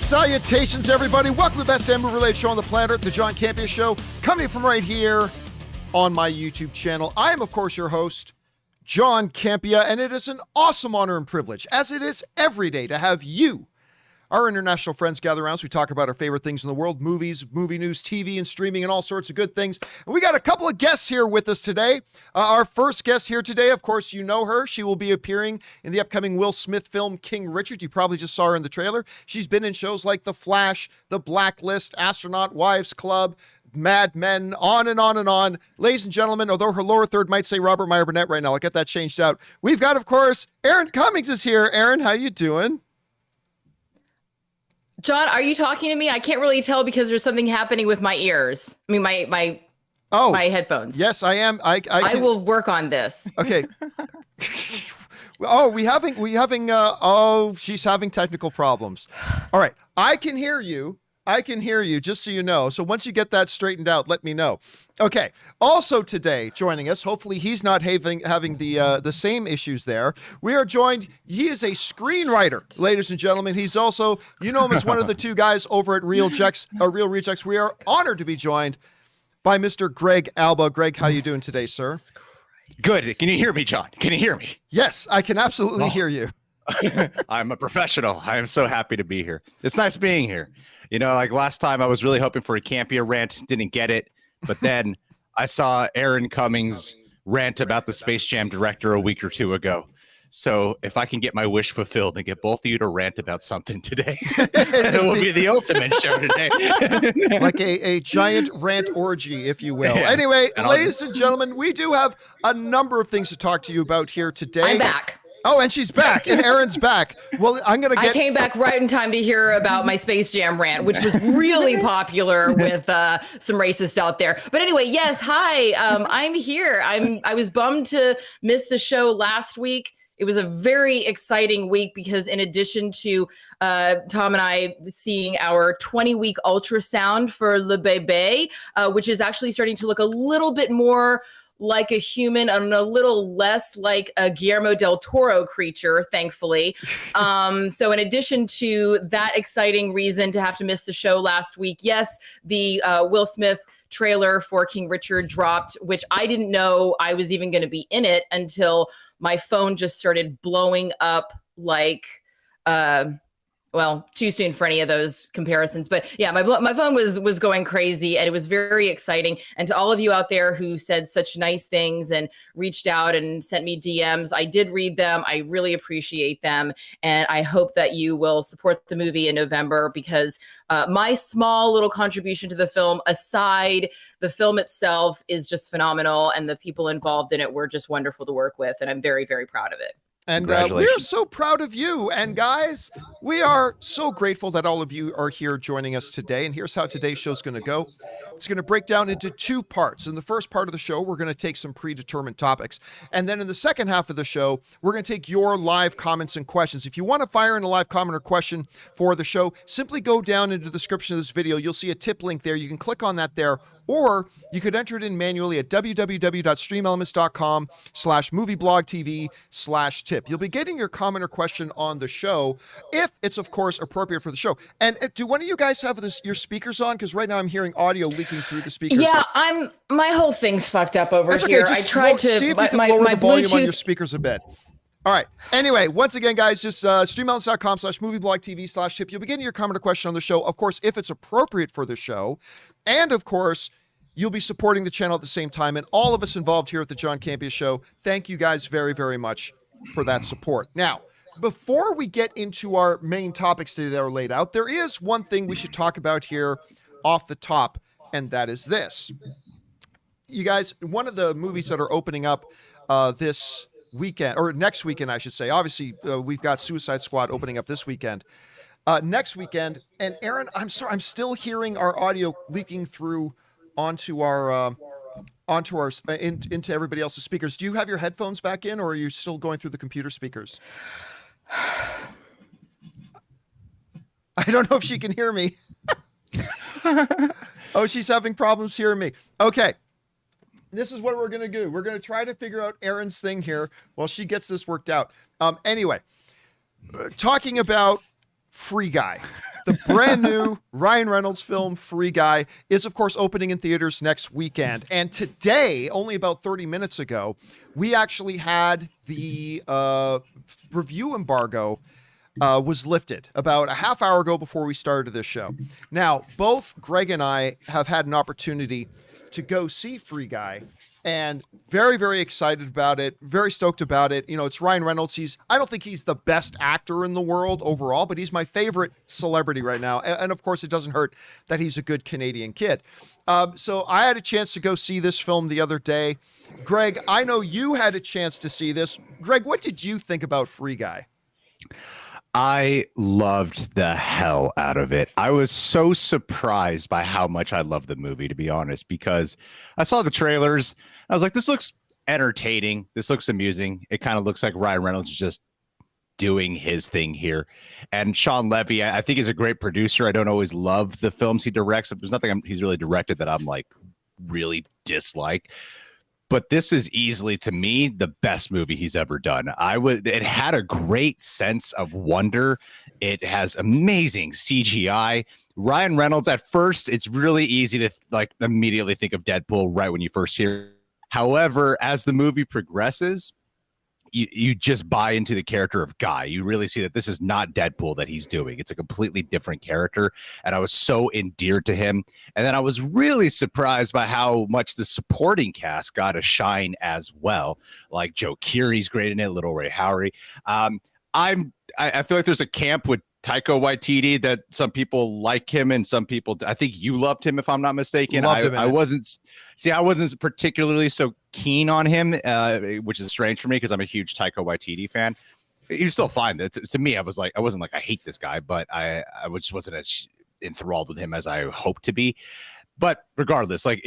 Salutations, everybody. Welcome to the best movie-related show on the planet, the John Campea Show, coming from right here on my YouTube channel. I am, of course, your host, John Campea, and it is an awesome honor and privilege, as it is every day, to have you, our international friends, gather around as we talk about our favorite things in the world, movies, movie news, TV, and streaming, and all sorts of good things. And we got a couple of guests here with us today. Our first guest here today, of course, you know her. She will be appearing in the upcoming Will Smith film, King Richard. You probably just saw her in the trailer. She's been in shows like The Flash, The Blacklist, Astronaut Wives Club, Mad Men, on and on and on. Ladies and gentlemen, although her lower third might say Robert Meyer Burnett right now, I'll get that changed out. We've got, of course, Erin Cummings is here. Erin, how you doing? John, are you talking to me? I can't really tell because there's something happening with my ears. I mean, my headphones. Yes, I am. I will work on this. Okay. She's having technical problems. All right. I can hear you, just so you know. So once you get that straightened out, let me know. Okay. Also today, joining us, hopefully he's not having the same issues there. We are joined, he is a screenwriter, ladies and gentlemen. He's also, you know him as one of the two guys over at Real Rejects. We are honored to be joined by Mr. Greg Alba. Greg, how you doing today, sir? Good. Can you hear me, John? Can you hear me? Yes, I can absolutely hear you. I'm a professional. I am so happy to be here. It's nice being here. You know, like last time I was really hoping for a Campea rant, didn't get it. But then I saw Erin Cummings rant about the Space Jam director a week or two ago. So if I can get my wish fulfilled and get both of you to rant about something today, it will be the ultimate show today. Like a giant rant orgy, if you will. Yeah. Anyway, ladies and gentlemen, we do have a number of things to talk to you about here today. I'm back. Oh, and she's back, and Erin's back. Well, I came back right in time to hear about my Space Jam rant, which was really popular with some racists out there. But anyway, yes, hi, I'm here. I was bummed to miss the show last week. It was a very exciting week because in addition to Tom and I seeing our 20-week ultrasound for Le Bébé, which is actually starting to look a little bit more like a human and a little less like a Guillermo del Toro creature, thankfully. So in addition to that exciting reason to have to miss the show last week, yes, the Will Smith trailer for King Richard dropped, which I didn't know I was even going to be in it until my phone just started blowing up like... well, too soon for any of those comparisons. But yeah, my phone was going crazy and it was very exciting. And to all of you out there who said such nice things and reached out and sent me DMs, I did read them. I really appreciate them. And I hope that you will support the movie in November because my small little contribution to the film aside, the film itself is just phenomenal. And the people involved in it were just wonderful to work with. And I'm very, very proud of it. And we're so proud of you. And guys, we are so grateful that all of you are here joining us today. And here's how today's show is going to go. It's going to break down into two parts. In the first part of the show, we're going to take some predetermined topics. And then in the second half of the show, we're going to take your live comments and questions. If you want to fire in a live comment or question for the show, simply go down into the description of this video. You'll see a tip link there. You can click on that there. Or you could enter it in manually at www.streamelements.com/movieblogtv/tip. You'll be getting your comment or question on the show if it's, of course, appropriate for the show. And do one of you guys have your speakers on? Because right now I'm hearing audio leaking through the speakers. Yeah, my whole thing's fucked up over here. I tried to see if you can lower the volume on your speakers a bit. All right. Anyway, once again, guys, just streamelements.com/movieblogtv/tip. You'll be getting your comment or question on the show, of course, if it's appropriate for the show. And, of course, you'll be supporting the channel at the same time. And all of us involved here at the John Campea Show, thank you guys very, very much for that support. Now, before we get into our main topics today that are laid out, there is one thing we should talk about here off the top, and that is this. You guys, one of the movies that are opening up this weekend, or next weekend, I should say. Obviously, we've got Suicide Squad opening up this weekend. Next weekend, and Erin, I'm sorry, I'm still hearing our audio leaking through into everybody else's speakers. Do you have your headphones back in, or are you still going through the computer speakers? I don't know if she can hear me. Oh, she's having problems hearing me. Okay. This is what we're going to do. We're going to try to figure out Erin's thing here while she gets this worked out. Anyway, talking about Free Guy. The brand new Ryan Reynolds film, Free Guy, is, of course, opening in theaters next weekend. And today, only about 30 minutes ago, we actually had the review embargo was lifted about a half hour ago before we started this show. Now, both Greg and I have had an opportunity to go see Free Guy, and very, very excited about it. Very stoked about it. You know, it's Ryan Reynolds. I don't think he's the best actor in the world overall, but he's my favorite celebrity right now. And of course, it doesn't hurt that he's a good Canadian kid. So I had a chance to go see this film the other day. Greg, I know you had a chance to see this. Greg, what did you think about Free Guy? I loved the hell out of it. I was so surprised by how much I loved the movie, to be honest, because I saw the trailers. I was like, this looks entertaining. This looks amusing. It kind of looks like Ryan Reynolds just doing his thing here. And Sean Levy, I think, is a great producer. I don't always love the films he directs. There's nothing he's really directed that I'm like really dislike. But this is easily, to me, the best movie he's ever done. It had a great sense of wonder. It has amazing CGI. Ryan Reynolds, at first, it's really easy to like immediately think of Deadpool right when you first hear it. However, as the movie progresses, you just buy into the character of Guy. You really see that this is not Deadpool that he's doing. It's a completely different character. And I was so endeared to him. And then I was really surprised by how much the supporting cast got a shine as well. Like Joe Keery's great in it, Little Ray Howery. I feel like there's a camp with Taika Waititi that some people like him and some people, I think you loved him, if I'm not mistaken. I wasn't particularly so keen on him, which is strange for me because I'm a huge Taika Waititi fan. He's still fine. To me, I wasn't like, I hate this guy, but I just wasn't as enthralled with him as I hoped to be. But regardless, like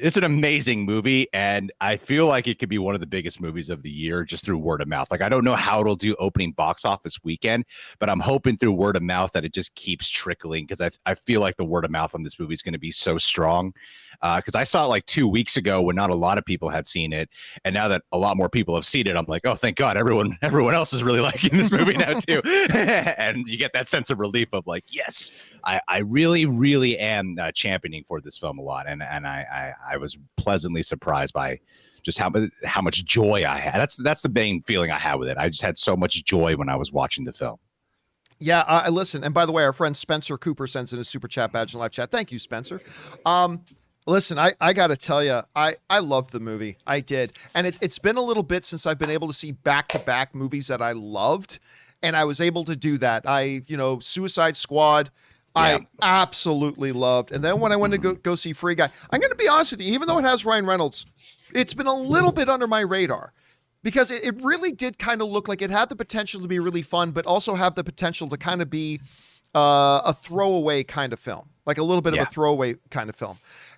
it's an amazing movie, and I feel like it could be one of the biggest movies of the year just through word of mouth. Like, I don't know how it'll do opening box office weekend, but I'm hoping through word of mouth that it just keeps trickling, because I feel like the word of mouth on this movie is going to be so strong. Because I saw it like 2 weeks ago when not a lot of people had seen it, and now that a lot more people have seen it, I'm like, oh, thank God, everyone else is really liking this movie now too. And you get that sense of relief of like, yes, I really, really am championing for this film a lot, and I was pleasantly surprised by just how much joy I had. That's the main feeling I had with it. I just had so much joy when I was watching the film. Yeah, I listen. And by the way, our friend Spencer Cooper sends in a super chat badge in live chat. Thank you, Spencer. Listen, I got to tell you, I loved the movie. I did. And it's been a little bit since I've been able to see back-to-back movies that I loved. And I was able to do that. Suicide Squad, yeah. I absolutely loved. And then when I went to go see Free Guy, I'm going to be honest with you, even though it has Ryan Reynolds, it's been a little bit under my radar. Because it really did kind of look like it had the potential to be really fun, but also have the potential to kind of be a throwaway kind of film. Like a little bit of a throwaway kind of film.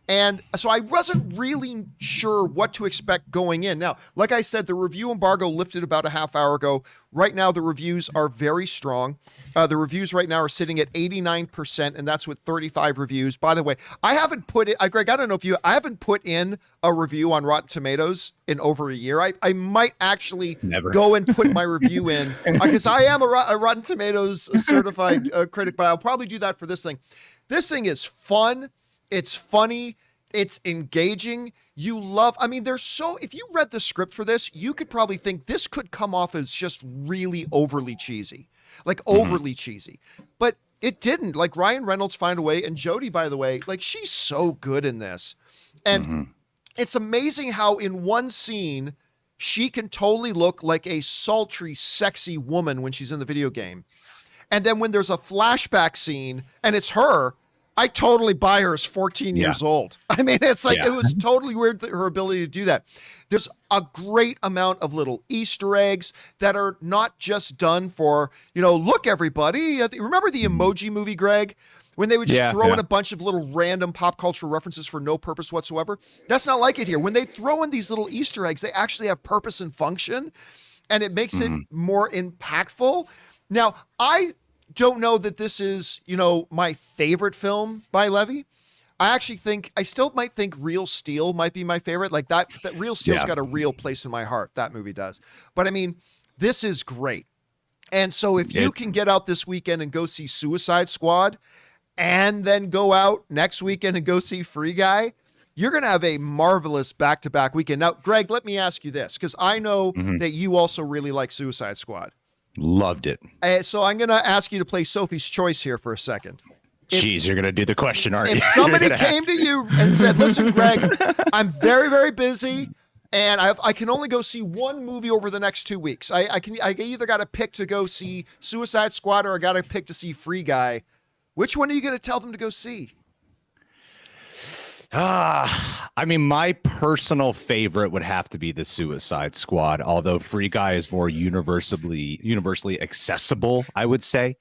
And so I wasn't really sure what to expect going in. Now, like I said, the review embargo lifted about a half hour ago. Right now, the reviews are very strong. The reviews right now are sitting at 89%, and that's with 35 reviews. By the way, I haven't put it, Greg, I don't know if I haven't put in a review on Rotten Tomatoes in over a year. I might actually go and put my review in, because I am a Rotten Tomatoes certified critic, but I'll probably do that for this thing. This thing is fun. It's funny. It's engaging. If you read the script for this, you could probably think this could come off as just really overly cheesy, cheesy, but it didn't. Like, Ryan Reynolds found a way, and Jodie, by the way, like, she's so good in this. And it's amazing how in one scene, she can totally look like a sultry, sexy woman when she's in the video game. And then when there's a flashback scene and it's her, I totally buy her as 14 years old. I mean, it's like, it was totally weird, her ability to do that. There's a great amount of little Easter eggs that are not just done for, look, everybody. Remember the Emoji Movie, Greg? When they would just throw in a bunch of little random pop culture references for no purpose whatsoever. That's not like it here. When they throw in these little Easter eggs, they actually have purpose and function, and it makes it more impactful. Now, I don't know that this is, my favorite film by Levy. I still might think Real Steel might be my favorite. Like that Real Steel's got a real place in my heart. That movie does. But I mean, this is great. And so if you can get out this weekend and go see Suicide Squad and then go out next weekend and go see Free Guy, you're going to have a marvelous back-to-back weekend. Now, Greg, let me ask you this, because I know that you also really like Suicide Squad. Loved it. So I'm going to ask you to play Sophie's Choice here for a second. Jeez, you're going to do the question, aren't you? If somebody came to you and said, listen, Greg, I'm very, very busy, and I can only go see one movie over the next 2 weeks. I either got to pick to go see Suicide Squad or I got to pick to see Free Guy. Which one are you going to tell them to go see? I mean, my personal favorite would have to be the Suicide Squad, although Free Guy is more universally accessible, I would say.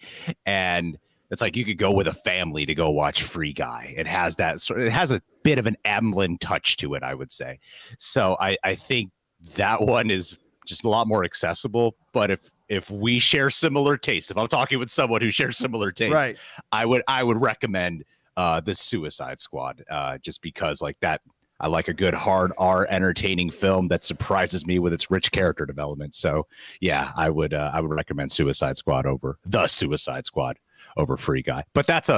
And it's like you could go with a family to go watch Free Guy. It has a bit of an Amblin touch to it, I would say. So I think that one is just a lot more accessible. But if we share similar tastes, if I'm talking with someone who shares similar tastes, right, I would recommend the Suicide Squad, just because like that, I like a good hard R entertaining film that surprises me with its rich character development. So yeah, I would recommend Suicide Squad over the Suicide Squad over Free Guy. But that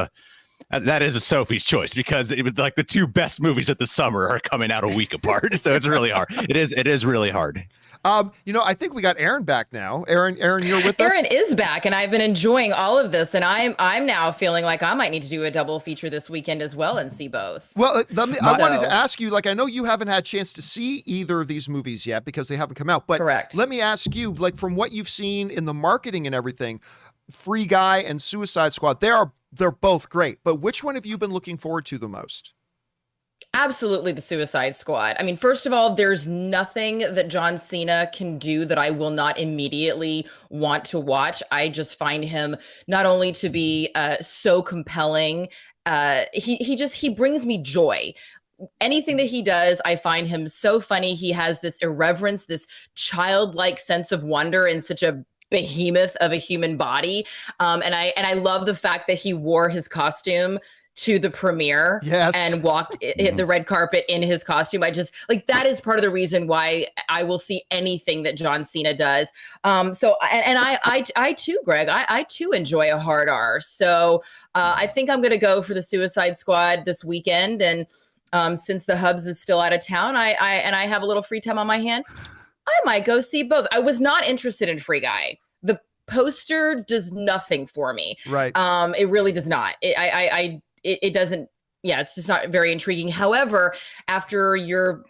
is a Sophie's choice, because it was like the two best movies of the summer are coming out a week apart. So it's really hard. It is really hard. I think we got Aaron back now. Aaron, you're with us? Aaron is back, and I've been enjoying all of this, and I'm now feeling like I might need to do a double feature this weekend as well and see both. Well, I wanted to ask you, like, I know you haven't had a chance to see either of these movies yet because they haven't come out, but correct. Let me ask you, like, from what you've seen in the marketing and everything, Free Guy and Suicide Squad, they're both great, but which one have you been looking forward to the most? Absolutely the Suicide Squad. I mean, first of all, there's nothing that John Cena can do that I will not immediately want to watch. I just find him not only to be so compelling, he brings me joy. Anything that he does, I find him so funny. He has this irreverence, this childlike sense of wonder in such a behemoth of a human body. And I love the fact that he wore his costume to the premiere, yes, and walked the red carpet in his costume. I just like, that is part of the reason why I will see anything that John Cena does. So I too, Greg, I too enjoy a hard R. So I think I'm going to go for the Suicide Squad this weekend. And since the Hubs is still out of town, I have a little free time on my hand, I might go see both. I was not interested in Free Guy. The poster does nothing for me. Right. It really does not. It doesn't. Yeah, it's just not very intriguing. However, after your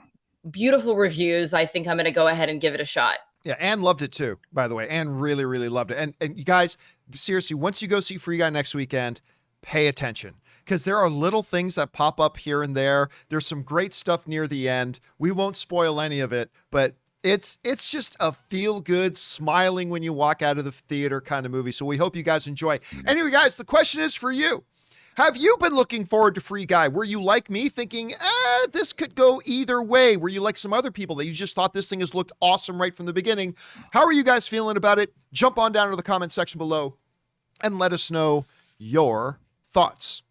beautiful reviews, I think I'm going to go ahead and give it a shot. Yeah, Anne loved it too, by the way. Anne really, really loved it. And you guys, seriously, once you go see Free Guy next weekend, pay attention, because there are little things that pop up here and there. There's some great stuff near the end. We won't spoil any of it, but it's just a feel-good, smiling when you walk out of the theater kind of movie. So we hope you guys enjoy. Anyway, guys, the question is for you. Have you been looking forward to Free Guy? Were you like me thinking, this could go either way? Were you like some other people that you just thought this thing has looked awesome right from the beginning? How are you guys feeling about it? Jump on down to the comment section below and let us know your thoughts.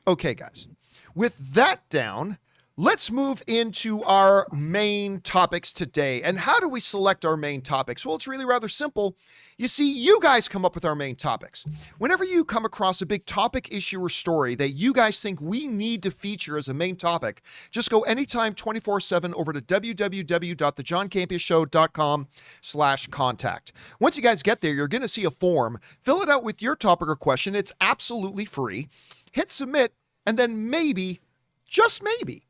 Okay, guys, with that down, let's move into our main topics today. And how do we select our main topics? Well, it's really rather simple. You see, you guys come up with our main topics. Whenever you come across a big topic, issue, or story that you guys think we need to feature as a main topic, just go anytime 24/7 over to www.thejohncampeashow.com/contact. Once you guys get there, you're going to see a form. Fill it out with your topic or question. It's absolutely free. Hit submit, and then maybe, just maybe,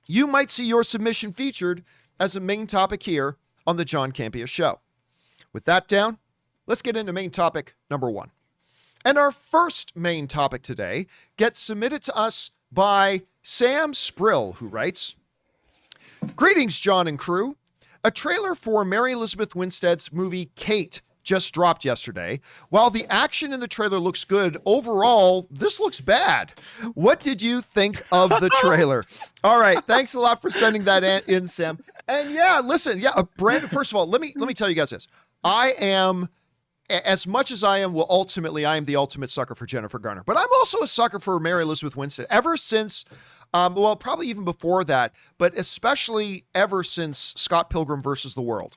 you might see your submission featured as a main topic here on The John Campea Show. With that down, let's get into main topic number 1. And our first main topic today gets submitted to us by Sam Sprill, who writes, "Greetings, John and crew. A trailer for Mary Elizabeth Winstead's movie Kate just dropped yesterday. While the action in the trailer looks good, overall, this looks bad. What did you think of the trailer?" All right. Thanks a lot for sending that in, Sam. And yeah, listen, Brandon, first of all, let me tell you guys this. I am, as much as I am, well, ultimately, I am the ultimate sucker for Jennifer Garner, but I'm also a sucker for Mary Elizabeth Winstead ever since, well, probably even before that, but especially ever since Scott Pilgrim versus the World.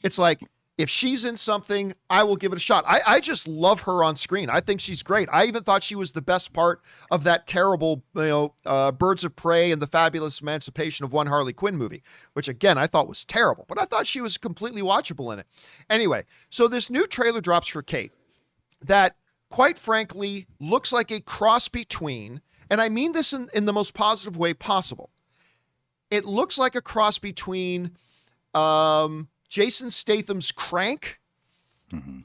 It's like, If she's in something, I will give it a shot. I just love her on screen. I think she's great. I even thought she was the best part of that terrible, Birds of Prey and the Fabulous Emancipation of One Harley Quinn movie, which again, I thought was terrible, but I thought she was completely watchable in it. Anyway, so this new trailer drops for Kate that, quite frankly, looks like a cross between, and I mean this in the most positive way possible. It looks like a cross between Jason Statham's Crank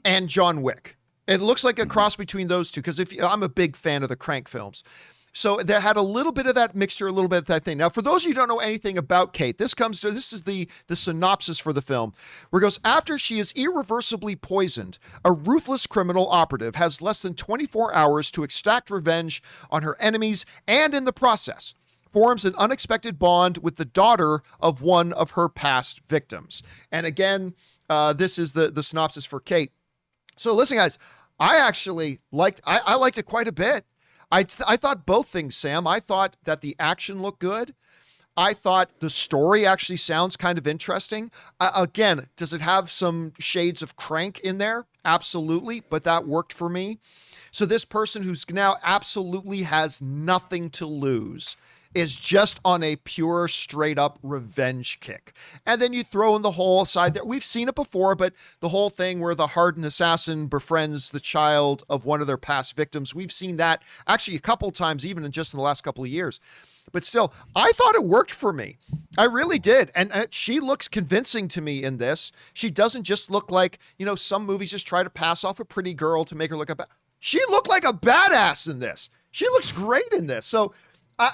and John Wick. It looks like a cross between those two, because I'm a big fan of the Crank films. So they had a little bit of that mixture, a little bit of that thing. Now, for those of you who don't know anything about Kate, this is the synopsis for the film, where it goes, after she is irreversibly poisoned, a ruthless criminal operative has less than 24 hours to extract revenge on her enemies, and in the process, forms an unexpected bond with the daughter of one of her past victims. And again, this is the synopsis for Kate. So listen, guys, I actually liked it quite a bit. I thought both things, Sam. I thought that the action looked good. I thought the story actually sounds kind of interesting. Again, does it have some shades of Crank in there? Absolutely, but that worked for me. So this person who's now absolutely has nothing to lose is just on a pure, straight up revenge kick. And then you throw in the whole side there. We've seen it before, but the whole thing where the hardened assassin befriends the child of one of their past victims. We've seen that actually a couple times, even in the last couple of years. But still, I thought it worked for me. I really did. And she looks convincing to me in this. She doesn't just look like, some movies just try to pass off a pretty girl to make her look a She looked like a badass in this. She looks great in this. So,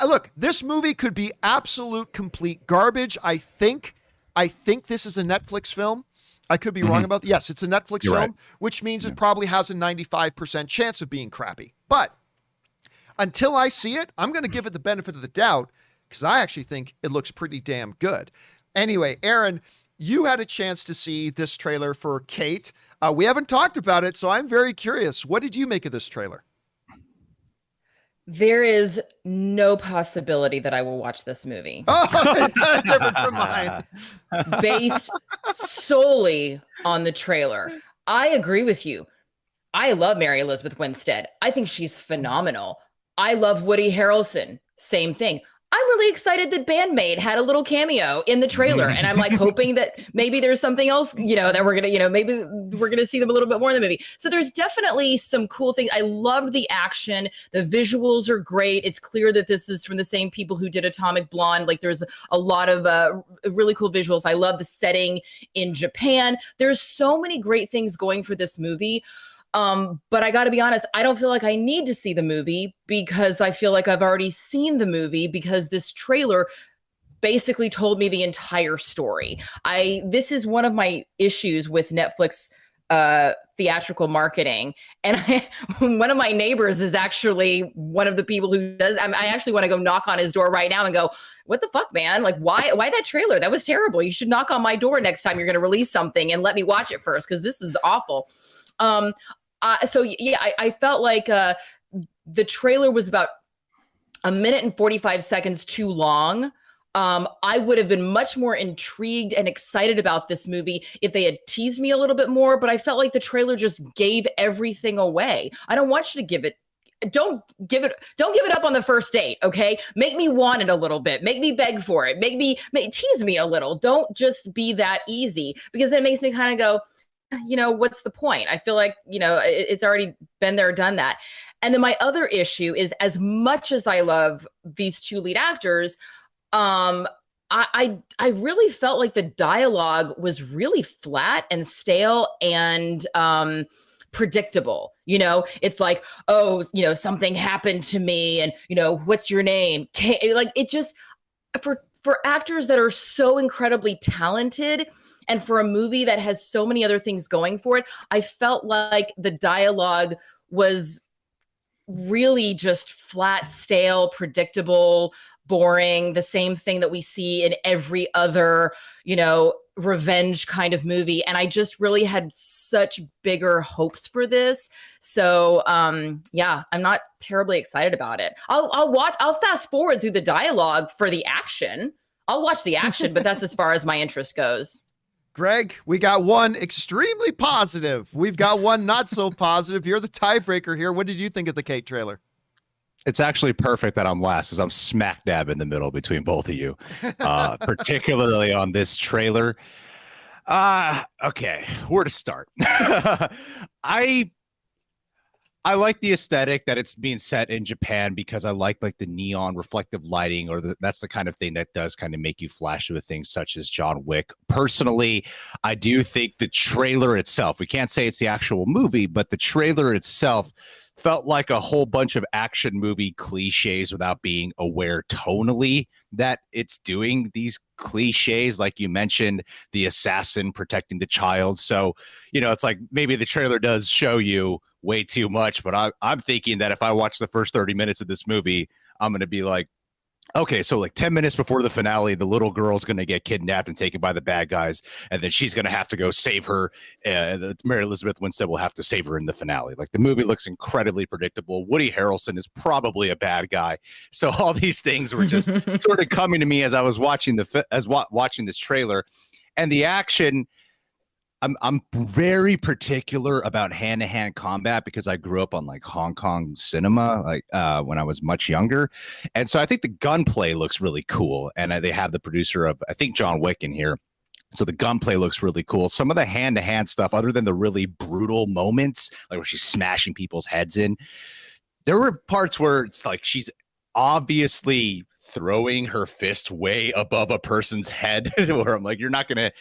look, this movie could be absolute complete garbage. I think this is a Netflix film. I could be wrong about that. Yes, it's a Netflix film, right, which means it probably has a 95% chance of being crappy. But until I see it, I'm going to give it the benefit of the doubt, because I actually think it looks pretty damn good. Anyway, Aaron, you had a chance to see this trailer for Kate. We haven't talked about it, so I'm very curious. What did you make of this trailer? There is no possibility that I will watch this movie. Oh, it's different from mine. Based solely on the trailer. I agree with you. I love Mary Elizabeth Winstead. I think she's phenomenal. I love Woody Harrelson. Same thing. I'm really excited that Bandmate had a little cameo in the trailer. And I'm like hoping that maybe there's something else, that we're going to, maybe we're going to see them a little bit more in the movie. So there's definitely some cool things. I love the action. The visuals are great. It's clear that this is from the same people who did Atomic Blonde. Like there's a lot of really cool visuals. I love the setting in Japan. There's so many great things going for this movie. But I got to be honest, I don't feel like I need to see the movie, because I feel like I've already seen the movie, because this trailer basically told me the entire story. This is one of my issues with Netflix theatrical marketing. And one of my neighbors is actually one of the people who does. I actually want to go knock on his door right now and go, what the fuck, man? Like, why that trailer? That was terrible. You should knock on my door next time you're going to release something and let me watch it first, because this is awful. I felt like the trailer was about 1 minute and 45 seconds too long. I would have been much more intrigued and excited about this movie if they had teased me a little bit more, but I felt like the trailer just gave everything away. I don't want you to give it. Don't give it up on the first date, okay? Make me want it a little bit. Make me beg for it. Tease me a little. Don't just be that easy, because that makes me kind of go, what's the point? I feel like, it's already been there, done that. And then my other issue is, as much as I love these two lead actors, I really felt like the dialogue was really flat and stale and predictable. It's like, oh, something happened to me, and what's your name? Like, it just, for actors that are so incredibly talented, and for a movie that has so many other things going for it, I felt like the dialogue was really just flat, stale, predictable, boring, the same thing that we see in every other, revenge kind of movie. And I just really had such bigger hopes for this. So, I'm not terribly excited about it. I'll fast forward through the dialogue for the action. I'll watch the action, but that's as far as my interest goes. Greg, we got one extremely positive. We've got one not so positive. You're the tiebreaker here. What did you think of the Kate trailer? It's actually perfect that I'm last, because I'm smack dab in the middle between both of you, particularly on this trailer. Okay, where to start? I like the aesthetic that it's being set in Japan, because I like the neon reflective lighting, or that's the kind of thing that does kind of make you flash with things such as John Wick. Personally, I do think the trailer itself, we can't say it's the actual movie, but the trailer itself felt like a whole bunch of action movie cliches without being aware tonally that it's doing these cliches. Like you mentioned, the assassin protecting the child. So, it's like maybe the trailer does show you way too much, but I'm thinking that if I watch the first 30 minutes of this movie, I'm going to be like, okay, so 10 minutes before the finale, the little girl's going to get kidnapped and taken by the bad guys, and then she's going to have to go save her. Mary Elizabeth Winstead will have to save her in the finale. The movie looks incredibly predictable. Woody Harrelson is probably a bad guy. So all these things were just sort of coming to me as I was watching watching this trailer, and the action. I'm very particular about hand-to-hand combat, because I grew up on Hong Kong cinema when I was much younger. And so I think the gunplay looks really cool. And they have the producer of, I think, John Wick in here. So the gunplay looks really cool. Some of the hand-to-hand stuff, other than the really brutal moments, like where she's smashing people's heads in, there were parts where it's like she's obviously throwing her fist way above a person's head, where I'm like, you're not going to,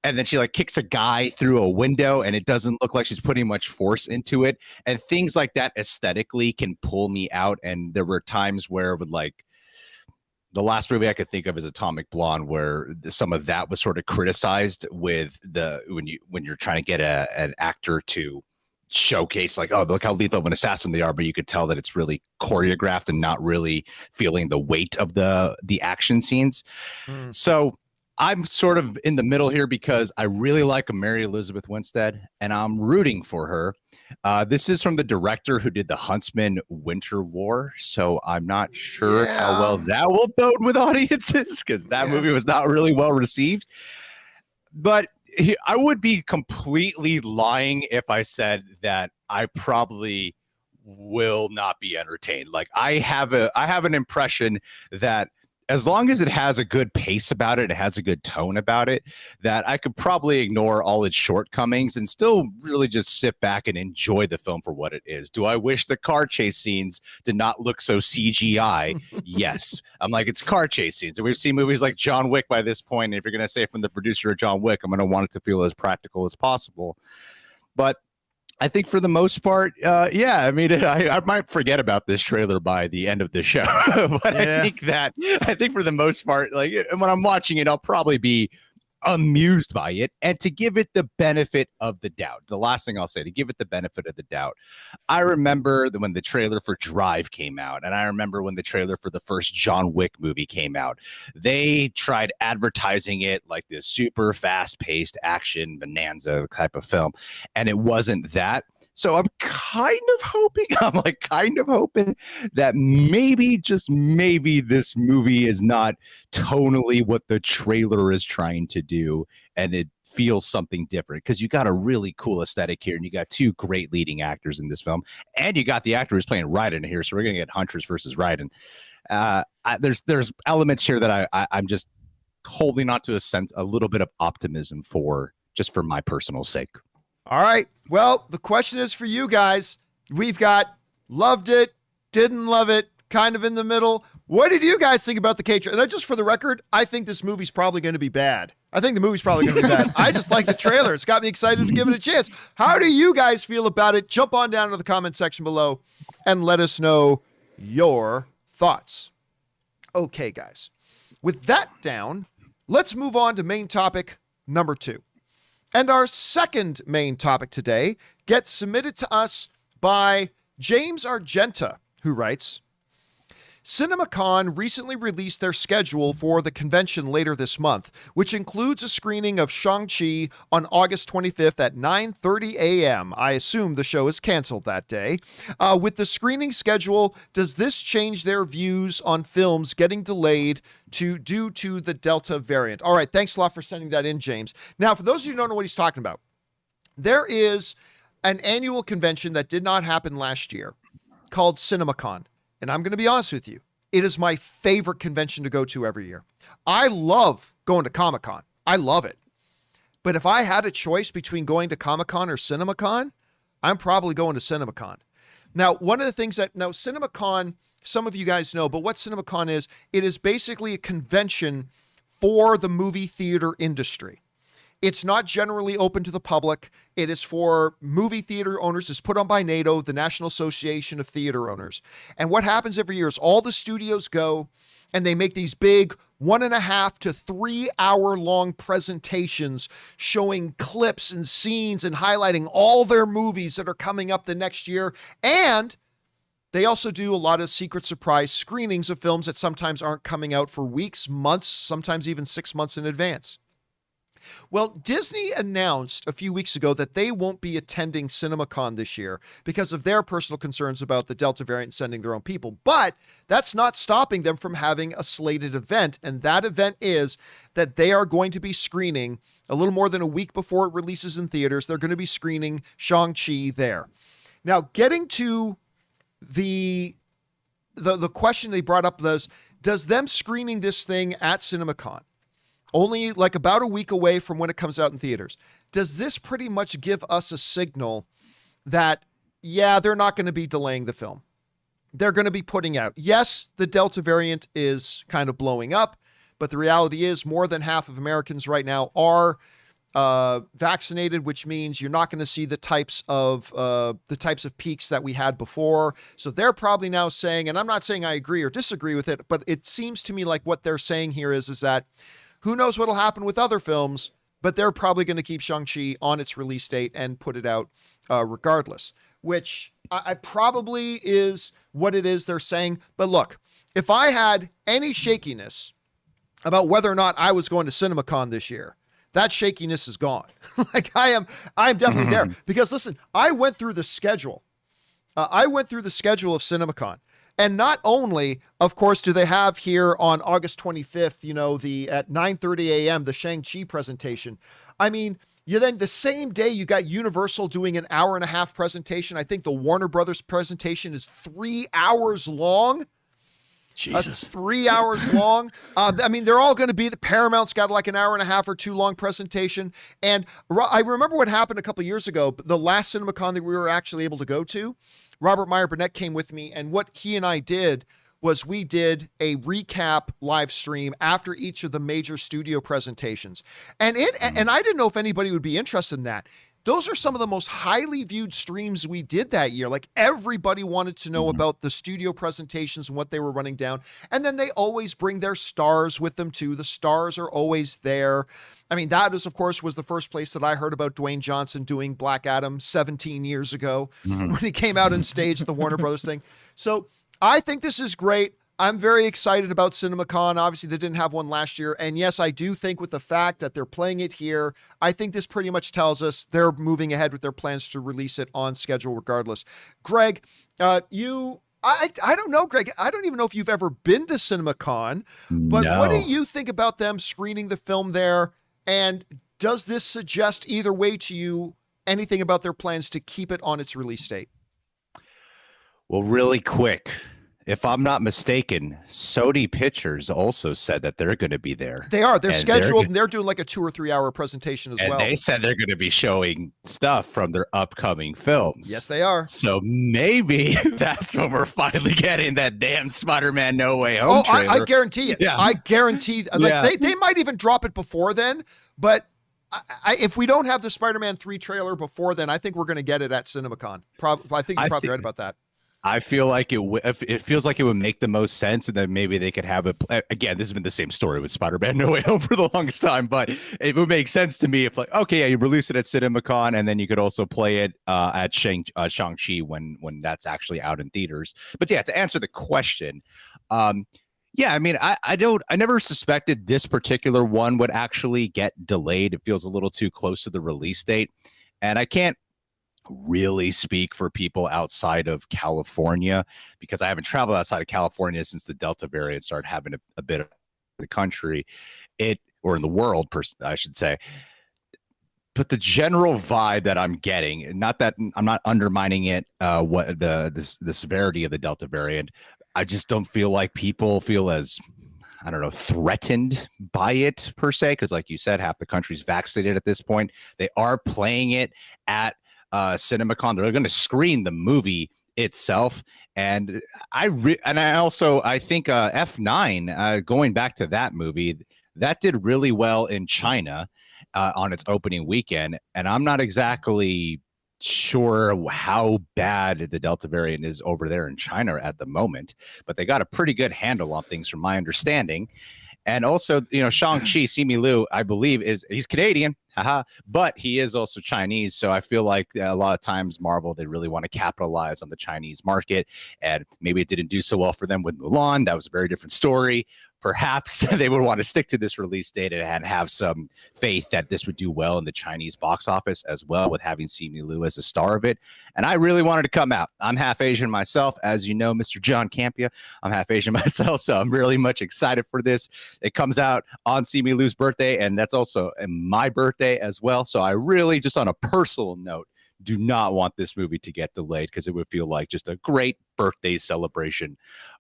and then she kicks a guy through a window, and it doesn't look like she's putting much force into it. And things like that aesthetically can pull me out. And there were times where with the last movie I could think of is Atomic Blonde, where some of that was sort of criticized with when you're trying to get an actor to showcase look how lethal of an assassin they are, but you could tell that it's really choreographed and not really feeling the weight of the action scenes. So I'm sort of in the middle here, because I really like Mary Elizabeth Winstead, and I'm rooting for her. This is from the director who did The Huntsman Winter War, so I'm not sure how well that will bode with audiences, because that movie was not really well received. But I would be completely lying if I said that I probably will not be entertained. I have an impression that as long as it has a good pace about it, it has a good tone about it, that I could probably ignore all its shortcomings and still really just sit back and enjoy the film for what it is. Do I wish the car chase scenes did not look so CGI? Yes. I'm like, it's car chase scenes. And we've seen movies like John Wick by this point. And if you're going to say from the producer of John Wick, I'm going to want it to feel as practical as possible. But I think for the most part, I might forget about this trailer by the end of the show, but I think for the most part, when I'm watching it, I'll probably be amused by it. And to give it the benefit of the doubt, the last thing I'll say, to give it the benefit of the doubt, I remember when the trailer for Drive came out, and I remember when the trailer for the first John Wick movie came out. They tried advertising it like this super fast-paced action bonanza type of film, and it wasn't that. So I'm kind of hoping that maybe, just maybe, this movie is not tonally what the trailer is trying to do, and it feels something different, because you got a really cool aesthetic here, and you got two great leading actors in this film, and you got the actor who's playing Raiden here, so we're gonna get Huntress versus Raiden. There's elements here that I'm just holding on to a little bit of optimism for, just for my personal sake. All right. Well, the question is for you guys. We've got loved it, didn't love it, kind of in the middle. What did you guys think about the Kate trailer? And just for the record, I think this movie's probably going to be bad. I think the movie's probably going to be bad. I just like the trailer. It's got me excited to give it a chance. How do you guys feel about it? Jump on down to the comment section below and let us know your thoughts. Okay, guys. With that down, let's move on to main topic number 2. And our second main topic today gets submitted to us by James Argenta, who writes, CinemaCon recently released their schedule for the convention later this month, which includes a screening of Shang-Chi on August 25th at 9:30 a.m. I assume the show is canceled that day. With the screening schedule, does this change their views on films getting delayed due to the Delta variant? All right, thanks a lot for sending that in, James. Now, for those of you who don't know what he's talking about, there is an annual convention that did not happen last year called CinemaCon. And I'm going to be honest with you, it is my favorite convention to go to every year. I love going to Comic-Con. I love it. But if I had a choice between going to Comic-Con or CinemaCon, I'm probably going to CinemaCon. Now, one of the things CinemaCon, some of you guys know, but what CinemaCon is, it is basically a convention for the movie theater industry. It's not generally open to the public. It is for movie theater owners. It's put on by NATO, the National Association of Theater Owners. And what happens every year is all the studios go and they make these big 1.5 to 3 hour long presentations showing clips and scenes and highlighting all their movies that are coming up the next year. And they also do a lot of secret surprise screenings of films that sometimes aren't coming out for weeks, months, sometimes even 6 months in advance. Well, Disney announced a few weeks ago that they won't be attending CinemaCon this year because of their personal concerns about the Delta variant and sending their own people. But that's not stopping them from having a slated event. And that event is that they are going to be screening a little more than a week before it releases in theaters. They're going to be screening Shang-Chi there. Now, getting to the question they brought up was, does them screening this thing at CinemaCon, only like about a week away from when it comes out in theaters, does this pretty much give us a signal that, yeah, they're not going to be delaying the film? They're going to be putting out. Yes, the Delta variant is kind of blowing up, but the reality is more than half of Americans right now are vaccinated, which means you're not going to see the types of peaks that we had before. So they're probably now saying, and I'm not saying I agree or disagree with it, but it seems to me like what they're saying here is that who knows what'll happen with other films, but they're probably going to keep Shang-Chi on its release date and put it out regardless, which I probably is what it is they're saying. But look, if I had any shakiness about whether or not I was going to CinemaCon this year, that shakiness is gone. Like I'm definitely there because listen, I went through the schedule. I went through the schedule of CinemaCon. And not only, of course, do they have here on August 25th, at 9:30 a.m., the Shang-Chi presentation. I mean, then the same day you got Universal doing an 1.5-hour presentation. I think the Warner Brothers presentation is 3 hours long. Jesus. 3 hours long. I mean, they're all going to be, the Paramount's got like an 1.5 or 2 long presentation. And I remember what happened a couple of years ago, the last CinemaCon that we were actually able to go to. Robert Meyer Burnett came with me, and what he and I did was we did a recap live stream after each of the major studio presentations. And I didn't know if anybody would be interested in that. Those are some of the most highly viewed streams we did that year. Like everybody wanted to know about the studio presentations and what they were running down. And then they always bring their stars with them too. The stars are always there. I mean, that is, of course, was the first place that I heard about Dwayne Johnson doing Black Adam 17 years ago when he came out on stage at the Warner Brothers thing. So I think this is great. I'm very excited about CinemaCon. Obviously, they didn't have one last year. And yes, I do think with the fact that they're playing it here, I think this pretty much tells us they're moving ahead with their plans to release it on schedule regardless. Greg, I don't know, Greg. I don't even know if you've ever been to CinemaCon, but What do you think about them screening the film there? And does this suggest either way to you anything about their plans to keep it on its release date? Well, really quick, if I'm not mistaken, Sony Pictures also said that they're going to be there. They are. They're scheduled, and they're doing like a 2 or 3 hour presentation as well. And they said they're going to be showing stuff from their upcoming films. Yes, they are. So maybe that's when we're finally getting that damn Spider-Man No Way Home trailer. I guarantee it. Yeah. I guarantee. Like they might even drop it before then, but if we don't have the Spider-Man 3 trailer before then, I think we're going to get it at CinemaCon. I think you're probably right about that. I feel like it feels like it would make the most sense, and then maybe they could have it again. This has been the same story with Spider-Man No Way Home for the longest time, but it would make sense to me if, like, okay, yeah, you release it at CinemaCon, and then you could also play it at Shang-Chi when that's actually out in theaters. But yeah, to answer the question, yeah, I mean, I never suspected this particular one would actually get delayed. It feels a little too close to the release date, and I can't really speak for people outside of California because I haven't traveled outside of California since the Delta variant started having a bit of the country, or in the world, I should say. But the general vibe that I'm getting, not that I'm not undermining it, what the severity of the Delta variant, I just don't feel like people feel as, I don't know, threatened by it per se, because like you said, half the country's vaccinated at this point. They are playing it at CinemaCon. They're going to screen the movie itself, and I think F9, going back to that movie, that did really well in China on its opening weekend, and I'm not exactly sure how bad the Delta variant is over there in China at the moment, but they got a pretty good handle on things from my understanding. And also, Shang-Chi, Simu Liu, I believe he's Canadian, but he is also Chinese. So I feel like a lot of times Marvel, they really want to capitalize on the Chinese market, and maybe it didn't do so well for them with Mulan. That was a very different story. Perhaps they would want to stick to this release date and have some faith that this would do well in the Chinese box office as well, with having Simu Liu as a star of it. And I really wanted to come out. I'm half Asian myself, as you know, Mr. John Campea. I'm half Asian myself, so I'm really much excited for this. It comes out on Simu Liu's birthday, and that's also my birthday as well. So I really, just on a personal note, do not want this movie to get delayed, because it would feel like just a great birthday celebration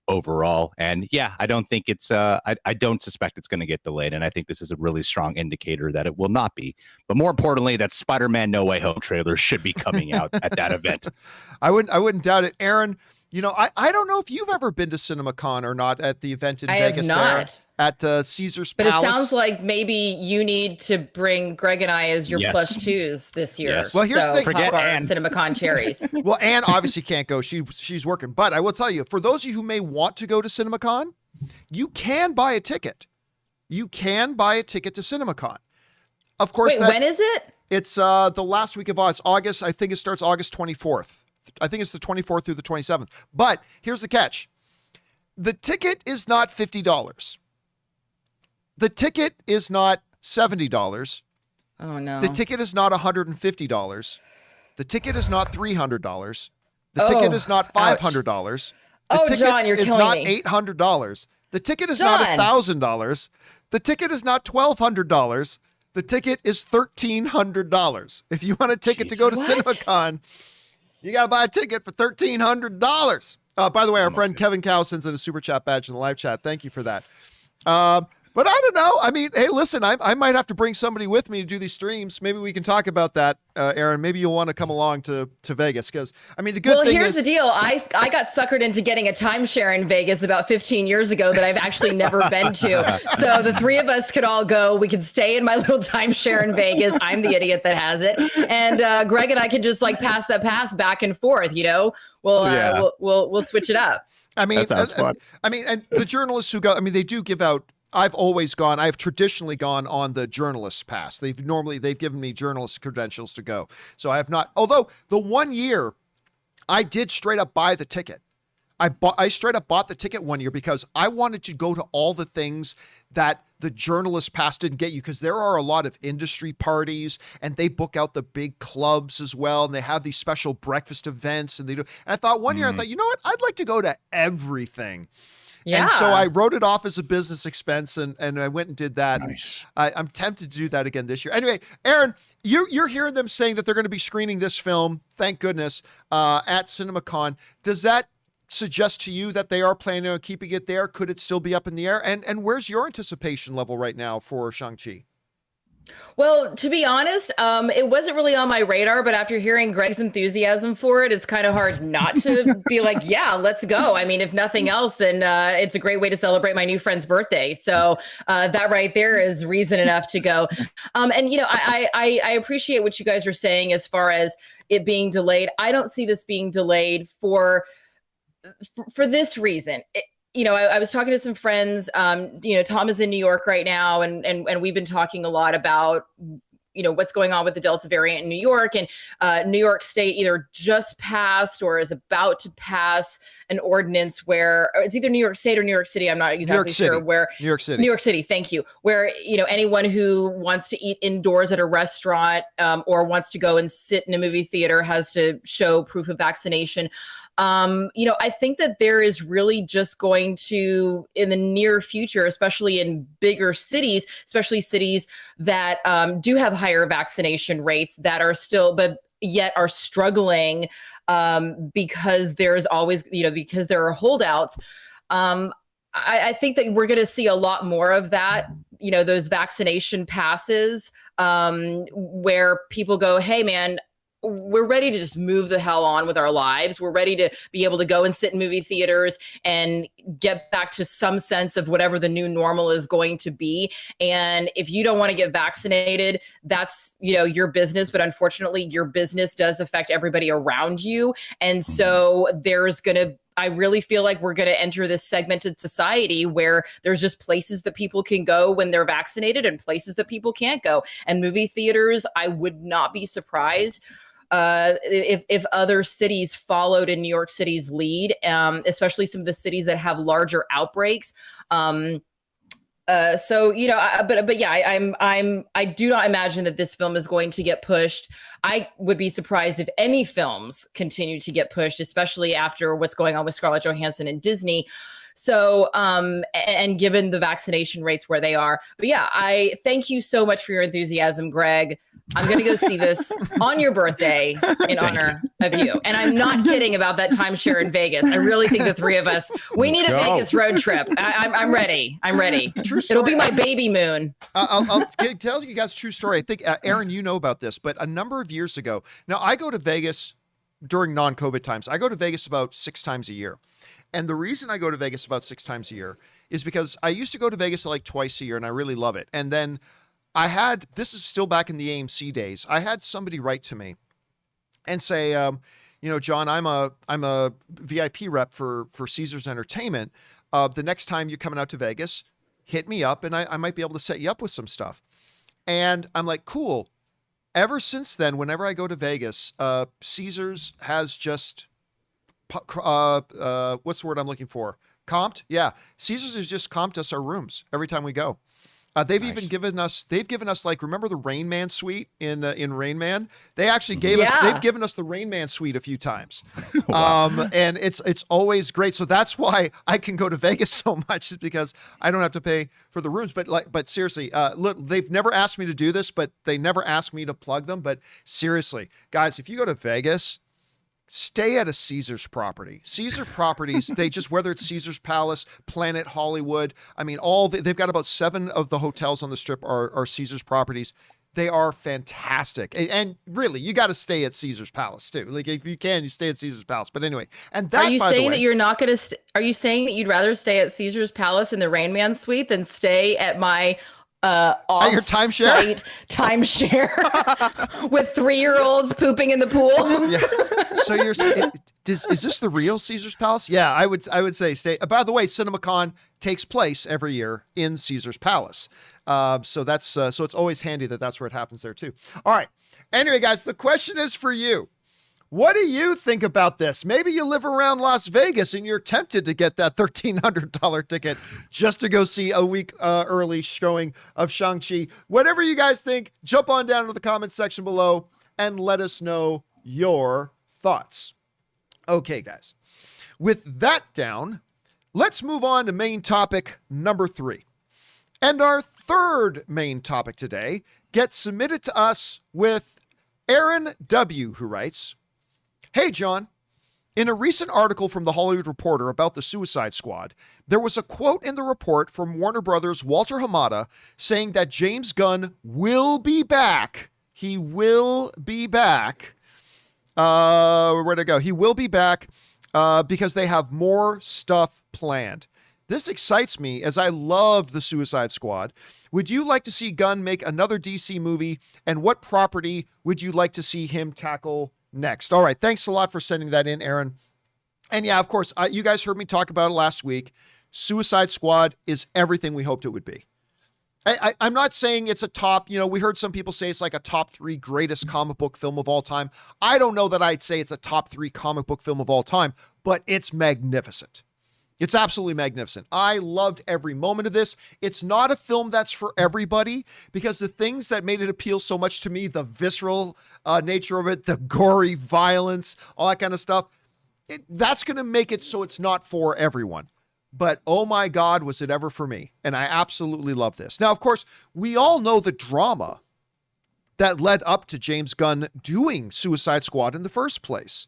overall. And yeah, I don't think I don't suspect it's going to get delayed, and I think this is a really strong indicator that it will not be. But more importantly, that Spider-Man No Way Home trailer should be coming out at that event. I wouldn't doubt it. Aaron, I don't know if you've ever been to CinemaCon or not, at the event in Vegas. I have not. At Caesar's But Palace. It sounds like maybe you need to bring Greg and I as your plus twos this year. Yes. Well, here's the thing. Forget CinemaCon cherries. Well, Anne obviously can't go. She's working. But I will tell you, for those of you who may want to go to CinemaCon, you can buy a ticket. You can buy a ticket to CinemaCon. Of course. Wait, when is it? It's the last week of August. I think it starts August 24th. I think it's the 24th through the 27th. But here's the catch. The ticket is not $50. The ticket is not $70. Oh, no. The ticket is not $150. The ticket is not $300. The ticket is not $500. The ticket John, you're is killing not me. $800. The ticket is not $1,000. The ticket is not $1,200. The ticket is $1,300. If you want a ticket to go to CinemaCon, you got to buy a ticket for $1,300. By the way, our friend Kevin Cow sends in a super chat badge in the live chat. Thank you for that. But I don't know. I mean, hey, listen, I might have to bring somebody with me to do these streams. Maybe we can talk about that, Aaron. Maybe you'll want to come along to Vegas, because, I mean, the good thing is... Well, here's the deal. I got suckered into getting a timeshare in Vegas about 15 years ago that I've actually never been to. So the three of us could all go. We could stay in my little timeshare in Vegas. I'm the idiot that has it. And Greg and I could just pass that pass back and forth, We'll switch it up. I mean, that sounds fun. I mean, and the journalists who go, I mean, they do give out... I've traditionally gone on the journalist pass. They've given me journalist credentials to go. So I have not, although the one year I did straight up buy the ticket. I straight up bought the ticket one year because I wanted to go to all the things that the journalist pass didn't get you, because there are a lot of industry parties and they book out the big clubs as well. And they have these special breakfast events and they do. And I thought one year, I thought, you know what? I'd like to go to everything. Yeah. And so I wrote it off as a business expense, and I went and did that. Nice. I'm tempted to do that again this year. Anyway, Aaron, you're hearing them saying that they're going to be screening this film, thank goodness, at CinemaCon. Does that suggest to you that they are planning on keeping it there? Could it still be up in the air? And where's your anticipation level right now for Shang-Chi? Well, to be honest, it wasn't really on my radar, but after hearing Greg's enthusiasm for it, it's kind of hard not to be like, yeah, let's go. I mean, if nothing else, then it's a great way to celebrate my new friend's birthday. So that right there is reason enough to go. And, I appreciate what you guys are saying as far as it being delayed. I don't see this being delayed for for this reason. I was talking to some friends. Tom is in New York right now, and we've been talking a lot about what's going on with the Delta variant in New York, and New York State either just passed or is about to pass an ordinance where it's either New York State or New York City. I'm not exactly sure where. New York City. New York City. Thank you. Where, anyone who wants to eat indoors at a restaurant or wants to go and sit in a movie theater has to show proof of vaccination. I think that there is really just going to, in the near future, especially in bigger cities, especially cities that do have higher vaccination rates that are still, but yet are struggling because there's always, because there are holdouts. I think that we're going to see a lot more of that, those vaccination passes where people go, hey, man, we're ready to just move the hell on with our lives. We're ready to be able to go and sit in movie theaters and get back to some sense of whatever the new normal is going to be. And if you don't want to get vaccinated, that's, your business. But unfortunately, your business does affect everybody around you. And so I really feel like we're going to enter this segmented society where there's just places that people can go when they're vaccinated and places that people can't go. And movie theaters, I would not be surprised if other cities followed in New York City's lead, especially some of the cities that have larger outbreaks. I do not imagine that this film is going to get pushed. I would be surprised if any films continue to get pushed, especially after what's going on with Scarlett Johansson and Disney. So, and given the vaccination rates where they are. But yeah, I thank you so much for your enthusiasm, Greg. I'm going to go see this on your birthday in honor of you. And I'm not kidding about that timeshare in Vegas. I really think the three of us, we need a Vegas road trip. I'm ready. I'm ready. True story. It'll be my baby moon. I'll tell you guys a true story. I think, Aaron, you know about this, but a number of years ago, now I go to Vegas during non-COVID times. I go to Vegas about 6 times a year. And the reason I go to Vegas about 6 times a year is because I used to go to Vegas like twice a year and I really love it. And then this is still back in the AMC days. I had somebody write to me and say, John, I'm a VIP rep for Caesars Entertainment. The next time you're coming out to Vegas, hit me up and I might be able to set you up with some stuff. And I'm like, cool. Ever since then, whenever I go to Vegas, Caesars has just, what's the word I'm looking for? Comped? Yeah. Caesars has just comped us our rooms every time we go. They've Nice. even given us like, remember the Rain Man suite in Rain Man? They actually they've given us the Rain Man suite a few times. Wow. And it's always great. So that's why I can go to Vegas so much, is because I don't have to pay for the rooms. But seriously, look, they've never asked me to do this, but they never asked me to plug them. But seriously, guys, if you go to Vegas, stay at a Caesars property. Caesar properties, whether it's Caesars Palace, Planet Hollywood, I mean, they've got about 7 of the hotels on the Strip are Caesars properties. They are fantastic. And really, you got to stay at Caesars Palace too. Like, if you can, you stay at Caesars Palace. But anyway, and that, Are you saying that you're not going to, are you saying that you'd rather stay at Caesars Palace in the Rain Man suite than stay at my at your timeshare with 3-year-olds pooping in the pool? Yeah. So is this the real Caesars Palace? Yeah, I would say stay. By the way, CinemaCon takes place every year in Caesars Palace. So it's always handy that's where it happens there too. All right. Anyway, guys, the question is for you. What do you think about this? Maybe you live around Las Vegas and you're tempted to get that $1,300 ticket just to go see a week early showing of Shang-Chi. Whatever you guys think, jump on down to the comments section below and let us know your thoughts. Okay, guys. With that down, let's move on to main topic number 3. And our third main topic today gets submitted to us with Aaron W., who writes, "Hey, John, in a recent article from The Hollywood Reporter about the Suicide Squad, there was a quote in the report from Warner Brothers' Walter Hamada saying that James Gunn will be back. He will be back. Where'd it go? He will be back because they have more stuff planned. This excites me as I love the Suicide Squad. Would you like to see Gunn make another DC movie? And what property would you like to see him tackle next?" All right. Thanks a lot for sending that in, Aaron. And yeah, of course, you guys heard me talk about it last week. Suicide Squad is everything we hoped it would be. I'm not saying it's a top, we heard some people say it's like a top 3 greatest comic book film of all time. I don't know that I'd say it's a top 3 comic book film of all time, but it's magnificent. It's absolutely magnificent. I loved every moment of this. It's not a film that's for everybody, because the things that made it appeal so much to me, the visceral nature of it, the gory violence, all that kind of stuff, that's going to make it so it's not for everyone. But oh my God, was it ever for me. And I absolutely love this. Now, of course, we all know the drama that led up to James Gunn doing Suicide Squad in the first place.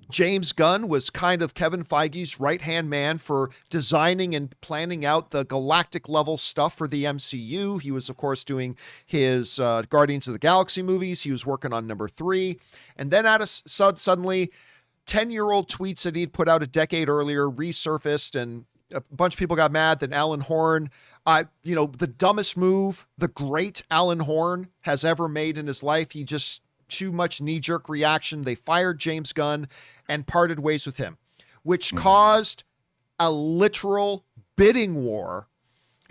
James Gunn was kind of Kevin Feige's right-hand man for designing and planning out the galactic level stuff for the MCU. He was, of course, doing his Guardians of the Galaxy movies. He was working on number 3. And then suddenly 10-year-old tweets that he'd put out a decade earlier resurfaced, and a bunch of people got mad. Then Alan Horn, the dumbest move the great Alan Horn has ever made in his life. He just too much knee-jerk reaction. They fired James Gunn and parted ways with him, which caused a literal bidding war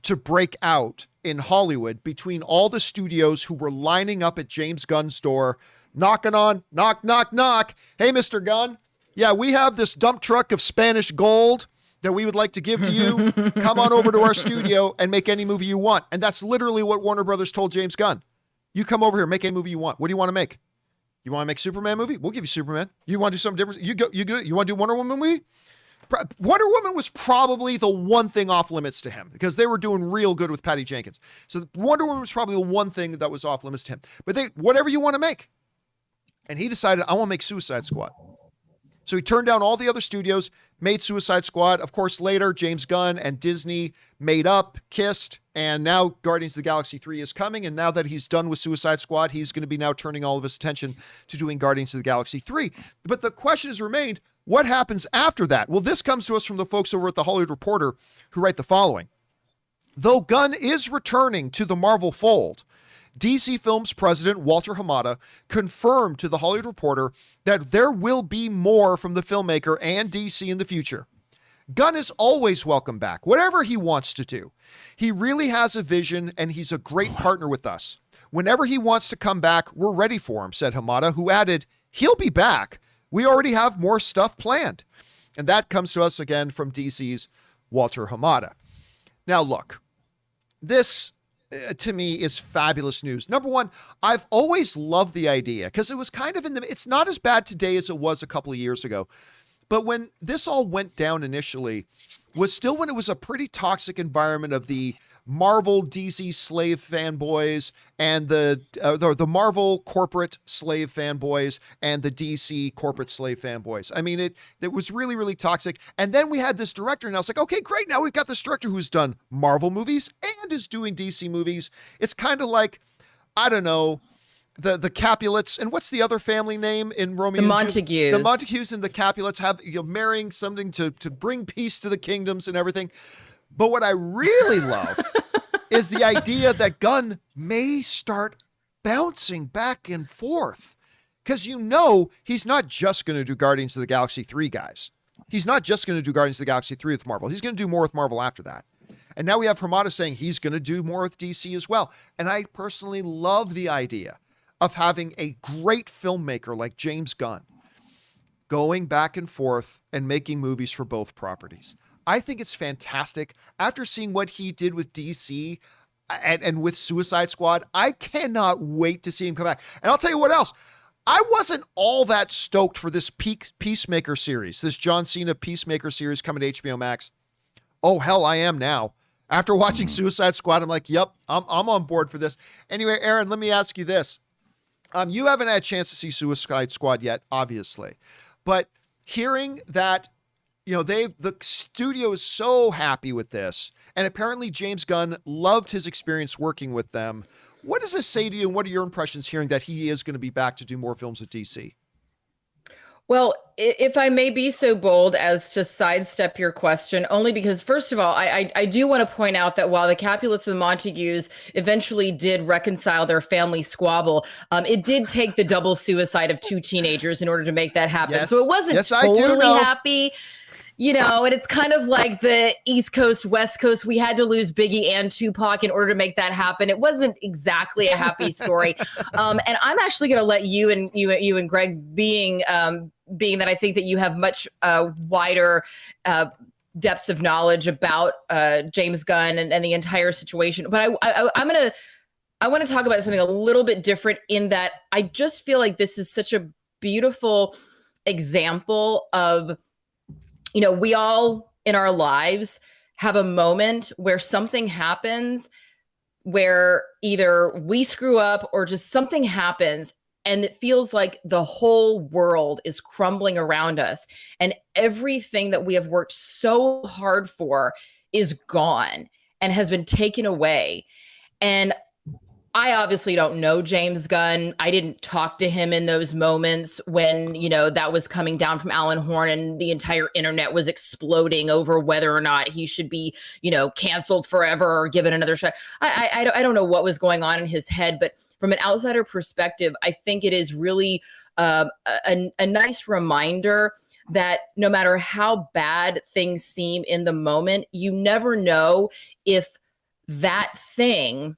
to break out in Hollywood between all the studios who were lining up at James Gunn's door, knocking on, knock, knock, knock. Hey, Mr. Gunn. Yeah, we have this dump truck of Spanish gold that we would like to give to you. Come on over to our studio and make any movie you want. And that's literally what Warner Brothers told James Gunn. You come over here, make any movie you want. What do you want to make? You want to make Superman movie? We'll give you Superman. You want to do something different? You want to do Wonder Woman movie? Wonder Woman was probably the one thing off limits to him, because they were doing real good with Patty Jenkins. So Wonder Woman was probably the one thing that was off limits to him. But whatever you want to make. And he decided, I want to make Suicide Squad. So he turned down all the other studios, made Suicide Squad. Of course, later, James Gunn and Disney made up, kissed, and now Guardians of the Galaxy 3 is coming. And now that he's done with Suicide Squad, he's going to be now turning all of his attention to doing Guardians of the Galaxy 3. But the question has remained, what happens after that? Well, this comes to us from the folks over at The Hollywood Reporter, who write the following. Though Gunn is returning to the Marvel fold, DC Films president Walter Hamada confirmed to The Hollywood Reporter that there will be more from the filmmaker and DC in the future. Gunn is always welcome back, whatever he wants to do. He really has a vision, and he's a great partner with us. Whenever he wants to come back, we're ready for him, said Hamada, who added, he'll be back. We already have more stuff planned. And that comes to us again from DC's Walter Hamada. Now, look, this to me is fabulous news. Number one, I've always loved the idea, because it was kind of it's not as bad today as it was a couple of years ago. But when this all went down initially was still when it was a pretty toxic environment of the Marvel DC slave fanboys and the Marvel corporate slave fanboys and the DC corporate slave fanboys. I mean, it was really, really toxic. And then we had this director, and I was like, okay, great. Now we've got this director who's done Marvel movies and is doing DC movies. It's kind of like, I don't know, the Capulets, and what's the other family name in Romeo? The Montagues. The Montagues and the Capulets have marrying something to bring peace to the kingdoms and everything. But what I really love is the idea that Gunn may start bouncing back and forth. Because he's not just going to do Guardians of the Galaxy 3, guys. He's not just going to do Guardians of the Galaxy 3 with Marvel. He's going to do more with Marvel after that. And now we have Hamada saying he's going to do more with DC as well. And I personally love the idea of having a great filmmaker like James Gunn going back and forth and making movies for both properties. I think it's fantastic. After seeing what he did with DC and with Suicide Squad, I cannot wait to see him come back. And I'll tell you what else. I wasn't all that stoked for this Peacemaker series, this John Cena Peacemaker series coming to HBO Max. Oh, hell, I am now. After watching Suicide Squad, I'm like, yep, I'm on board for this. Anyway, Aaron, let me ask you this. You haven't had a chance to see Suicide Squad yet, obviously. But hearing that the studio is so happy with this, and apparently James Gunn loved his experience working with them. What does this say to you, and what are your impressions hearing that he is going to be back to do more films with DC? Well, if I may be so bold as to sidestep your question, only because, first of all, I do want to point out that while the Capulets and the Montagues eventually did reconcile their family squabble, it did take the double suicide of two teenagers in order to make that happen. Yes. So it wasn't Yes, I do totally know. happy. And it's kind of like the East Coast, West Coast. We had to lose Biggie and Tupac in order to make that happen. It wasn't exactly a happy story. And I'm actually going to let you and Greg, being that I think that you have much wider depths of knowledge about James Gunn and the entire situation. But I want to talk about something a little bit different, in that I just feel like this is such a beautiful example of, we all in our lives have a moment where something happens where either we screw up or just something happens, and it feels like the whole world is crumbling around us, and everything that we have worked so hard for is gone and has been taken away. And I obviously don't know James Gunn. I didn't talk to him in those moments when, that was coming down from Alan Horn and the entire internet was exploding over whether or not he should be, canceled forever or given another shot. I don't know what was going on in his head, but from an outsider perspective, I think it is really a nice reminder that no matter how bad things seem in the moment, you never know if that thing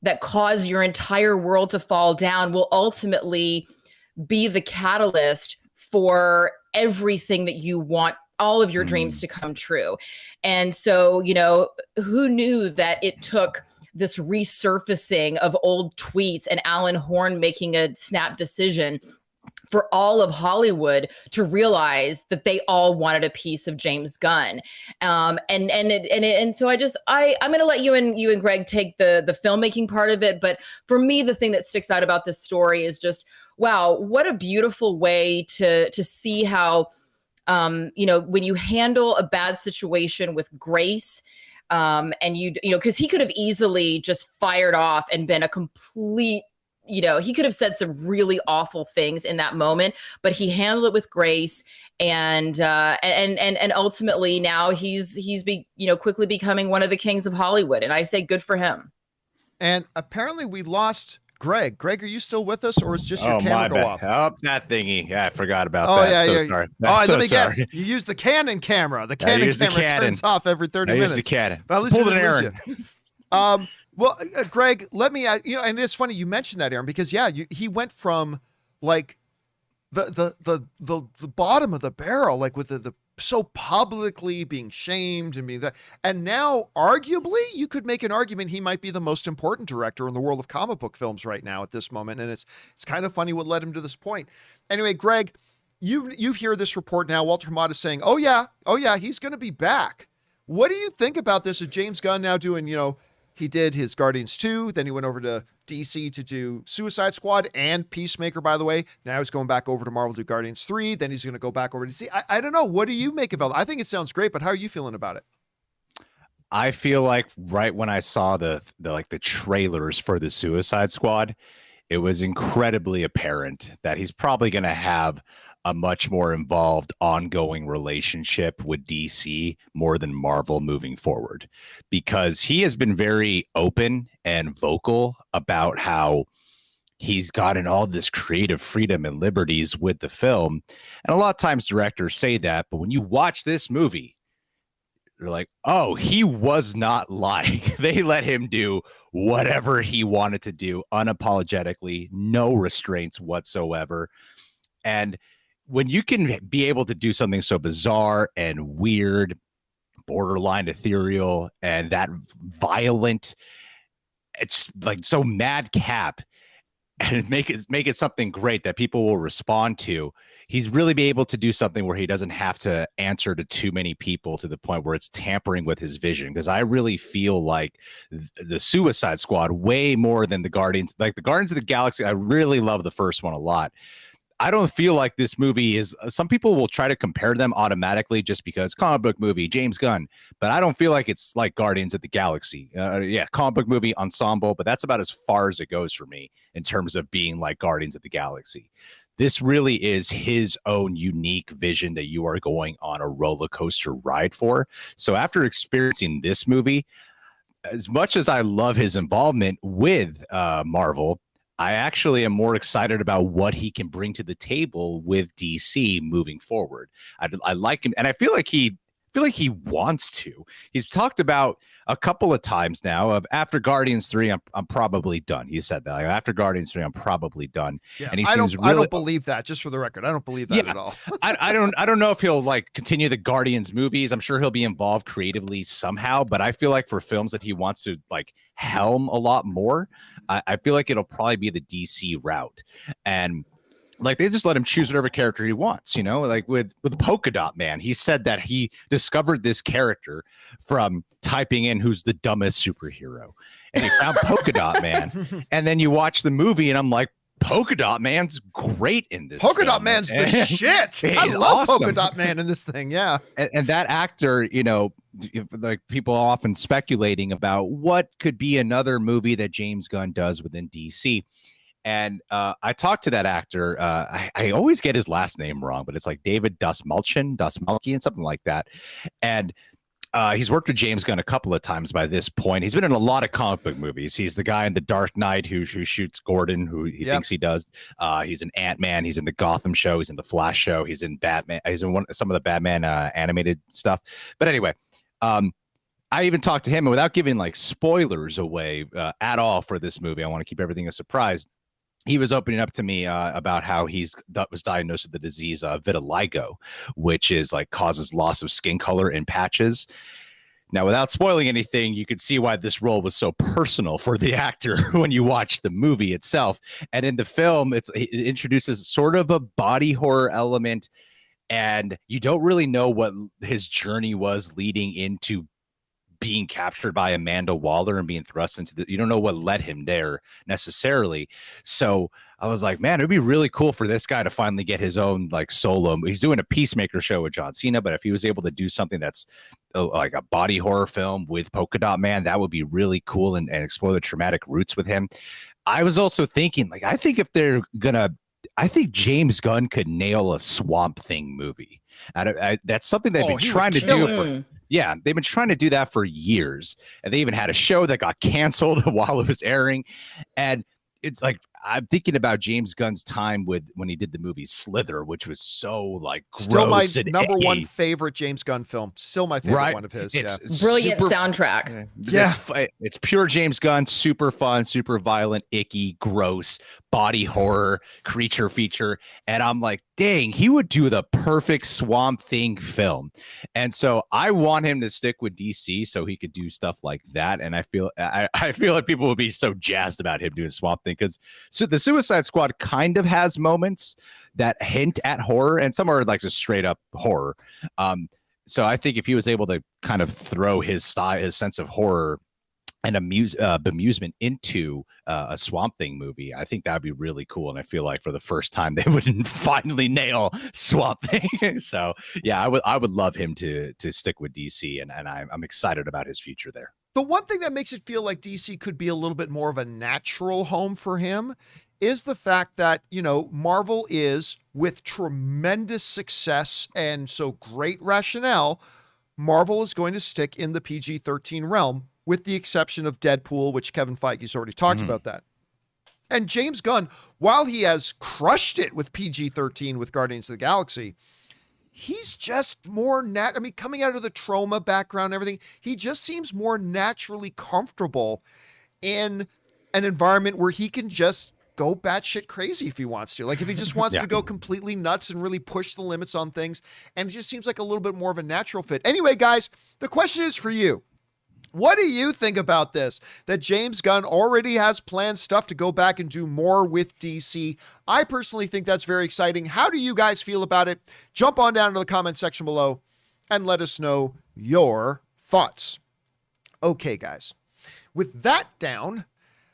that caused your entire world to fall down will ultimately be the catalyst for everything that you want, all of your dreams to come true. And so, who knew that it took this resurfacing of old tweets and Alan Horn making a snap decision for all of Hollywood to realize that they all wanted a piece of James Gunn. So I'm going to let you and Greg take the filmmaking part of it. But for me, the thing that sticks out about this story is just, wow, what a beautiful way to see how, when you handle a bad situation with grace, and because he could have easily just fired off and been a complete, he could have said some really awful things in that moment, but he handled it with grace. And ultimately now he's quickly becoming one of the kings of Hollywood. And I say good for him. And apparently we lost Greg. Greg, are you still with us, or is just your camera go off? Oh, that thingy. Yeah, I forgot about that. Yeah. Sorry. Let me guess. You use the Canon camera. The Canon camera turns off every 30 minutes. I use the Canon. But at least pulled an Aaron. Well, Greg, let me, and it's funny you mentioned that, Aaron, because he went from like the bottom of the barrel, like with the so publicly being shamed and being that, and now arguably you could make an argument he might be the most important director in the world of comic book films right now at this moment, and it's kind of funny what led him to this point. Anyway, Greg, you hear this report now. Walter Hamada is saying, oh yeah, he's going to be back. What do you think about this? Is James Gunn now doing, he did his Guardians 2, then he went over to DC to do Suicide Squad and Peacemaker, by the way. Now he's going back over to Marvel to do Guardians 3, then he's going to go back over to DC. I don't know. What do you make of it? I think it sounds great, but how are you feeling about it? I feel like right when I saw the trailers for the Suicide Squad, it was incredibly apparent that he's probably going to have a much more involved ongoing relationship with DC more than Marvel moving forward, because he has been very open and vocal about how he's gotten all this creative freedom and liberties with the film. And a lot of times directors say that, but when you watch this movie, they're like, oh, he was not lying. They let him do whatever he wanted to do unapologetically, no restraints whatsoever. And when you can be able to do something so bizarre and weird, borderline ethereal, and that violent, it's like so madcap, and make it something great that people will respond to, he's really be able to do something where he doesn't have to answer to too many people to the point where it's tampering with his vision. Because I really feel like the Suicide Squad, way more than the Guardians, like the Guardians of the Galaxy, I really love the first one a lot. I don't feel like this movie is, some people will try to compare them automatically just because comic book movie, James Gunn, but I don't feel like it's like Guardians of the Galaxy. Comic book movie ensemble, but that's about as far as it goes for me in terms of being like Guardians of the Galaxy. this really is his own unique vision that you are going on a roller coaster ride for. So after experiencing this movie, as much as I love his involvement with Marvel, I actually am more excited about what he can bring to the table with DC moving forward. I like him, and I feel like he wants to. He's talked about a couple of times now of after Guardians 3, I'm probably done. He said that like, after Guardians 3, I'm probably done. Yeah, and he I seems don't believe that. Just for the record, I don't believe that at all. I don't know if he'll like continue the Guardians movies. I'm sure he'll be involved creatively somehow, but I feel like for films that he wants to like helm a lot more, I feel like it'll probably be the DC route. And like they just let him choose whatever character he wants, like with Polka Dot Man, he said that he discovered this character from typing in who's the dumbest superhero, and he found Polka Dot Man. And then you watch the movie and I'm like, Polka Dot Man's great in this. Polka Dot Man's the shit. I love awesome. Polka Dot Man in this thing. Yeah. And that actor, like people are often speculating about what could be another movie that James Gunn does within DC. And I talked to that actor. I always get his last name wrong, but it's like David Dastmalchian, and something like that. And he's worked with James Gunn a couple of times by this point. He's been in a lot of comic book movies. He's the guy in The Dark Knight who shoots Gordon, who he thinks he does. He's in Ant-Man. He's in the Gotham show. He's in the Flash show. He's in Batman. He's in some of the Batman animated stuff. But anyway, I even talked to him, and without giving like spoilers away at all for this movie, I want to keep everything a surprise. He was opening up to me about how was diagnosed with the disease vitiligo, which is like causes loss of skin color in patches. Now, without spoiling anything, you could see why this role was so personal for the actor when you watch the movie itself. And in the film, it introduces sort of a body horror element, and you don't really know what his journey was leading into being captured by Amanda Waller and being thrust into you don't know what led him there necessarily. So I was like, man, it'd be really cool for this guy to finally get his own like solo. He's doing a Peacemaker show with John Cena, but if he was able to do something that's like a body horror film with Polka Dot Man, that would be really cool and explore the traumatic roots with him. I was also thinking, like, I think James Gunn could nail a Swamp Thing movie. That's something they've been trying to do they've been trying to do that for years. And they even had a show that got canceled while it was airing. And it's like, I'm thinking about James Gunn's time when he did the movie Slither, which was so like gross. Still my number one favorite James Gunn film. Still my favorite one of his. It's brilliant soundtrack. Yeah. It's pure James Gunn, super fun, super violent, icky, gross, body horror, creature feature. And I'm like, dang, he would do the perfect Swamp Thing film. And so I want him to stick with DC so he could do stuff like that. And I feel like people would be so jazzed about him doing Swamp Thing, because so the Suicide Squad kind of has moments that hint at horror, and some are like just straight up horror. So I think if he was able to kind of throw his style, his sense of horror and bemusement into a Swamp Thing movie, I think that'd be really cool. And I feel like for the first time they would finally nail Swamp Thing. So yeah, I would love him to stick with DC, and I'm excited about his future there. The one thing that makes it feel like DC could be a little bit more of a natural home for him is the fact that, Marvel is, with tremendous success and so great rationale, Marvel is going to stick in the PG-13 realm, with the exception of Deadpool, which Kevin Feige's already talked about that. And James Gunn, while he has crushed it with PG-13 with Guardians of the Galaxy, he's just more coming out of the trauma background and everything, he just seems more naturally comfortable in an environment where he can just go batshit crazy if he wants to. Like if he just wants to go completely nuts and really push the limits on things, and it just seems like a little bit more of a natural fit. Anyway, guys, the question is for you. What do you think about this? That James Gunn already has planned stuff to go back and do more with DC. I personally think that's very exciting. How do you guys feel about it? Jump on down to the comment section below and let us know your thoughts. Okay, guys. With that down,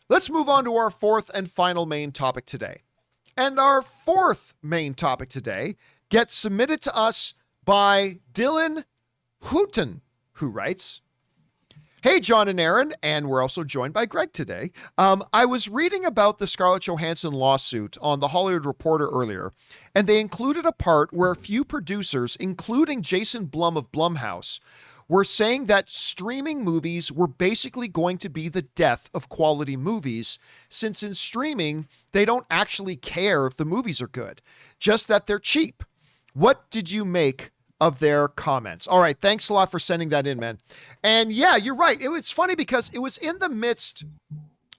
let's move on to our fourth and final main topic today. And our fourth main topic today gets submitted to us by Dylan Hooten, who writes, Hey, John and Aaron, and we're also joined by Greg today. I was reading about the Scarlett Johansson lawsuit on The Hollywood Reporter earlier, and they included a part where a few producers, including Jason Blum of Blumhouse, were saying that streaming movies were basically going to be the death of quality movies, since in streaming, they don't actually care if the movies are good, just that they're cheap. What did you make of their comments? All right, thanks a lot for sending that in, man. And yeah, you're right. It's funny because it was in the midst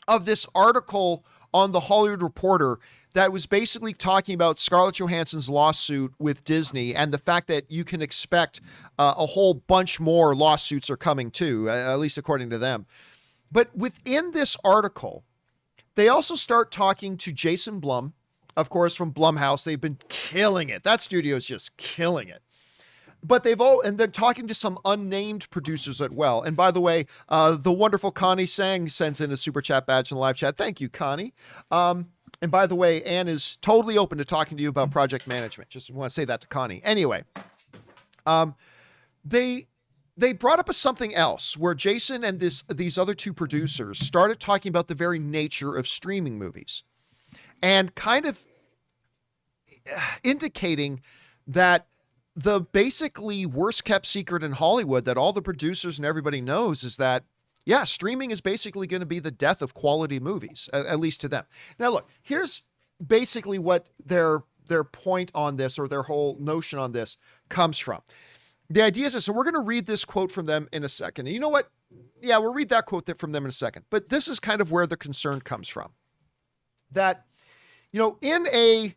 of this article on The Hollywood Reporter that was basically talking about Scarlett Johansson's lawsuit with Disney and the fact that you can expect a whole bunch more lawsuits are coming too, at least according to them. But within this article, they also start talking to Jason Blum, of course, from Blumhouse. They've been killing it. That studio is just killing it. But and they're talking to some unnamed producers as well. And by the way, the wonderful Connie Sang sends in a super chat badge in the live chat. Thank you, Connie. And by the way, Anne is totally open to talking to you about project management. Just want to say that to Connie. Anyway, they brought up something else where Jason and these other two producers started talking about the very nature of streaming movies and kind of indicating that the basically worst kept secret in Hollywood that all the producers and everybody knows is that, yeah, streaming is basically going to be the death of quality movies, at least to them. Now, look, here's basically what their point on this, or their whole notion on this, comes from. The idea is this, so we're going to read this quote from them in a second. And you know what? Yeah, we'll read that quote from them in a second. But this is kind of where the concern comes from. That, you know, in a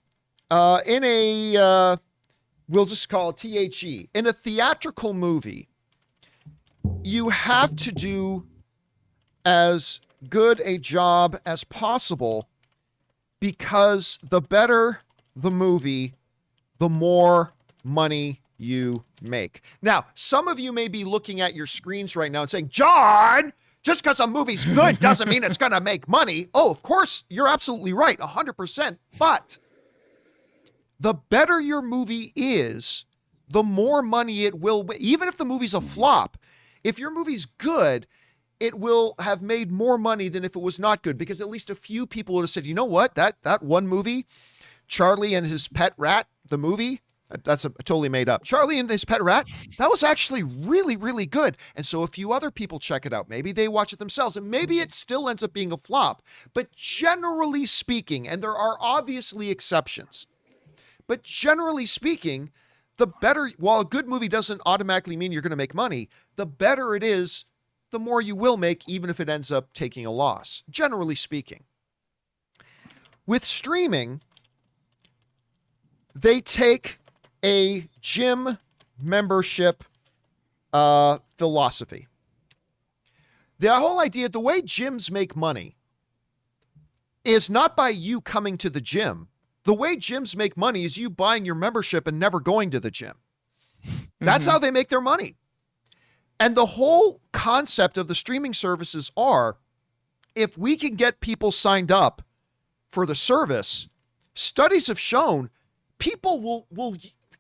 we'll just call it THE. In a theatrical movie, you have to do as good a job as possible, because the better the movie, the more money you make. Now, some of you may be looking at your screens right now and saying, John, just because a movie's good doesn't mean it's going to make money. Oh, of course, you're absolutely right, 100%. But the better your movie is, the more money it will, even if the movie's a flop. If your movie's good, it will have made more money than if it was not good, because at least a few people would have said, you know what, that one movie, Charlie and His Pet Rat, the movie, that's totally made up. Charlie and His Pet Rat, that was actually really, really good. And so a few other people check it out. Maybe they watch it themselves, and maybe it still ends up being a flop. But generally speaking, and there are obviously exceptions, but generally speaking, the better, while a good movie doesn't automatically mean you're going to make money, the better it is, the more you will make, even if it ends up taking a loss, generally speaking. With streaming, they take a gym membership philosophy. The whole idea, the way gyms make money is not by you coming to the gym. The way gyms make money is you buying your membership and never going to the gym. That's how they make their money. And the whole concept of the streaming services are, if we can get people signed up for the service, studies have shown people will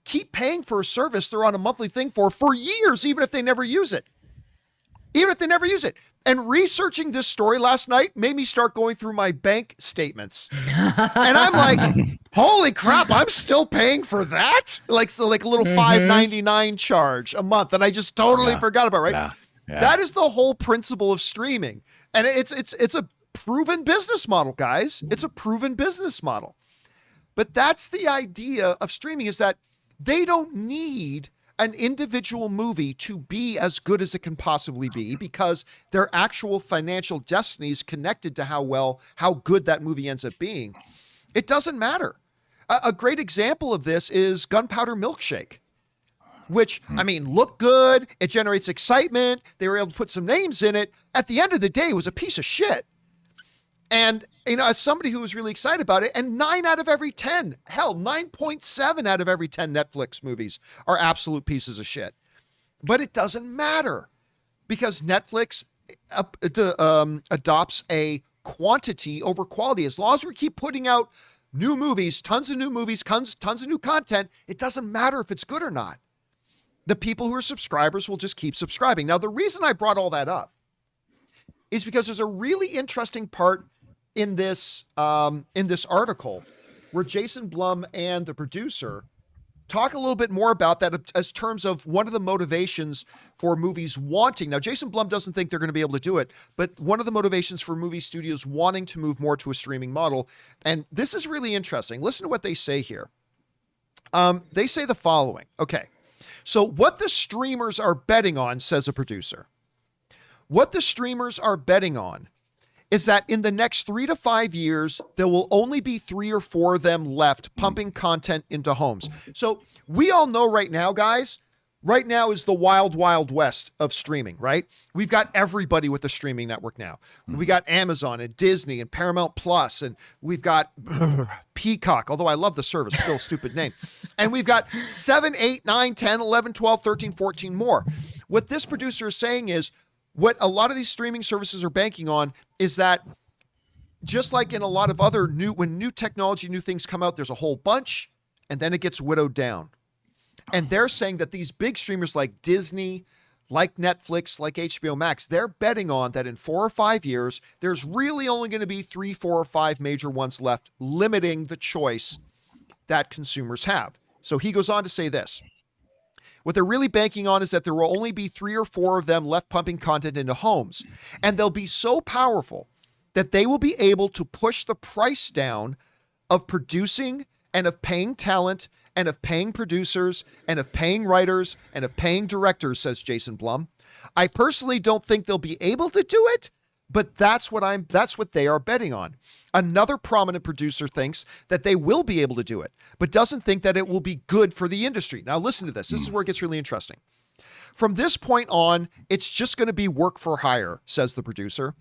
keep paying for a service they're on a monthly thing for years, even if they never use it. Even if they never use it. And researching this story last night made me start going through my bank statements. And I'm like, holy crap, I'm still paying for that? Like a little $5.99 charge a month. And I just totally forgot about it, right? Yeah. That is the whole principle of streaming. And it's a proven business model, guys. It's a proven business model. But that's the idea of streaming, is that they don't need an individual movie to be as good as it can possibly be, because their actual financial destiny is connected to how good that movie ends up being. It doesn't matter. A great example of this is Gunpowder Milkshake, which, I mean, looked good. It generates excitement. They were able to put some names in it. At the end of the day, it was a piece of shit. And, you know, as somebody who was really excited about it, and 9 out of every 10, hell, 9.7 out of every 10 Netflix movies are absolute pieces of shit. But it doesn't matter, because Netflix adopts a quantity over quality. As long as we keep putting out new movies, tons of new movies, tons of new content, it doesn't matter if it's good or not. The people who are subscribers will just keep subscribing. Now, the reason I brought all that up is because there's a really interesting part in this article where Jason Blum and the producer talk a little bit more about that as terms of one of the motivations for movies wanting. Now, Jason Blum doesn't think they're going to be able to do it, but one of the motivations for movie studios wanting to move more to a streaming model. And this is really interesting. Listen to what they say here. They say the following. Okay. So what the streamers are betting on, says a producer, what the streamers are betting on is that in the next 3 to 5 years, there will only be 3 or 4 of them left pumping content into homes. So we all know right now, guys, right now is the wild, wild west of streaming, right? We've got everybody with a streaming network now. We got Amazon and Disney and Paramount Plus, and we've got Peacock, although I love the service, still a stupid name. And we've got 7, 8, 9, 10, 11, 12, 13, 14 more. What this producer is saying is, what a lot of these streaming services are banking on is that just like in a lot of other when new technology, new things come out, there's a whole bunch and then it gets widowed down. And they're saying that these big streamers like Disney, like Netflix, like HBO Max, they're betting on that in 4 or 5 years, there's really only going to be 3, 4, or 5 major ones left, limiting the choice that consumers have. So he goes on to say this. What they're really banking on is that there will only be 3 or 4 of them left pumping content into homes. And they'll be so powerful that they will be able to push the price down of producing and of paying talent and of paying producers and of paying writers and of paying directors, says Jason Blum. I personally don't think they'll be able to do it, but that's what they are betting on. Another prominent producer thinks that they will be able to do it, but doesn't think that it will be good for the industry. Now listen to this. This is where it gets really interesting. From this point on, it's just going to be work for hire, says the producer.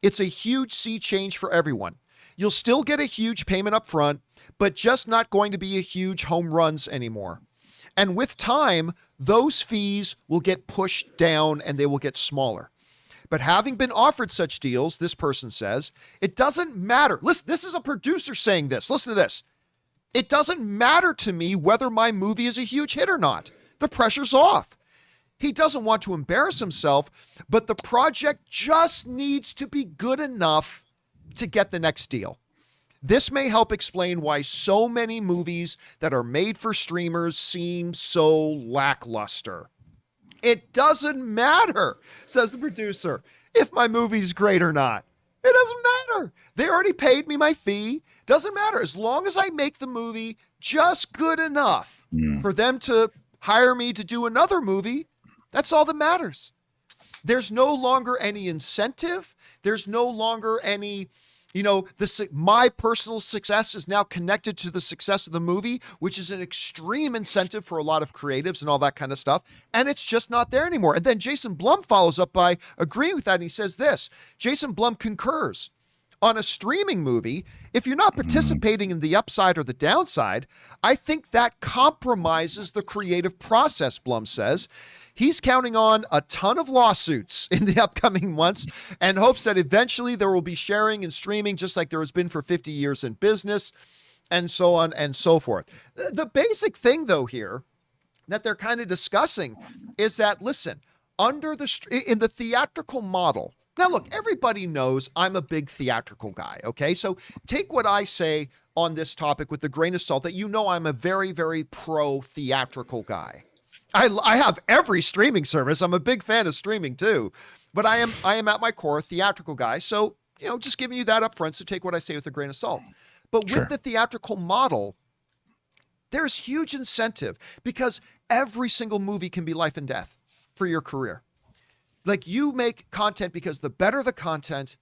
It's a huge sea change for everyone. You'll still get a huge payment up front, but just not going to be a huge home runs anymore. And with time, those fees will get pushed down and they will get smaller. But having been offered such deals, this person says, it doesn't matter. Listen, this is a producer saying this. Listen to this. It doesn't matter to me whether my movie is a huge hit or not. The pressure's off. He doesn't want to embarrass himself, but the project just needs to be good enough to get the next deal. This may help explain why so many movies that are made for streamers seem so lackluster. It doesn't matter, says the producer, if my movie's great or not. It doesn't matter. They already paid me my fee. Doesn't matter. As long as I make the movie just good enough for them to hire me to do another movie, that's all that matters. There's no longer any incentive. There's no longer any, my personal success is now connected to the success of the movie, which is an extreme incentive for a lot of creatives and all that kind of stuff. And it's just not there anymore. And then Jason Blum follows up by agreeing with that. And he says this, Jason Blum concurs. On a streaming movie, if you're not participating in the upside or the downside, I think that compromises the creative process, Blum says. He's counting on a ton of lawsuits in the upcoming months and hopes that eventually there will be sharing and streaming just like there has been for 50 years in business and so on and so forth. The basic thing, though, here that they're kind of discussing is that, listen, in the theatrical model, now look, everybody knows I'm a big theatrical guy, okay? So take what I say on this topic with a grain of salt that I'm a very, very pro-theatrical guy. I have every streaming service. I'm a big fan of streaming too, but I am at my core a theatrical guy. So, just giving you that up front. So take what I say with a grain of salt. But with the theatrical model, there's huge incentive because every single movie can be life and death for your career. Like you make content because the better the content,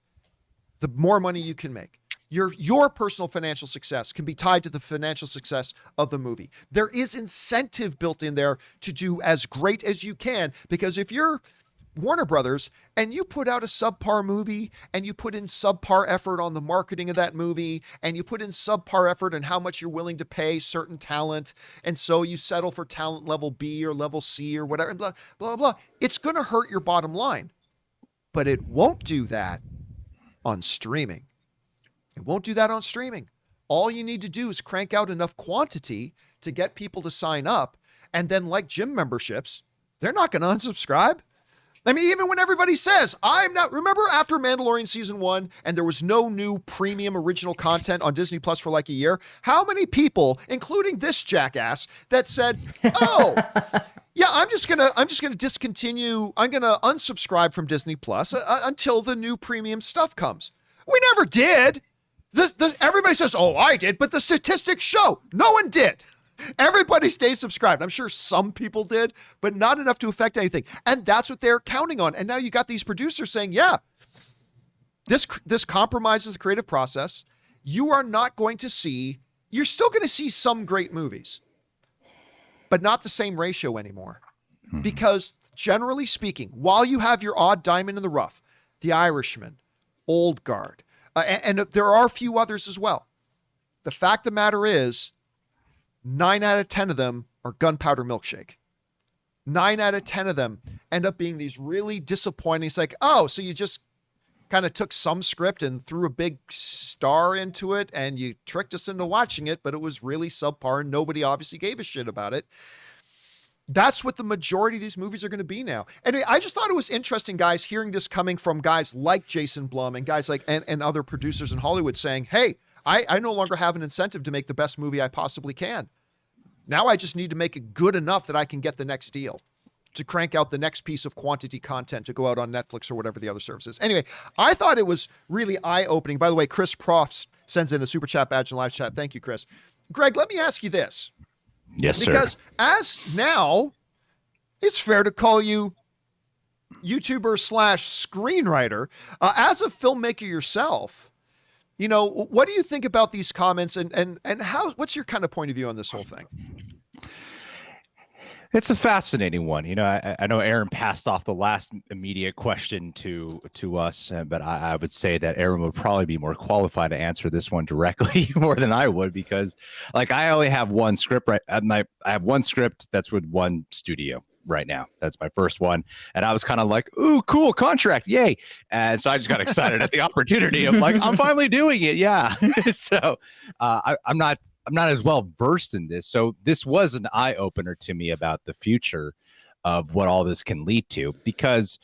the more money you can make. Your personal financial success can be tied to the financial success of the movie. There is incentive built in there to do as great as you can, because if you're Warner Brothers and you put out a subpar movie and you put in subpar effort on the marketing of that movie and you put in subpar effort on how much you're willing to pay certain talent, and so you settle for talent level B or level C or whatever, blah, blah, blah, it's going to hurt your bottom line. But it won't do that on streaming. It won't do that on streaming. All you need to do is crank out enough quantity to get people to sign up. And then like gym memberships, they're not going to unsubscribe. I mean, even when everybody says, I'm not, remember after Mandalorian season 1 and there was no new premium original content on Disney Plus for like a year, how many people, including this jackass, that said, oh, yeah, I'm just gonna discontinue, I'm gonna unsubscribe from Disney Plus until the new premium stuff comes. We never did. Everybody says, oh, I did, but the statistics show no one did. Everybody stays subscribed. I'm sure some people did, but not enough to affect anything. And that's what they're counting on. And now you got these producers saying, yeah, this compromises the creative process. You are not going to see, you're still going to see some great movies, but not the same ratio anymore. Because generally speaking, while you have your odd diamond in the rough, The Irishman, Old Guard, and there are a few others as well. The fact of the matter is, 9 out of 10 of them are Gunpowder Milkshake. 9 out of 10 of them end up being these really disappointing. It's like, oh, so you just kind of took some script and threw a big star into it and you tricked us into watching it, but it was really subpar and nobody obviously gave a shit about it. That's what the majority of these movies are going to be now. Anyway, I just thought it was interesting, guys, hearing this coming from guys like Jason Blum and guys like and other producers in Hollywood saying, hey, I no longer have an incentive to make the best movie I possibly can. Now I just need to make it good enough that I can get the next deal, to crank out the next piece of quantity content to go out on Netflix or whatever the other service is. Anyway, I thought it was really eye-opening. By the way, Chris Profs sends in a super chat badge in live chat. Thank you, Chris. Greg, let me ask you this. Yes, sir. Because as now, it's fair to call you YouTuber/screenwriter. As a filmmaker yourself, you know, what do you think about these comments and what's your kind of point of view on this whole thing? It's a fascinating one. You know, I know Aaron passed off the last immediate question to us, but I would say that Aaron would probably be more qualified to answer this one directly more than I would, because like I only have one script I have one script that's with one studio right now. That's my first one. And I was kind of like, ooh, cool contract. Yay. And so I just got excited at the opportunity. I'm like, I'm finally doing it. Yeah. So I'm not as well versed in this. So this was an eye opener to me about the future of what all this can lead to, because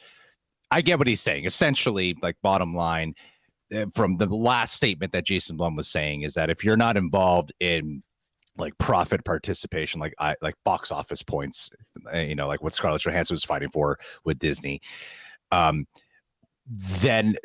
I get what he's saying. Essentially, like bottom line from the last statement that Jason Blum was saying is that if you're not involved in like profit participation, like box office points, you know, like what Scarlett Johansson was fighting for with Disney, then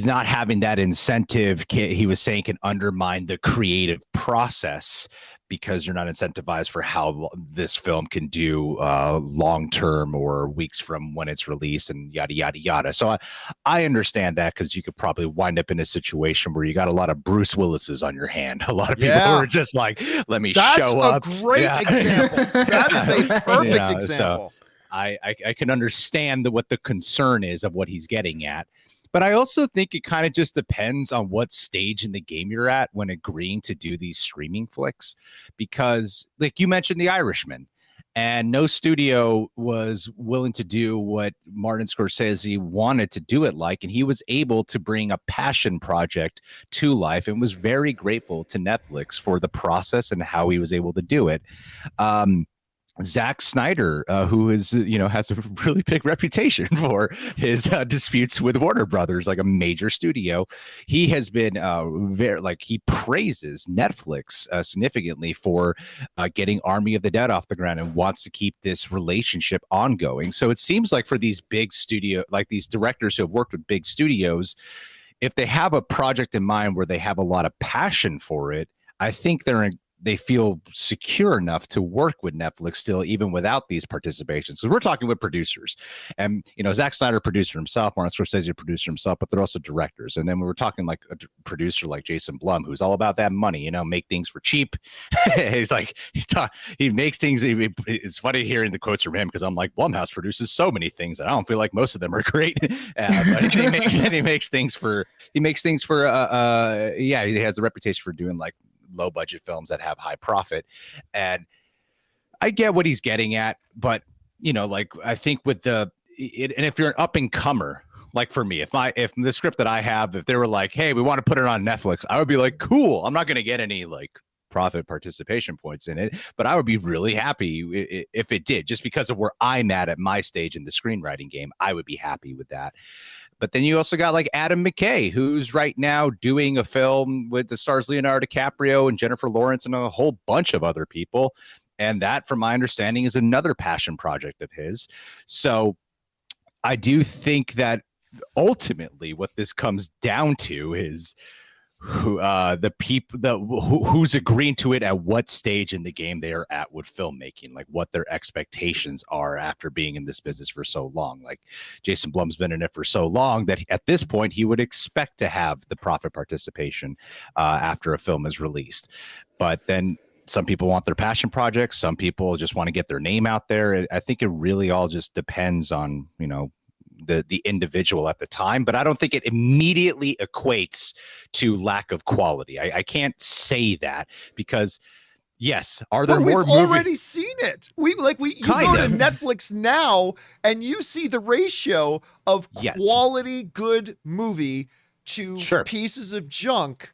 not having that incentive, he was saying, can undermine the creative process, because you're not incentivized for how this film can do long term or weeks from when it's released and yada, yada, yada. So I understand that, because you could probably wind up in a situation where you got a lot of Bruce Willis's on your hand. A lot of people who are just like, let me show up. That's a great example. That is a perfect example. So I can understand what the concern is of what he's getting at. But I also think it kind of just depends on what stage in the game you're at when agreeing to do these streaming flicks, because like you mentioned The Irishman, and no studio was willing to do what Martin Scorsese wanted to do it like, and he was able to bring a passion project to life and was very grateful to Netflix for the process and how he was able to do it. Zack Snyder, who is, you know, has a really big reputation for his disputes with Warner Brothers, like a major studio. He has been he praises Netflix significantly for getting Army of the Dead off the ground and wants to keep this relationship ongoing. So it seems like for these big studio, like these directors who have worked with big studios, if they have a project in mind where they have a lot of passion for it, I think they feel secure enough to work with Netflix still, even without these participations. Because we're talking with producers, and you know, Zack Snyder, producer himself, Martin Scorsese, producer himself, but they're also directors. And then we were talking like a producer like Jason Blum, who's all about that money, you know, make things for cheap. He's like, he makes things. It's funny hearing the quotes from him, because I'm like, Blumhouse produces so many things, and I don't feel like most of them are great. But he makes things for. He has the reputation for doing like low budget films that have high profit. And I get what he's getting at, but you know, like I think with and if you're an up and comer, like for me, if the script that I have, if they were like, hey, we want to put it on Netflix, I would be like, cool. I'm not going to get any like profit participation points in it, but I would be really happy if it did, just because of where I'm at my stage in the screenwriting game. I would be happy with that. But then you also got like Adam McKay, who's right now doing a film with the stars Leonardo DiCaprio and Jennifer Lawrence and a whole bunch of other people. And that, from my understanding, is another passion project of his. So I do think that ultimately what this comes down to is who the people who's agreeing to it at what stage in the game they are at with filmmaking, like what their expectations are after being in this business for so long. Like Jason Blum's been in it for so long that at this point he would expect to have the profit participation after a film is released. But then some people want their passion projects, some people just want to get their name out there. I think it really all just depends on, you know, the individual at the time, but I don't think it immediately equates to lack of quality. I can't say that, because yes, are there more movies? We've already seen it. You go to Netflix now and you see the ratio of quality good movie to pieces of junk.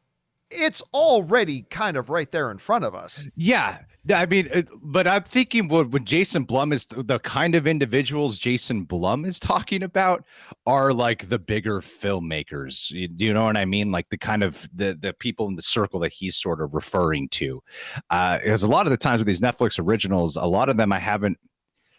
It's already kind of right there in front of us. Yeah. I mean, but I'm thinking when Jason Blum is the kind of individuals Jason Blum is talking about are like the bigger filmmakers. Do you know what I mean? Like the kind of the people in the circle that he's sort of referring to. Because a lot of the times with these Netflix originals, a lot of them I haven't.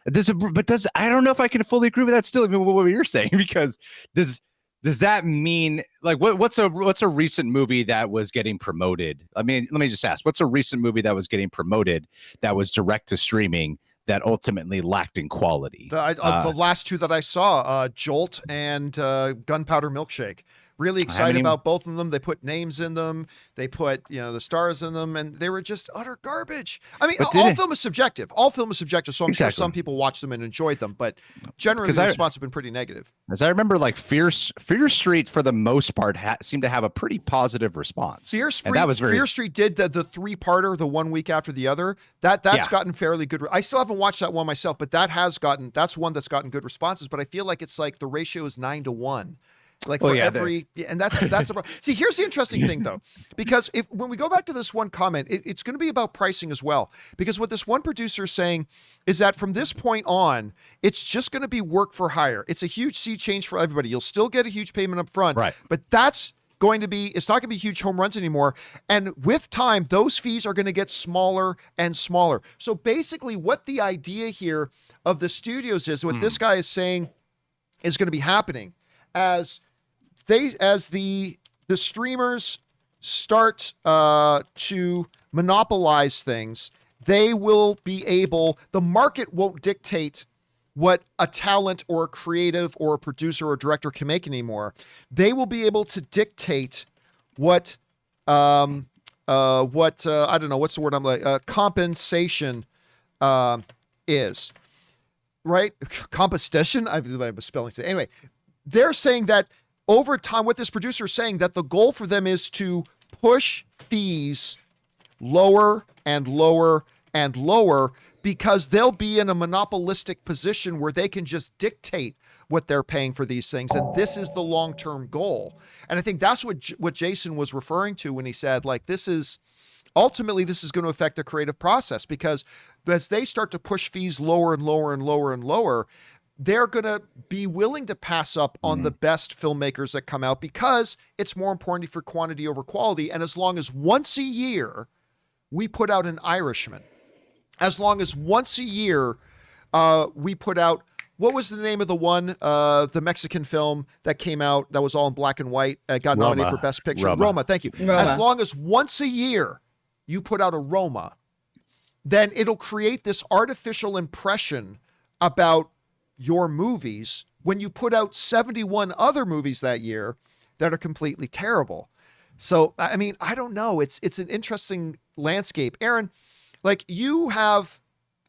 I don't know if I can fully agree with that still, even what you're saying, because does that mean, like, what's a recent movie that was getting promoted? I mean, let me just ask, what's a recent movie that was getting promoted that was direct to streaming that ultimately lacked in quality? The last two that I saw, Jolt and Gunpowder Milkshake. Really excited about both of them. They put names in them. They put, you know, the stars in them, and they were just utter garbage. I mean, all film is subjective. All film is subjective, so I'm sure some people watched them and enjoyed them, but generally the response has been pretty negative. As I remember, like Fear Street, for the most part, seemed to have a pretty positive response. Fear Street did the three-parter, the 1 week after the other. That's gotten fairly good. I still haven't watched that one myself, but that's one that's gotten good responses. But I feel like it's like the ratio is 9-1. Like and that's the problem. See, here's the interesting thing though, because when we go back to this one comment, it's going to be about pricing as well. Because what this one producer is saying is that from this point on, it's just going to be work for hire. It's a huge sea change for everybody. You'll still get a huge payment up front, right? But it's not going to be huge home runs anymore. And with time, those fees are going to get smaller and smaller. So basically what the idea here of the studios is, what this guy is saying is going to be happening as the streamers start to monopolize things, they will be able, the market won't dictate what a talent or a creative or a producer or director can make anymore. They will be able to dictate what I don't know, what's the word I'm like, compensation is, right? Compensation? I'm spelling it. Anyway, they're saying that over time, what this producer is saying, that the goal for them is to push fees lower and lower and lower, because they'll be in a monopolistic position where they can just dictate what they're paying for these things. And this is the long-term goal. And I think that's what Jason was referring to when he said, like, ultimately this is going to affect the creative process, because as they start to push fees lower and lower and lower and lower, they're going to be willing to pass up on the best filmmakers that come out, because it's more important for quantity over quality. And as long as once a year we put out an Irishman, as long as once a year we put out, what was the name of the one, the Mexican film that came out that was all in black and white, got nominated for Best Picture? Roma, thank you. Roma. As long as once a year you put out a Roma, then it'll create this artificial impression about your movies when you put out 71 other movies that year that are completely terrible. So, I mean, I don't know. It's an interesting landscape. Aaron, like you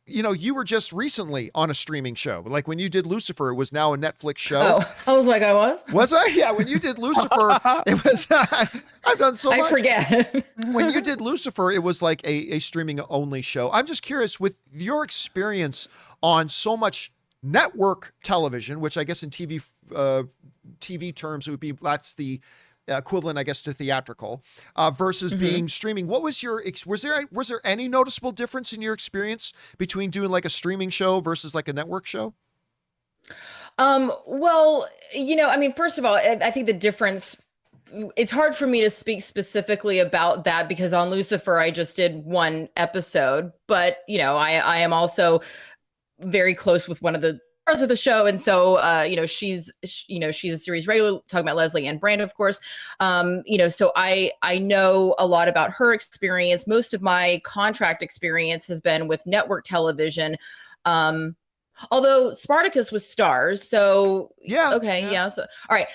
were just recently on a streaming show. Like when you did Lucifer, it was now a Netflix show. Oh, I was like, I was? Was I? Yeah, when you did Lucifer, it was, I've done so much. I forget. When you did Lucifer, it was like a streaming only show. I'm just curious, with your experience on so much network television, which I guess in TV terms, it would be, that's the equivalent, I guess, to theatrical, versus being streaming. What was was there any noticeable difference in your experience between doing like a streaming show versus like a network show? Well, I mean, first of all, I think the difference, it's hard for me to speak specifically about that because on Lucifer, I just did one episode, but I am also very close with one of the stars of the show. And so, she's a series regular, talking about Leslie Ann Brand, of course. So I know a lot about her experience. Most of my contract experience has been with network television. Although Spartacus was Stars, so yeah. So all right.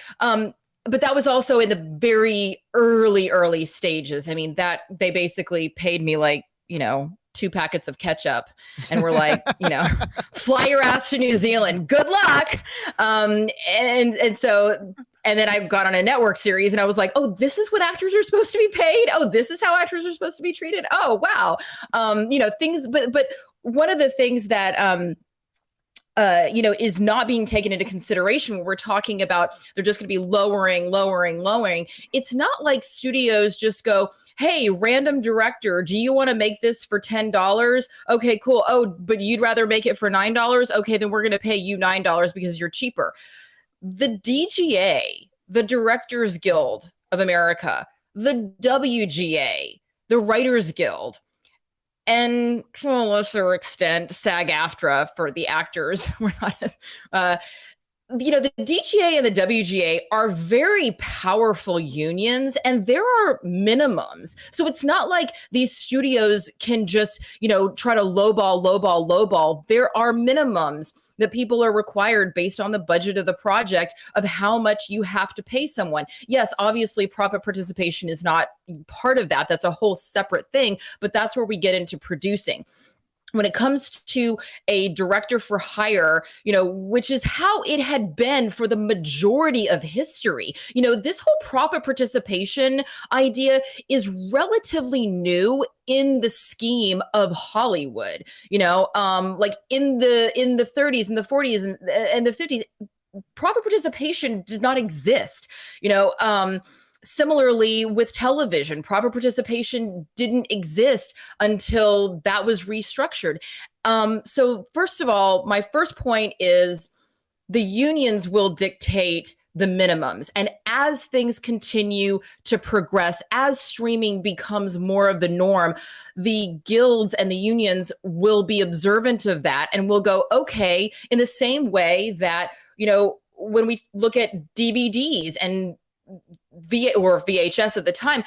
But that was also in the very early stages. I mean, that they basically paid me like 2 packets of ketchup and were like, fly your ass to New Zealand. Good luck. And then I got on a network series and I was like, oh, this is what actors are supposed to be paid. Oh, this is how actors are supposed to be treated. Oh, wow. Things, but one of the things that, is not being taken into consideration when we're talking about they're just going to be lowering. It's not like studios just go, hey, random director, do you want to make this for $10? Okay, cool. Oh, but you'd rather make it for $9? Okay, then we're going to pay you $9 because you're cheaper. The DGA, the Directors Guild of America, the WGA, the Writers Guild, and to a lesser extent, SAG-AFTRA for the actors. We're not, the DGA and the WGA are very powerful unions, and there are minimums. So it's not like these studios can just, try to lowball. There are minimums that people are required based on the budget of the project of how much you have to pay someone. Yes, obviously profit participation is not part of that. That's a whole separate thing, but that's where we get into producing. When it comes to a director for hire, which is how it had been for the majority of history, this whole profit participation idea is relatively new in the scheme of Hollywood, like in the 30s and the 40s and the 50s, profit participation did not exist, Similarly, with television, profit participation didn't exist until that was restructured. So first of all, my first point is the unions will dictate the minimums. And as things continue to progress, as streaming becomes more of the norm, the guilds and the unions will be observant of that and will go, okay, in the same way that, when we look at DVDs and VHS at the time,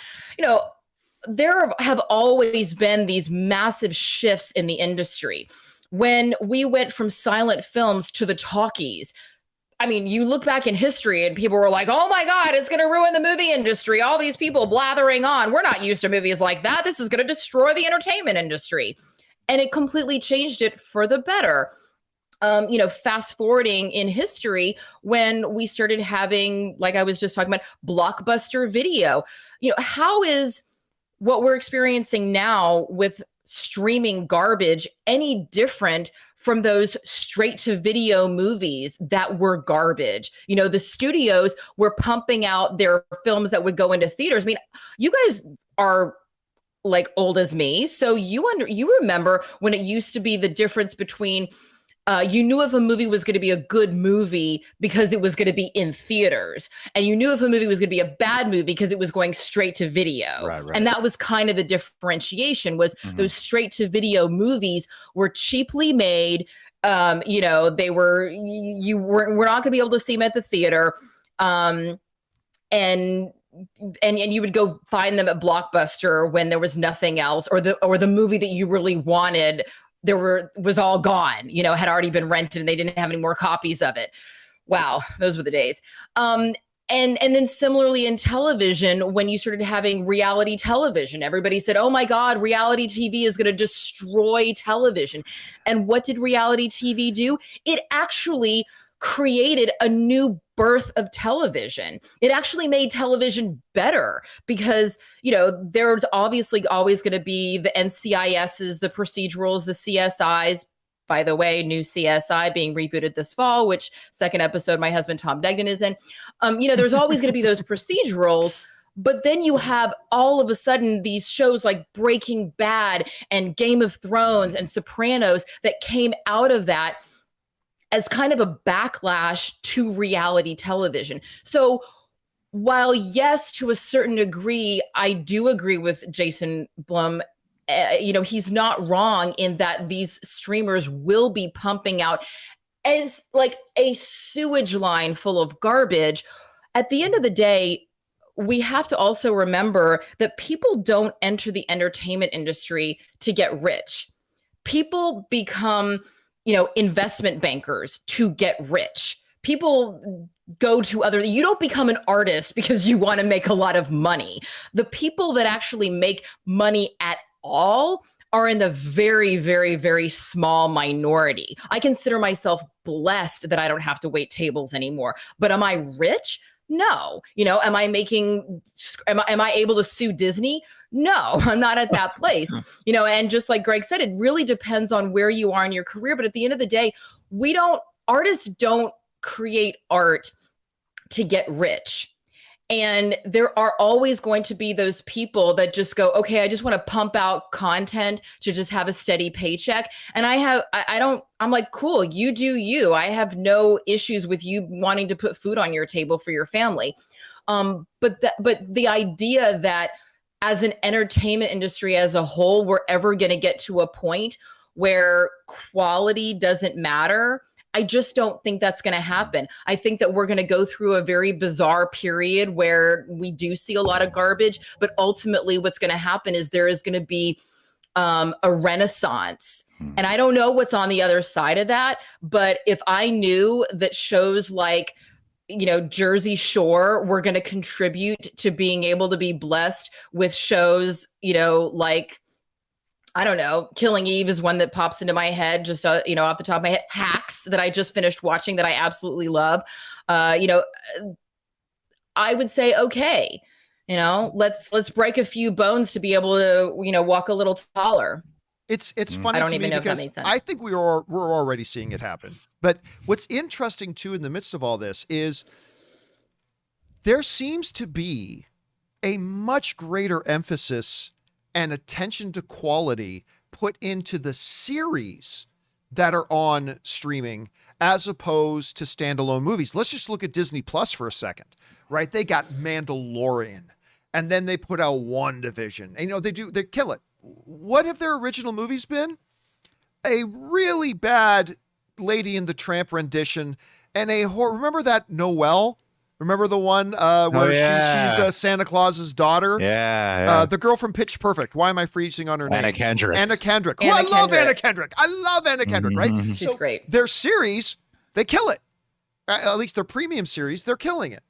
there have always been these massive shifts in the industry. When we went from silent films to the talkies, I mean, you look back in history and people were like, oh my God, it's going to ruin the movie industry. All these people blathering on. We're not used to movies like that. This is going to destroy the entertainment industry. And it completely changed it for the better. Fast forwarding in history, when we started having, like I was just talking about, blockbuster video, how is what we're experiencing now with streaming garbage any different from those straight to video movies that were garbage? The studios were pumping out their films that would go into theaters. I mean, you guys are like old as me, so you remember when it used to be the difference between you knew if a movie was going to be a good movie because it was going to be in theaters. And you knew if a movie was going to be a bad movie because it was going straight to video. Right. And that was kind of the differentiation was those straight to video movies were cheaply made. They were, we're not going to be able to see them at the theater. And you would go find them at Blockbuster when there was nothing else, or the movie that you really wanted was all gone, had already been rented and they didn't have any more copies of it. Wow, those were the days. And then similarly in television, when you started having reality television, everybody said, oh my God, reality TV is going to destroy television. And what did reality TV do? It actually created a new birth of television. It actually made television better because, there's obviously always going to be the NCISs, the procedurals, the CSIs, by the way, new CSI being rebooted this fall, which second episode my husband Tom Degnan is in. There's always going to be those procedurals. But then you have all of a sudden these shows like Breaking Bad and Game of Thrones and Sopranos that came out of that as kind of a backlash to reality television. So while yes, to a certain degree, I do agree with Jason Blum, he's not wrong in that these streamers will be pumping out as like a sewage line full of garbage. At the end of the day, we have to also remember that people don't enter the entertainment industry to get rich. People become, investment bankers to get rich. People go to you don't become an artist because you want to make a lot of money. The people that actually make money at all are in the very, very, very small minority. I consider myself blessed that I don't have to wait tables anymore. But am I rich? No. Am I able to sue Disney? No, I'm not at that place. And just like Greg said, it really depends on where you are in your career. But at the end of the day, artists don't create art to get rich. And there are always going to be those people that just go, okay, I just want to pump out content to just have a steady paycheck. And I'm like, cool, you do you. I have no issues with you wanting to put food on your table for your family. But the idea that as an entertainment industry as a whole, we're ever going to get to a point where quality doesn't matter, I just don't think that's going to happen. I think that we're going to go through a very bizarre period where we do see a lot of garbage, but ultimately what's going to happen is there is going to be a renaissance. And I don't know what's on the other side of that, but if I knew that shows like, Jersey Shore were going to contribute to being able to be blessed with shows, like, I don't know, Killing Eve is one that pops into my head, just, off the top of my head. Hacks that I just finished watching that I absolutely love. I would say, okay, let's break a few bones to be able to, walk a little taller. It's funny I don't to even me know if that because made sense. I think we're already seeing it happen. But what's interesting too in the midst of all this is there seems to be a much greater emphasis and attention to quality put into the series that are on streaming as opposed to standalone movies. Let's just look at Disney Plus for a second, right? They got Mandalorian and then they put out WandaVision. And they kill it. What have their original movies been? A really bad Lady and the Tramp rendition and remember that Noelle? Remember the one where she's Santa Claus's daughter? Yeah. The girl from Pitch Perfect. Why am I freezing on her name? Anna Kendrick. Anna Kendrick. I love Anna Kendrick. I love Anna Kendrick, right? She's great. Their series, they kill it. At least their premium series, they're killing it.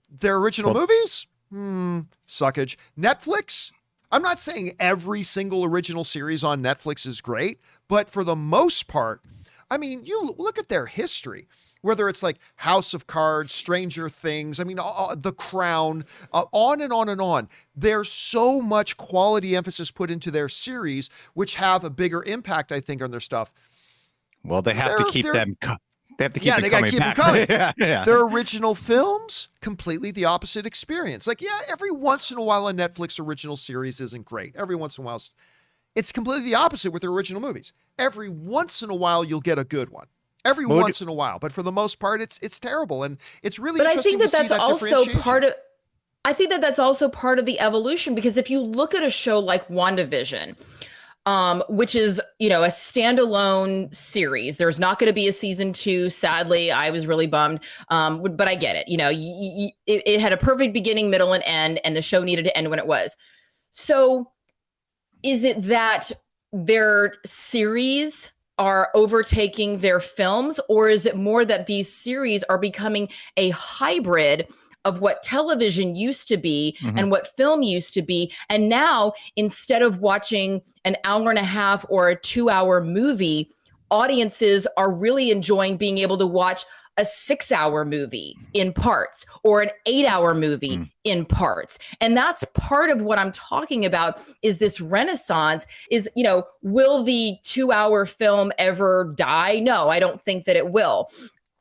Their original movies? Suckage. Netflix? I'm not saying every single original series on Netflix is great, but for the most part, I mean, you look at their history. Whether it's like House of Cards, Stranger Things, The Crown, on and on and on. There's so much quality emphasis put into their series, which have a bigger impact, I think, on their stuff. Well, they have to keep them. They have to keep they got to keep them coming. Yeah. Their original films, completely the opposite experience. Like, every once in a while a Netflix original series isn't great. Every once in a while, it's completely the opposite with their original movies. Every once in a while, you'll get a good one. Every once in a while, but for the most part, it's terrible, and it's really interesting to see that differentiation. I think that's also part of the evolution, because if you look at a show like WandaVision, which is a standalone series, there's not going to be a season 2. Sadly, I was really bummed, but I get it. It had a perfect beginning, middle, and end, and the show needed to end when it was. So, is it that their series are overtaking their films, or is it more that these series are becoming a hybrid of what television used to be and what film used to be? And now, instead of watching an hour and a half or a 2-hour movie, audiences are really enjoying being able to watch a 6-hour movie in parts or an 8-hour movie in parts. And that's part of what I'm talking about is this renaissance is, will the 2-hour film ever die? No, I don't think that it will,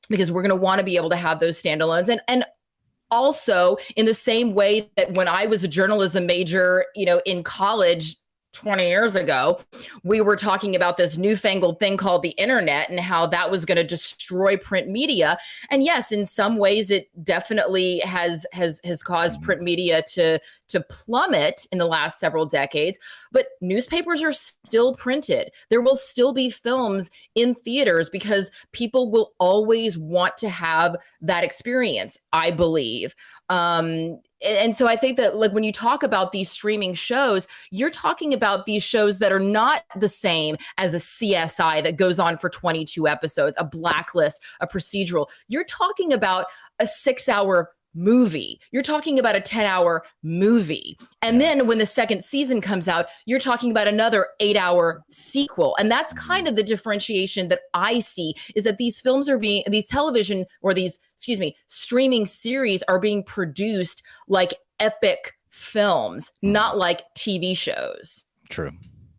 because we're going to want to be able to have those standalones. And also in the same way that when I was a journalism major, in college 20 years ago, we were talking about this newfangled thing called the internet and how that was going to destroy print media. And yes, in some ways it definitely has caused print media to plummet in the last several decades, but newspapers are still printed. There will still be films in theaters because people will always want to have that experience, I believe. And so I think that when you talk about these streaming shows, you're talking about these shows that are not the same as a CSI that goes on for 22 episodes, a Blacklist, a procedural. You're talking about a 6-hour movie. You're talking about a 10-hour movie. And then when the second season comes out, you're talking about another 8-hour sequel. And that's kind of the differentiation that I see, is that these films are these television or streaming series are being produced like epic films, not like TV shows. True.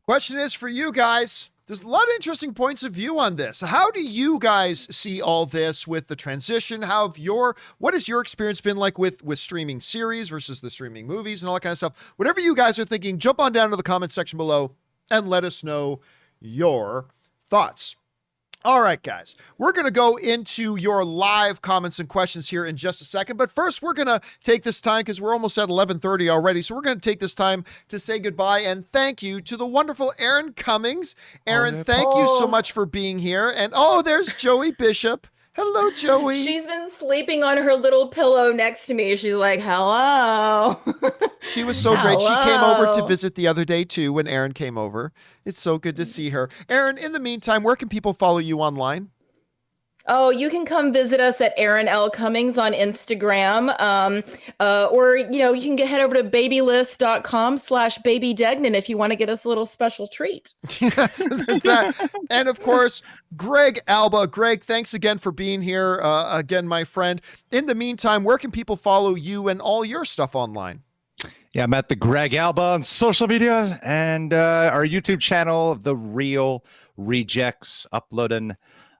Question is for you guys. There's a lot of interesting points of view on this. How do you guys see all this with the transition? What has your experience been like with streaming series versus the streaming movies and all that kind of stuff? Whatever you guys are thinking, jump on down to the comment section below and let us know your thoughts. All right, guys, we're going to go into your live comments and questions here in just a second. But first, we're going to take this time, because we're almost at 11:30 already. So we're going to take this time to say goodbye and thank you to the wonderful Erin Cummings. Erin, thank you so much for being here. And there's Joey Bishop. Hello, Joey. She's been sleeping on her little pillow next to me. She's like, hello. She was so great. She came over to visit the other day, too, when Erin came over. It's so good to see her. Erin, in the meantime, where can people follow you online? Oh, you can come visit us at Erin L. Cummings on Instagram. Or, you can head over to babylist.com/babydegnan if you want to get us a little special treat. Yes, there's that. And of course, Greg Alba. Greg, thanks again for being here. Again, my friend. In the meantime, where can people follow you and all your stuff online? Yeah, I'm at the Greg Alba on social media and our YouTube channel, The Real Rejects, uploading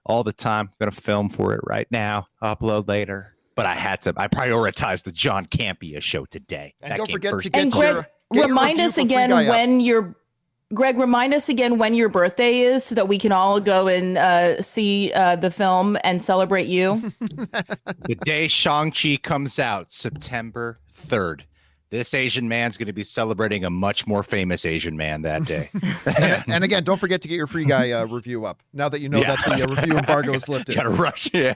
all the time. I'm going to film for it right now, upload later. But I prioritized the John Campea Show today. And don't forget to get Greg, remind us again when remind us again when your birthday is so that we can all go and see the film and celebrate you. The day Shang-Chi comes out, September 3rd. This Asian man's going to be celebrating a much more famous Asian man that day. and again, don't forget to get your Free Guy review up now that you know that the review embargo is lifted. Gotta rush, yeah.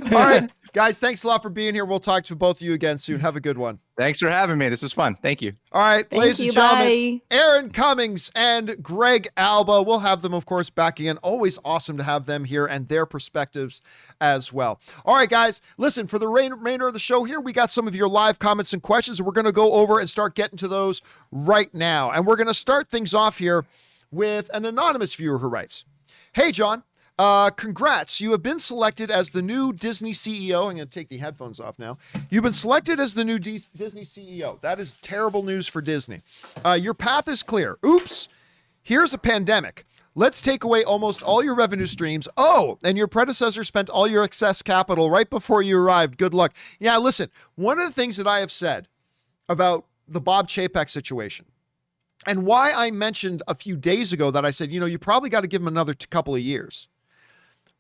All right, guys, thanks a lot for being here. We'll talk to both of you again soon. Have a good one. Thanks for having me. This was fun. Thank you. All right, ladies and gentlemen, Erin Cummings and Greg Alba. We'll have them, of course, back again. Always awesome to have them here and their perspectives as well. All right, guys, listen, for the remainder of the show here, we got some of your live comments and questions. We're going to go over and start getting to those right now. And we're going to start things off here with an anonymous viewer who writes, "Hey, John. Congrats. You have been selected as the new Disney CEO. I'm going to take the headphones off now. You've been selected as the new Disney CEO. That is terrible news for Disney. Your path is clear. Oops. Here's a pandemic. Let's take away almost all your revenue streams. Oh, and your predecessor spent all your excess capital right before you arrived. Good luck." Yeah, listen, one of the things that I have said about the Bob Chapek situation, and why I mentioned a few days ago that I said, you probably got to give him another couple of years,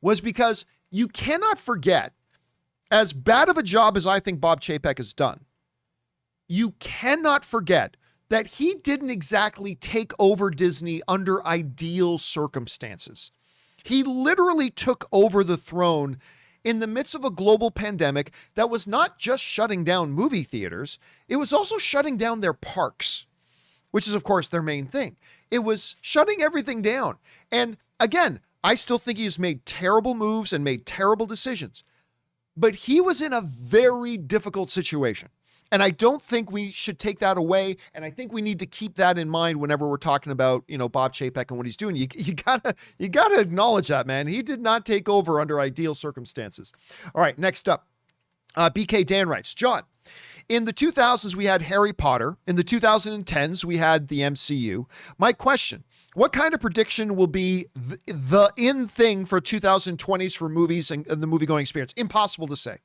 was because you cannot forget, as bad of a job as I think Bob Chapek has done, you cannot forget that he didn't exactly take over Disney under ideal circumstances. He literally took over the throne in the midst of a global pandemic that was not just shutting down movie theaters, it was also shutting down their parks, which is, of course, their main thing. It was shutting everything down. And again, I still think he's made terrible moves and made terrible decisions, but he was in a very difficult situation. And I don't think we should take that away. And I think we need to keep that in mind whenever we're talking about, Bob Chapek and what he's doing. You gotta acknowledge that, man. He did not take over under ideal circumstances. All right, next up, BK Dan writes, John, in the 2000s, we had Harry Potter. In the 2010s, we had the MCU. My question, what kind of prediction will be the in thing for 2020s for movies and the movie-going experience? Impossible to say.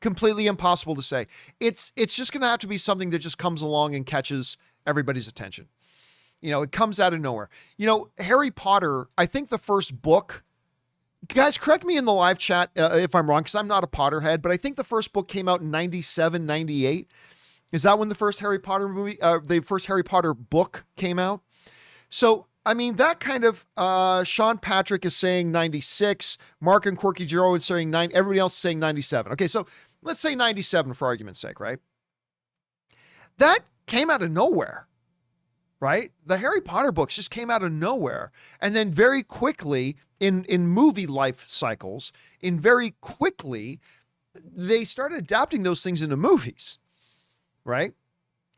Completely impossible to say. It's just going to have to be something that just comes along and catches everybody's attention. It comes out of nowhere. Harry Potter, I think the first book, guys, correct me in the live chat if I'm wrong, because I'm not a Potterhead, but I think the first book came out in 97, 98. Is that when the first Harry Potter the first Harry Potter book came out? So, that kind of, Sean Patrick is saying 96, Mark and Quirky Jiro is saying 9, everybody else is saying 97. Okay, so let's say 97 for argument's sake, right? That came out of nowhere, right? The Harry Potter books just came out of nowhere. And then very quickly in movie life cycles, very quickly, they started adapting those things into movies, right?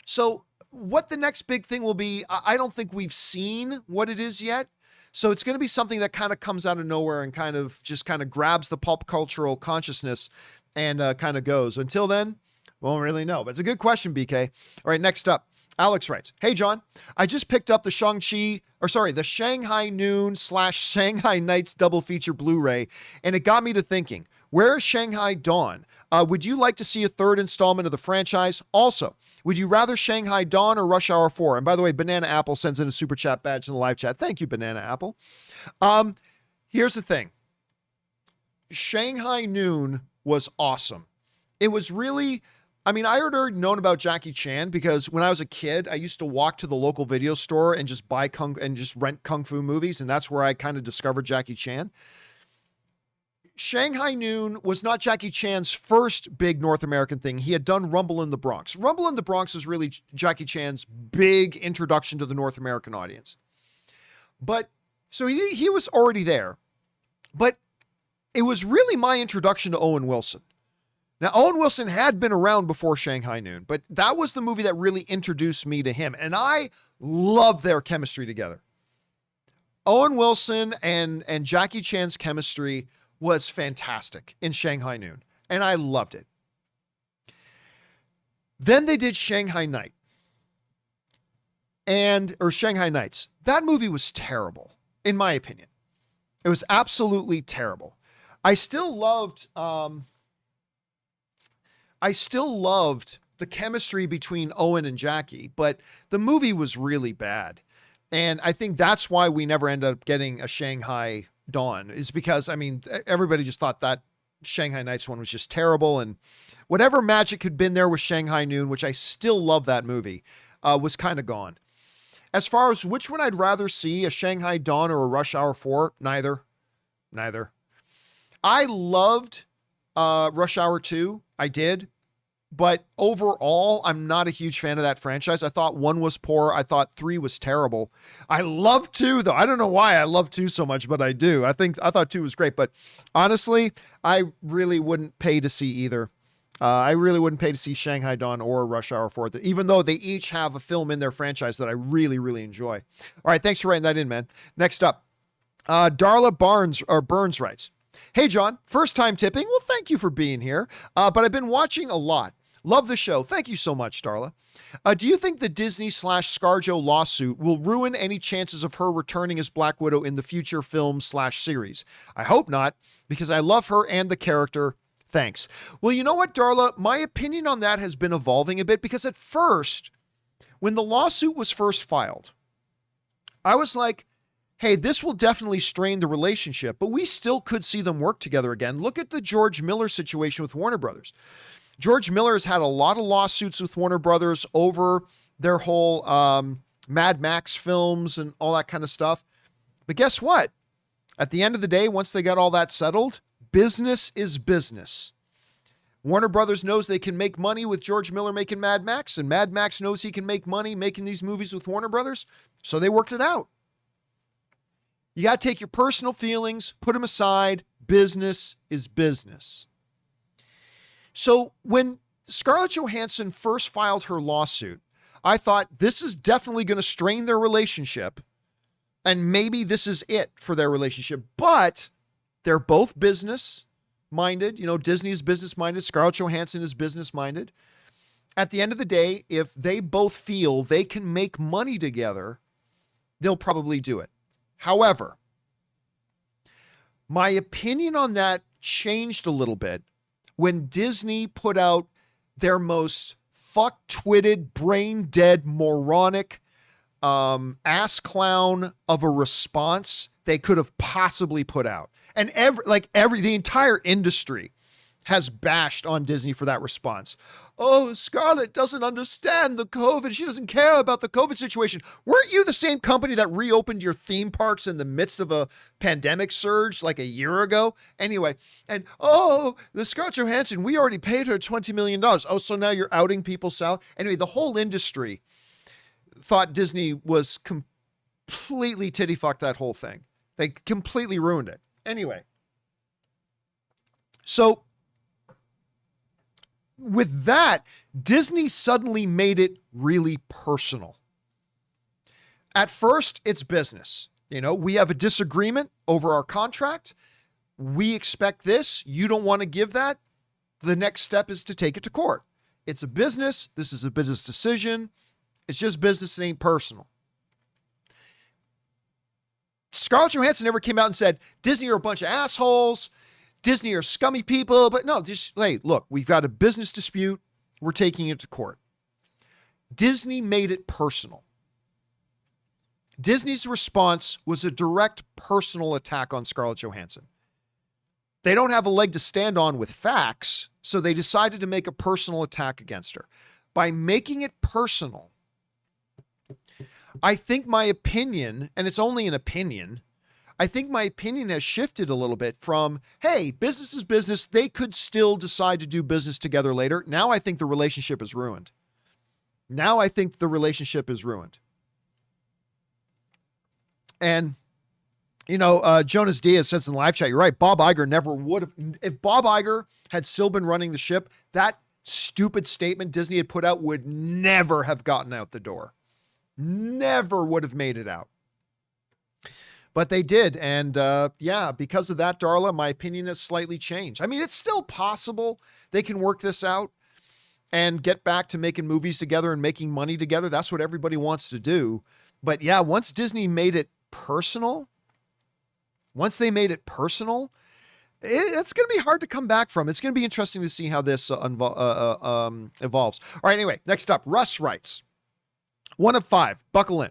So what the next big thing will be, I don't think we've seen what it is yet. So it's going to be something that kind of comes out of nowhere and kind of grabs the pulp cultural consciousness and kind of goes. Until then, won't really know. But it's a good question, BK. All right, next up, Alex writes, hey, John, I just picked up the the Shanghai Noon / Shanghai Nights double feature Blu-ray, and it got me to thinking, where is Shanghai Dawn? Would you like to see a third installment of the franchise? Also, would you rather Shanghai Dawn or Rush Hour 4? And by the way, Banana Apple sends in a super chat badge in the live chat. Thank you, Banana Apple. Here's the thing. Shanghai Noon was awesome. It was really, I had already known about Jackie Chan because when I was a kid, I used to walk to the local video store and just buy rent Kung Fu movies. And that's where I kind of discovered Jackie Chan. Shanghai Noon was not Jackie Chan's first big North American thing. He had done Rumble in the Bronx. Rumble in the Bronx was really Jackie Chan's big introduction to the North American audience. But so he was already there, but it was really my introduction to Owen Wilson. Now, Owen Wilson had been around before Shanghai Noon, but that was the movie that really introduced me to him. And I loved their chemistry together. Owen Wilson and Jackie Chan's chemistry was fantastic in Shanghai Noon, and I loved it. Then they did Shanghai Night or Shanghai Nights. That movie was terrible, in my opinion. It was absolutely terrible. I still loved the chemistry between Owen and Jackie, but the movie was really bad. And I think that's why we never ended up getting a Shanghai Dawn, is because, everybody just thought that Shanghai Nights one was just terrible. And whatever magic had been there with Shanghai Noon, which I still love that movie, was kind of gone. As far as which one I'd rather see, a Shanghai Dawn or a Rush Hour 4, neither. I loved Rush Hour 2. I did. But overall, I'm not a huge fan of that franchise. I thought 1 was poor. I thought 3 was terrible. I love 2, though. I don't know why I love 2 so much, but I do. I thought 2 was great. But honestly, I really wouldn't pay to see either. I really wouldn't pay to see Shanghai Dawn or Rush Hour 4, even though they each have a film in their franchise that I really, really enjoy. All right, thanks for writing that in, man. Next up, Darla Burns writes, hey, John, first time tipping. Well, thank you for being here. But I've been watching a lot. Love the show. Thank you so much, Darla. Do you think the Disney / ScarJo lawsuit will ruin any chances of her returning as Black Widow in the future film / series? I hope not, because I love her and the character. Thanks. Well, you know what, Darla? My opinion on that has been evolving a bit, because at first, when the lawsuit was first filed, I was like, hey, this will definitely strain the relationship, but we still could see them work together again. Look at the George Miller situation with Warner Brothers. George Miller has had a lot of lawsuits with Warner Brothers over their whole Mad Max films and all that kind of stuff. But guess what? At the end of the day, once they got all that settled, business is business. Warner Brothers knows they can make money with George Miller making Mad Max, and Mad Max knows he can make money making these movies with Warner Brothers, so they worked it out. You got to take your personal feelings, put them aside. Business is business. So when Scarlett Johansson first filed her lawsuit, I thought this is definitely going to strain their relationship, and maybe this is it for their relationship. But they're both business-minded. You know, Disney is business-minded. Scarlett Johansson is business-minded. At the end of the day, if they both feel they can make money together, they'll probably do it. However, my opinion on that changed a little bit when Disney put out their most fuck-twitted, brain-dead, moronic, ass clown of a response they could have possibly put out. And the entire industry has bashed on Disney for that response. Oh, Scarlett doesn't understand the COVID. She doesn't care about the COVID situation. Weren't you the same company that reopened your theme parks in the midst of a pandemic surge like a year ago? Anyway, and the Scarlett Johansson, we already paid her $20 million. Oh, so now you're outing people's salary? Anyway, the whole industry thought Disney was completely titty-fucked that whole thing. They completely ruined it. Anyway, so with that, Disney suddenly made it really personal. At first, it's business. You know, we have a disagreement over our contract. We expect this. You don't want to give that. The next step is to take it to court. It's a business. This is a business decision. It's just business. It ain't personal. Scarlett Johansson never came out and said, Disney are a bunch of assholes. Disney are scummy people. But no, just, hey, look, we've got a business dispute. We're taking it to court. Disney made it personal. Disney's response was a direct personal attack on Scarlett Johansson. They don't have a leg to stand on with facts, so they decided to make a personal attack against her. By making it personal, I think my opinion, and it's only an opinion, I think my opinion has shifted a little bit from, hey, business is business. They could still decide to do business together later. Now I think the relationship is ruined. And, you know, Jonas Diaz says in the live chat, you're right. Bob Iger never would have. If Bob Iger had still been running the ship, that stupid statement Disney had put out would never have gotten out the door. Never would have made it out. But they did. And yeah, because of that, Darla, my opinion has slightly changed. I mean, it's still possible they can work this out and get back to making movies together and making money together. That's what everybody wants to do. But yeah, once Disney made it personal, it's going to be hard to come back from. It's going to be interesting to see how this evolves. All right, anyway, next up, Russ writes, 1 of 5, buckle in.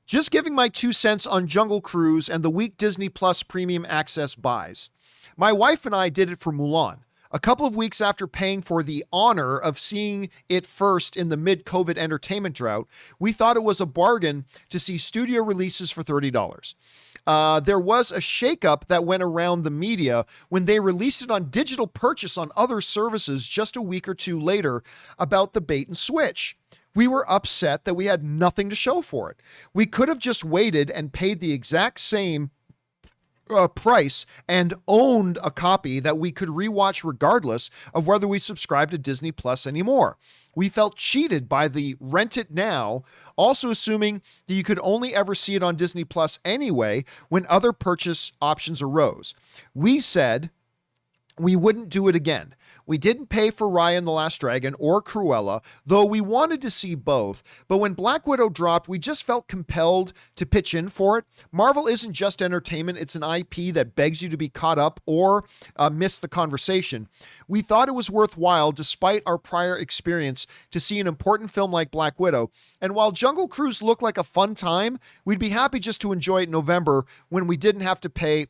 Just giving my 2 cents on Jungle Cruise and the week Disney Plus premium access buys. My wife and I did it for Mulan. A couple of weeks after paying for the honor of seeing it first in the mid-COVID entertainment drought, we thought it was a bargain to see studio releases for $30. There was a shakeup that went around the media when they released it on digital purchase on other services just a week or two later about the bait and switch. We were upset that we had nothing to show for it. We could have just waited and paid the exact same price and owned a copy that we could rewatch regardless of whether we subscribe to Disney Plus anymore. We felt cheated by the rent it now, also assuming that you could only ever see it on Disney Plus anyway when other purchase options arose. We said we wouldn't do it again. We didn't pay for Raya and the Last Dragon or Cruella, though we wanted to see both. But when Black Widow dropped, we just felt compelled to pitch in for it. Marvel isn't just entertainment. It's an IP that begs you to be caught up or miss the conversation. We thought it was worthwhile, despite our prior experience, to see an important film like Black Widow. And while Jungle Cruise looked like a fun time, we'd be happy just to enjoy it in November when we didn't have to pay,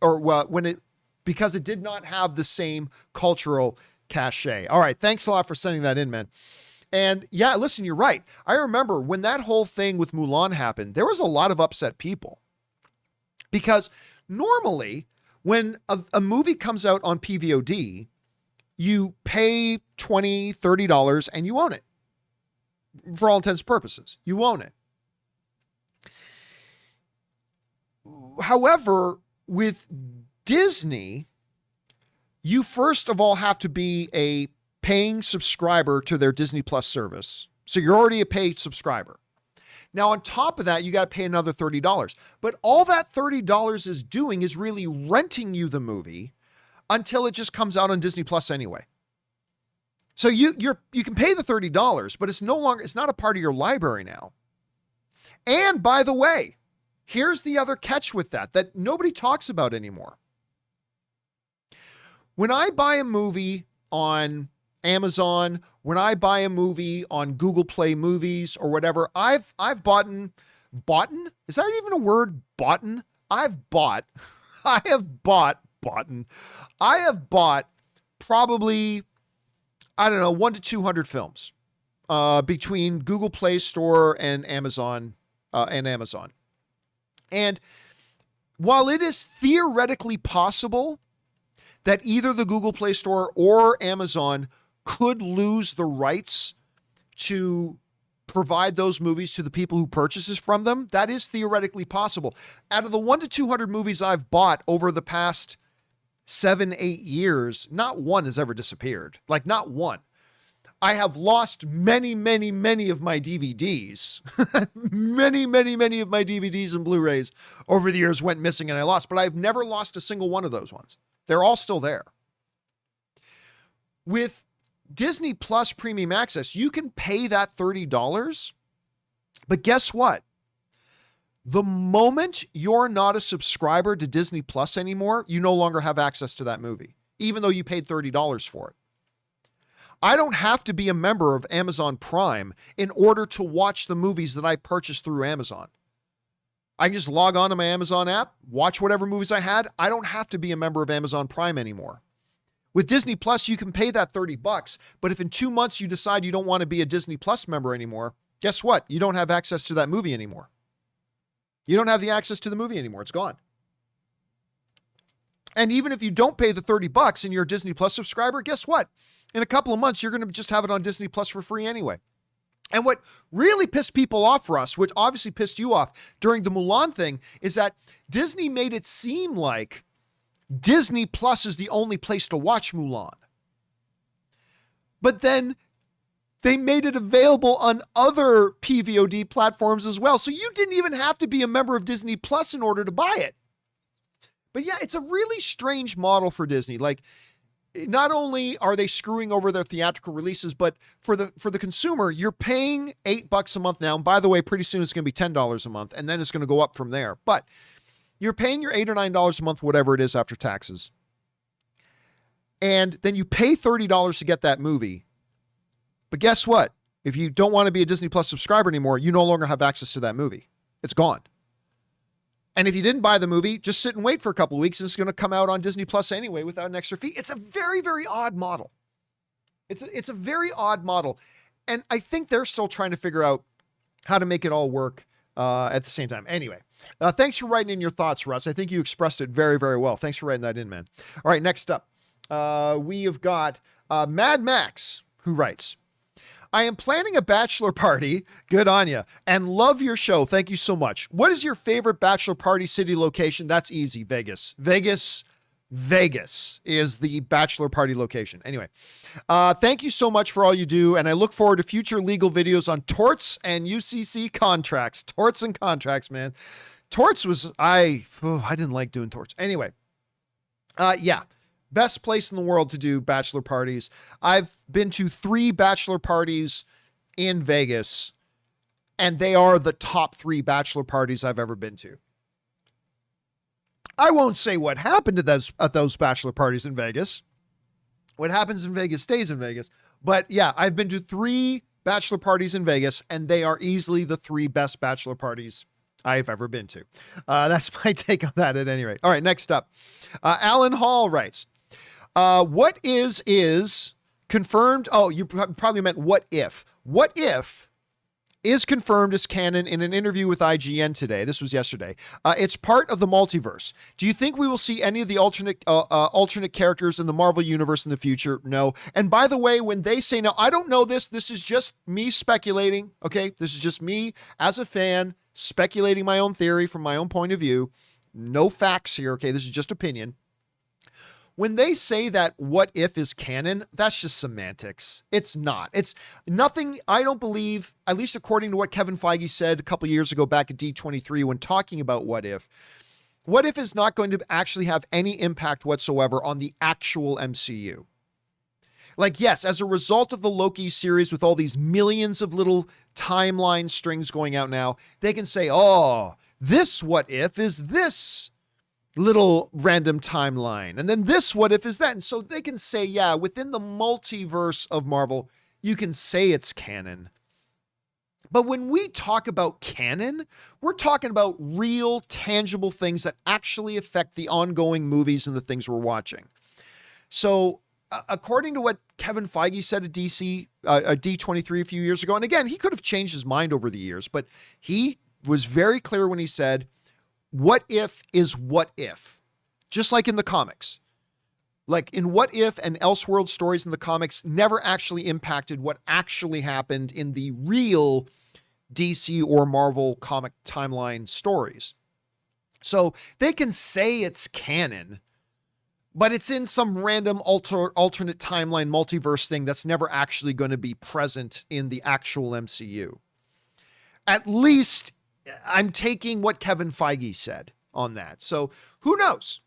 because it did not have the same cultural cachet. All right. Thanks a lot for sending that in, man. And yeah, listen, you're right. I remember when that whole thing with Mulan happened, there was a lot of upset people because normally when a movie comes out on PVOD, you pay $20, $30 and you own it. For all intents and purposes, you own it. However, with Disney, you first of all have to be a paying subscriber to their Disney Plus service. So you're already a paid subscriber. Now, on top of that, you got to pay another $30. But all that $30 is doing is really renting you the movie until it just comes out on Disney Plus anyway. So you can pay the $30, but it's not a part of your library now. And by the way, here's the other catch with that nobody talks about anymore. When I buy a movie on Amazon, when I buy a movie on Google Play Movies or whatever, I've bought, is that even a word? I have bought probably, I don't know, 100 to 200 films between Google Play Store and Amazon. And while it is theoretically possible that either the Google Play Store or Amazon could lose the rights to provide those movies to the people who purchases from them, that is theoretically possible. Out of the 100 to 200 movies I've bought over the past 7-8 years, not one has ever disappeared. Like, not one. I have lost many, many, many of my DVDs. many, many, many of my DVDs and Blu-rays over the years went missing and I lost, but I've never lost a single one of those ones. They're all still there. With Disney Plus Premium Access, you can pay that $30, but guess what? The moment you're not a subscriber to Disney Plus anymore, you no longer have access to that movie, even though you paid $30 for it. I don't have to be a member of Amazon Prime in order to watch the movies that I purchased through Amazon. I can just log on to my Amazon app, watch whatever movies I had. I don't have to be a member of Amazon Prime anymore. With Disney Plus, you can pay that $30, but if in 2 months you decide you don't want to be a Disney Plus member anymore, guess what? You don't have access to that movie anymore. You don't have the access to the movie anymore. It's gone. And even if you don't pay the $30 and you're a Disney Plus subscriber, guess what? In a couple of months, you're going to just have it on Disney Plus for free anyway. And what really pissed people off for us, which obviously pissed you off during the Mulan thing, is that Disney made it seem like Disney Plus is the only place to watch Mulan. But then they made it available on other PVOD platforms as well. So you didn't even have to be a member of Disney Plus in order to buy it. But yeah, it's a really strange model for Disney. Like, not only are they screwing over their theatrical releases, but for the consumer, you're paying $8 a month now. And by the way, pretty soon it's going to be $10 a month, and then it's going to go up from there. But you're paying your $8 or $9 a month, whatever it is after taxes. And then you pay $30 to get that movie. But guess what? If you don't want to be a Disney Plus subscriber anymore, you no longer have access to that movie. It's gone. And if you didn't buy the movie, just sit and wait for a couple of weeks and it's going to come out on Disney Plus anyway without an extra fee. It's a very, very odd model. It's a very odd model. And I think they're still trying to figure out how to make it all work at the same time. Anyway, thanks for writing in your thoughts, Russ. I think you expressed it very, very well. Thanks for writing that in, man. All right, next up, we have got Mad Max, who writes, I am planning a bachelor party. Good on you. And love your show. Thank you so much. What is your favorite bachelor party city location? That's easy. Vegas. Vegas is the bachelor party location. Anyway, thank you so much for all you do. And I look forward to future legal videos on torts and UCC contracts. Torts and contracts, man. Torts was, I didn't like doing torts. Anyway, yeah. Best place in the world to do bachelor parties. I've been to 3 bachelor parties in Vegas, and they are the top 3 bachelor parties I've ever been to. I won't say what happened to at those bachelor parties in Vegas. What happens in Vegas stays in Vegas. But yeah, I've been to 3 bachelor parties in Vegas, and they are easily the 3 best bachelor parties I've ever been to. That's my take on that at any rate. All right, next up. Alan Hall writes, what is confirmed? Oh, you probably meant what if. What if is confirmed as canon in an interview with IGN today. This was yesterday. It's part of the multiverse. Do you think we will see any of the alternate characters in the Marvel universe in the future? No. And by the way, when they say no, I don't know this. This is just me speculating. Okay. This is just me as a fan speculating my own theory from my own point of view. No facts here. Okay. This is just opinion. when they say that what if is canon, that's just semantics. It's not. It's nothing. I don't believe, at least according to what Kevin Feige said a couple years ago back at D23 when talking about what if is not going to actually have any impact whatsoever on the actual MCU. Like, yes, as a result of the Loki series with all these millions of little timeline strings going out now, they can say, oh, this what if is this little random timeline. And then this what if is that. And so they can say, yeah, within the multiverse of Marvel, you can say it's canon. But when we talk about canon, we're talking about real, tangible things that actually affect the ongoing movies and the things we're watching. So according to what Kevin Feige said at D23 a few years ago, and again, he could have changed his mind over the years, but he was very clear when he said, what if is what if, just like in the comics. Like in What If and Elseworld stories in the comics never actually impacted what actually happened in the real DC or Marvel comic timeline stories. So they can say it's canon, but it's in some random alternate timeline multiverse thing that's never actually going to be present in the actual MCU. At least I'm taking what Kevin Feige said on that. So who knows?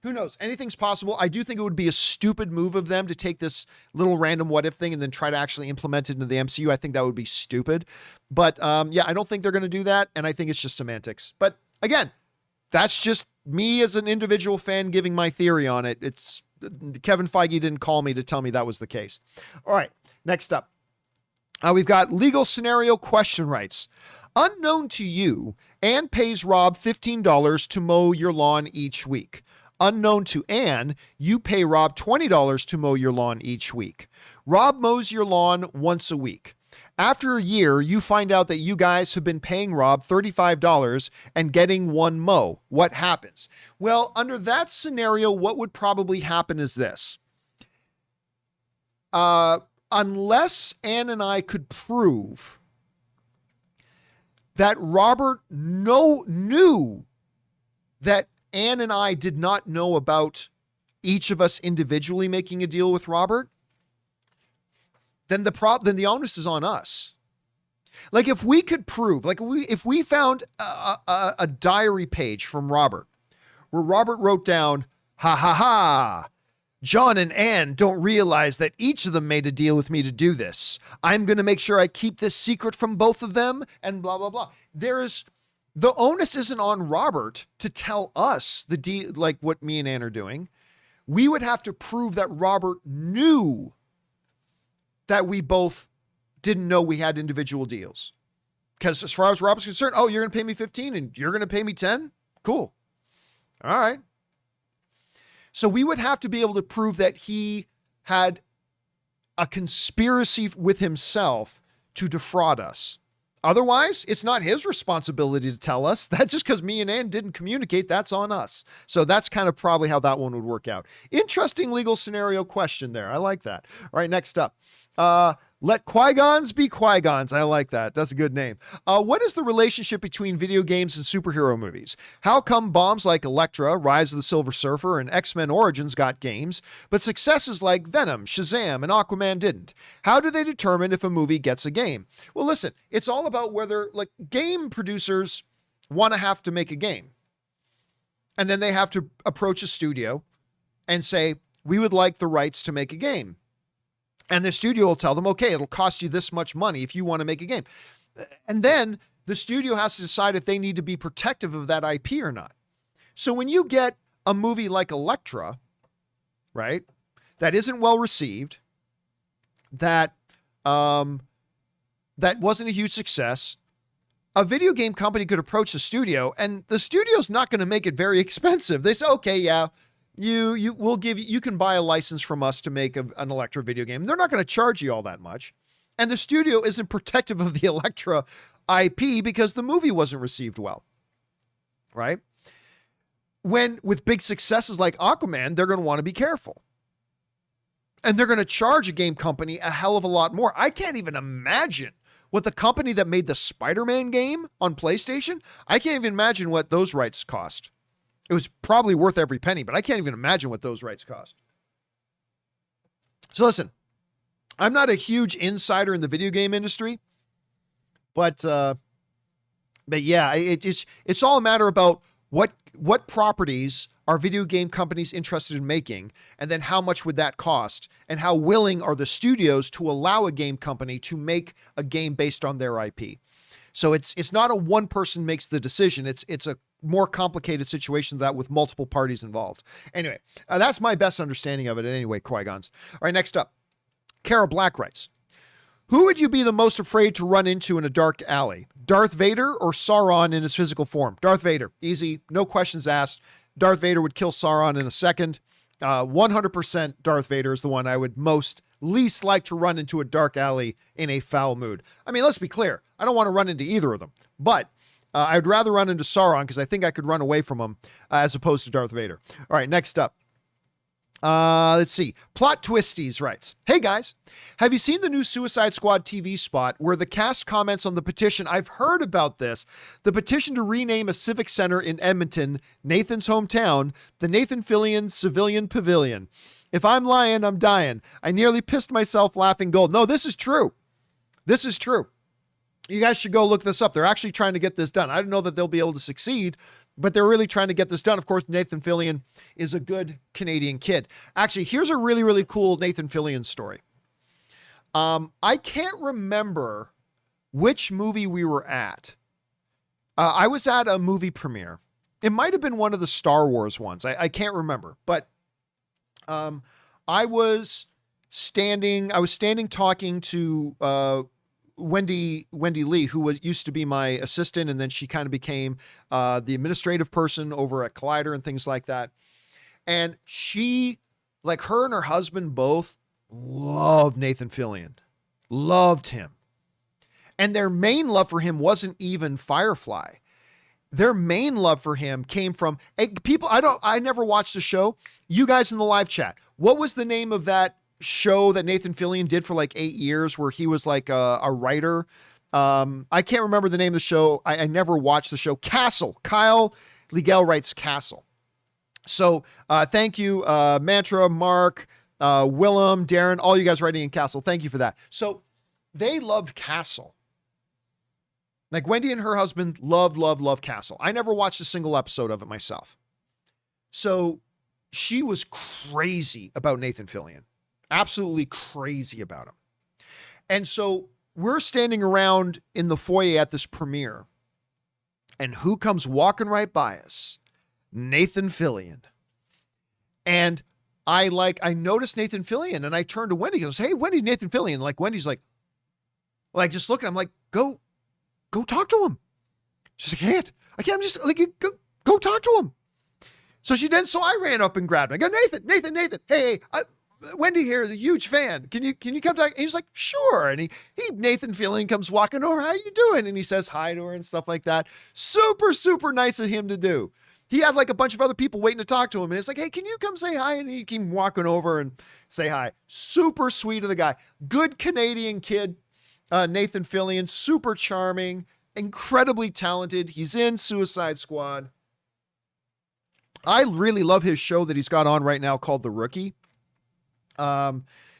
Who knows? Anything's possible. I do think it would be a stupid move of them to take this little random what if thing and then try to actually implement it into the MCU. I think that would be stupid. But yeah, I don't think they're going to do that. And I think it's just semantics. But again, that's just me as an individual fan giving my theory on it. It's Kevin Feige didn't call me to tell me that was the case. All right, next up. We've got legal scenario question rights. Unknown to you, Anne pays Rob $15 to mow your lawn each week. Unknown to Anne, you pay Rob $20 to mow your lawn each week. Rob mows your lawn once a week. After a year, you find out that you guys have been paying Rob $35 and getting one mow. What happens? Well, under that scenario, what would probably happen is this. Unless Anne and I could prove that Robert knew that Anne and I did not know about each of us individually making a deal with Robert, then the onus is on us. Like if we could prove, like if we found a diary page from Robert where Robert wrote down, ha ha ha, John and Anne don't realize that each of them made a deal with me to do this. I'm going to make sure I keep this secret from both of them and blah, blah, blah. The onus isn't on Robert to tell us the deal, like what me and Anne are doing. We would have to prove that Robert knew that we both didn't know we had individual deals. Because as far as Robert's concerned, oh, you're going to pay me 15 and you're going to pay me 10? Cool. All right. So we would have to be able to prove that he had a conspiracy with himself to defraud us. Otherwise, it's not his responsibility to tell us. That just because me and Ann didn't communicate, that's on us. So that's kind of probably how that one would work out. Interesting legal scenario question there. I like that. All right, next up. Let Qui-Gons be Qui-Gons. I like that. That's a good name. What is the relationship between video games and superhero movies? How come bombs like Elektra, Rise of the Silver Surfer, and X-Men Origins got games, but successes like Venom, Shazam, and Aquaman didn't? How do they determine if a movie gets a game? Well, listen, it's all about whether, like, game producers want to have to make a game. And then they have to approach a studio and say, we would like the rights to make a game. And the studio will tell them, okay, it'll cost you this much money if you want to make a game. And then the studio has to decide if they need to be protective of that IP or not. So when you get a movie like Elektra, right, that isn't well received, that wasn't a huge success, a video game company could approach the studio, and the studio's not going to make it very expensive. They say, okay, yeah, you can buy a license from us to make an Elektra video game. They're not going to charge you all that much. And the studio isn't protective of the Elektra IP because the movie wasn't received well. Right? With big successes like Aquaman, they're going to want to be careful. And they're going to charge a game company a hell of a lot more. I can't even imagine what the company that made the Spider-Man game on PlayStation, I can't even imagine what those rights cost. It was probably worth every penny, but I can't even imagine what those rights cost. So listen, I'm not a huge insider in the video game industry, but yeah, it's all a matter about what properties are video game companies interested in making, and then how much would that cost, and how willing are the studios to allow a game company to make a game based on their IP. So it's not a one person makes the decision. It's a more complicated situation than that with multiple parties involved. Anyway, that's my best understanding of it anyway, Qui-Gons. All right, next up, Kara Black writes, who would you be the most afraid to run into in a dark alley? Darth Vader or Sauron in his physical form? Darth Vader, easy, no questions asked. Darth Vader would kill Sauron in a second. 100% Darth Vader is the one I would least like to run into a dark alley in a foul mood. I mean, let's be clear. I don't want to run into either of them, but I'd rather run into Sauron because I think I could run away from him as opposed to Darth Vader. All right, next up. Let's see. Plot Twisties writes, hey guys, have you seen the new Suicide Squad TV spot where the cast comments on the petition? I've heard about this. The petition to rename a civic center in Edmonton, Nathan's hometown, the Nathan Fillion Civilian Pavilion. If I'm lying, I'm dying. I nearly pissed myself laughing gold. No, this is true. This is true. You guys should go look this up. They're actually trying to get this done. I don't know that they'll be able to succeed, but they're really trying to get this done. Of course, Nathan Fillion is a good Canadian kid. Actually, here's a really, really cool Nathan Fillion story. I can't remember which movie we were at. I was at a movie premiere. It might have been one of the Star Wars ones. I can't remember, but I was standing talking to Wendy Lee, who used to be my assistant, and then she kind of became the administrative person over at Collider and things like that. And she, like, her and her husband both loved Nathan Fillion, loved him. And their main love for him wasn't even Firefly. Their main love for him came from people. I never watched the show. You guys in the live chat, what was the name of that show that Nathan Fillion did for like 8 years where he was like a writer? I can't remember the name of the show. I never watched the show. Castle. Kyle Legel writes Castle. So thank you, Mantra, Mark, Willem, Darren, all you guys writing in Castle. Thank you for that. So they loved Castle. Like Wendy and her husband loved Castle. I never watched a single episode of it myself. So she was crazy about Nathan Fillion. Absolutely crazy about him. And so we're standing around in the foyer at this premiere, and who comes walking right by us? Nathan Fillion. And I noticed Nathan Fillion, and I turned to Wendy. He goes, hey, Wendy, Nathan Fillion. Like Wendy's like just looking. I'm like, go talk to him. She's like, I can't. I'm just like, go talk to him. So she did. So I ran up and grabbed him. I go, Nathan. Hey, Wendy here is a huge fan. Can you come talk? And he's like, sure. And he Nathan Fillion comes walking over. How you doing? And he says hi to her and stuff like that. Super, super nice of him to do. He had like a bunch of other people waiting to talk to him. And it's like, hey, can you come say hi? And he came walking over and say hi. Super sweet of the guy. Good Canadian kid. Nathan Fillion, super charming, incredibly talented. He's in Suicide Squad. I really love his show that he's got on right now called The Rookie.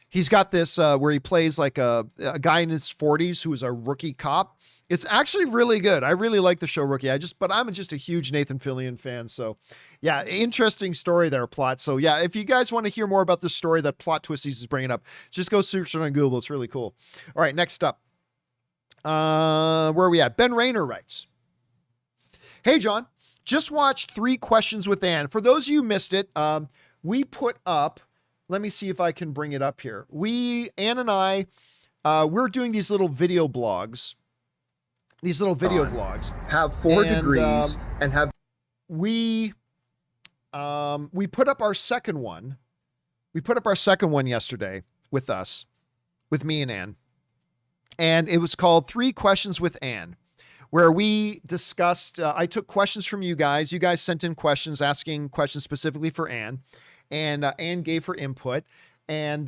He's got this where he plays like a guy in his 40s who is a rookie cop. It's actually really good. I really like the show Rookie. But I'm just a huge Nathan Fillion fan. So yeah, interesting story there, Plot. So yeah, if you guys want to hear more about this story that Plot Twisties is bringing up, just go search it on Google. It's really cool. All right, next up. Where are we at? Ben Rayner writes, hey, John, just watched 3 Questions with Ann. For those of you who missed it, we put up, let me see if I can bring it up here. Ann and I, we're doing these little video blogs. Have 4 degrees and have. We put up our second one. We put up our second one yesterday with me and Ann. And it was called 3 Questions with Ann, where we discussed, I took questions from you guys. You guys sent in questions, asking questions specifically for Ann. And Ann gave her input. And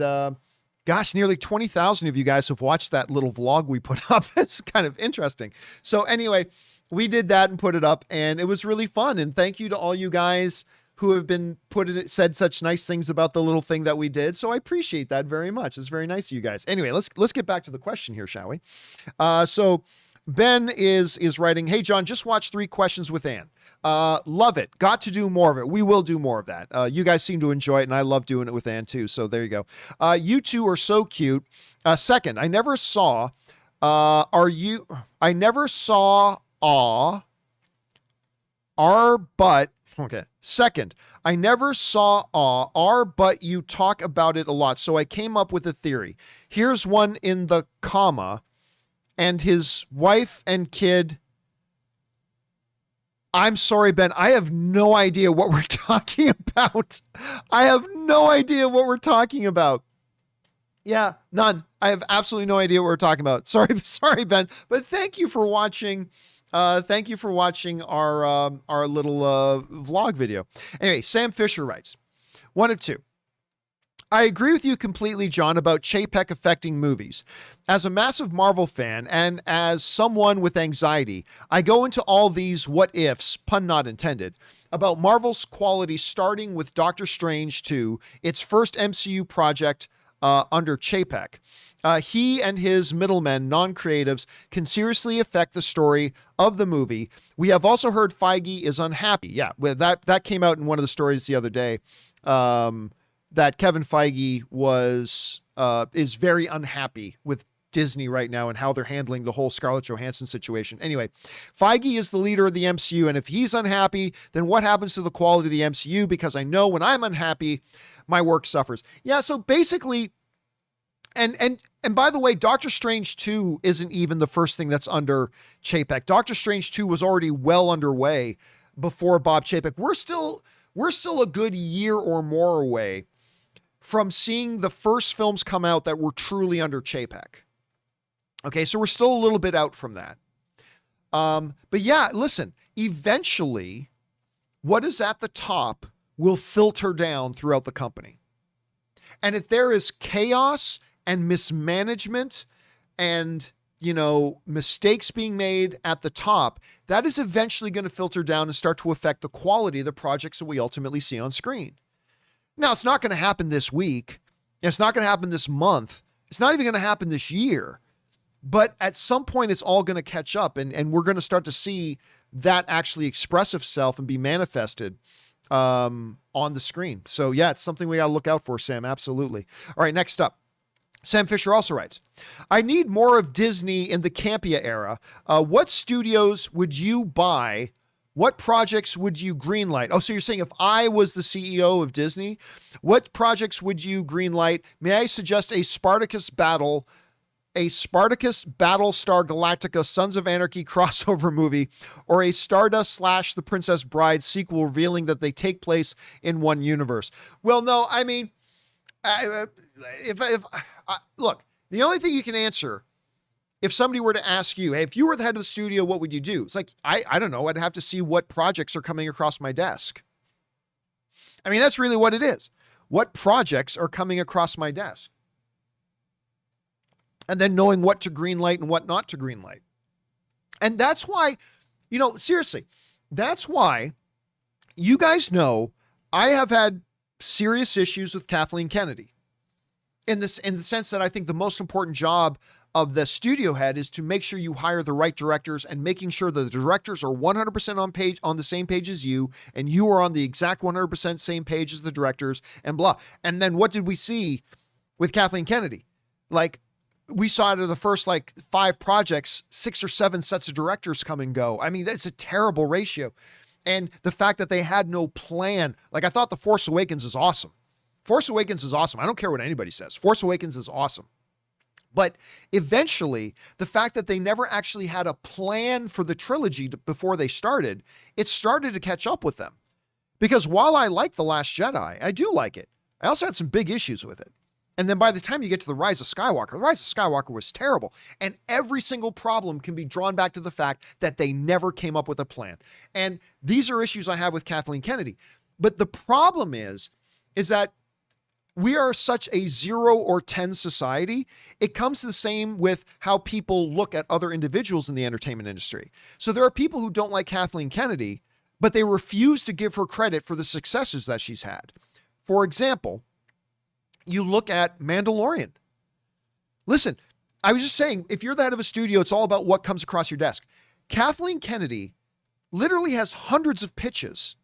Gosh, nearly 20,000 of you guys have watched that little vlog we put up. It's kind of interesting. So anyway, we did that and put it up, and it was really fun. And thank you to all you guys who have been said such nice things about the little thing that we did. So I appreciate that very much. It's very nice of you guys. Anyway, let's get back to the question here, shall we? So Ben is writing, "Hey John, just watched 3 Questions with Ann. Love it. Got to do more of it. We will do more of that. You guys seem to enjoy it, and I love doing it with Ann too. So there you go. You two are so cute. Second, I never saw our but okay. Second, I never saw our but you talk about it a lot. So I came up with a theory. Here's one in the comma, and his wife and kid. I'm sorry, Ben. I have no idea what we're talking about. I have no idea what we're talking about. Yeah, none. I have absolutely no idea what we're talking about. Sorry, Ben. But thank you for watching. Thank you for watching our little vlog video. Anyway, Sam Fisher writes, 1 of 2. I agree with you completely, John, about Chapek affecting movies. As a massive Marvel fan and as someone with anxiety, I go into all these what ifs, pun not intended, about Marvel's quality starting with Doctor Strange 2, its first MCU project under Chapek. He and his middlemen, non-creatives, can seriously affect the story of the movie. We have also heard Feige is unhappy. Yeah, that came out in one of the stories the other day. That Kevin Feige is very unhappy with Disney right now and how they're handling the whole Scarlett Johansson situation. Anyway, Feige is the leader of the MCU, and if he's unhappy, then what happens to the quality of the MCU? Because I know when I'm unhappy, my work suffers. Yeah, so basically, and by the way, Doctor Strange 2 isn't even the first thing that's under Chapek. Doctor Strange 2 was already well underway before Bob Chapek. We're still a good year or more away from seeing the first films come out that were truly under Chapek. Okay, so we're still a little bit out from that. But yeah, listen, eventually what is at the top will filter down throughout the company. And if there is chaos and mismanagement and, mistakes being made at the top, that is eventually going to filter down and start to affect the quality of the projects that we ultimately see on screen. Now, it's not going to happen this week. It's not going to happen this month. It's not even going to happen this year. But at some point, it's all going to catch up, and we're going to start to see that actually express itself and be manifested on the screen. So yeah, it's something we got to look out for, Sam. Absolutely. All right, next up. Sam Fisher also writes, I need more of Disney in the Campea era. What studios would you buy? What projects would you greenlight? Oh, so you're saying if I was the CEO of Disney, what projects would you greenlight? May I suggest a Spartacus Battlestar Galactica Sons of Anarchy crossover movie, or a Stardust / The Princess Bride sequel revealing that they take place in one universe? Well, no, I mean, look, the only thing you can answer if somebody were to ask you, hey, if you were the head of the studio, what would you do? It's like, I don't know. I'd have to see what projects are coming across my desk. I mean, that's really what it is. What projects are coming across my desk? And then knowing what to greenlight and what not to greenlight. And that's why, seriously, that's why you guys know I have had serious issues with Kathleen Kennedy. In the sense that I think the most important job of the studio head is to make sure you hire the right directors, and making sure that the directors are 100% on the same page as you, and you are on the exact 100% same page as the directors, and blah. And then what did we see with Kathleen Kennedy? Like, we saw out of the first 5 projects, 6 or 7 sets of directors come and go. I mean, that's a terrible ratio. And the fact that they had no plan, I thought The Force Awakens is awesome. Force Awakens is awesome. I don't care what anybody says. Force Awakens is awesome. But eventually, the fact that they never actually had a plan for the trilogy before they started, it started to catch up with them. Because while I like The Last Jedi, I do like it, I also had some big issues with it. And then by the time you get to The Rise of Skywalker was terrible. And every single problem can be drawn back to the fact that they never came up with a plan. And these are issues I have with Kathleen Kennedy. But the problem is that we are such a 0 or 10 society. It comes to the same with how people look at other individuals in the entertainment industry. So there are people who don't like Kathleen Kennedy, but they refuse to give her credit for the successes that she's had. For example, you look at Mandalorian. Listen, I was just saying, if you're the head of a studio, it's all about what comes across your desk. Kathleen Kennedy literally has hundreds of pitches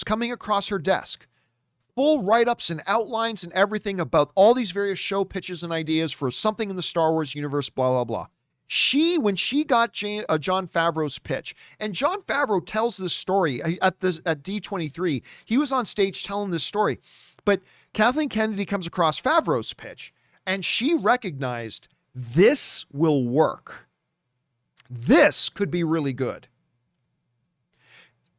coming across her desk. Full write-ups and outlines and everything about all these various show pitches and ideas for something in the Star Wars universe, blah, blah, blah. When she got John Favreau's pitch, and John Favreau tells this story at D23, he was on stage telling this story, but Kathleen Kennedy comes across Favreau's pitch, and she recognized this will work. This could be really good.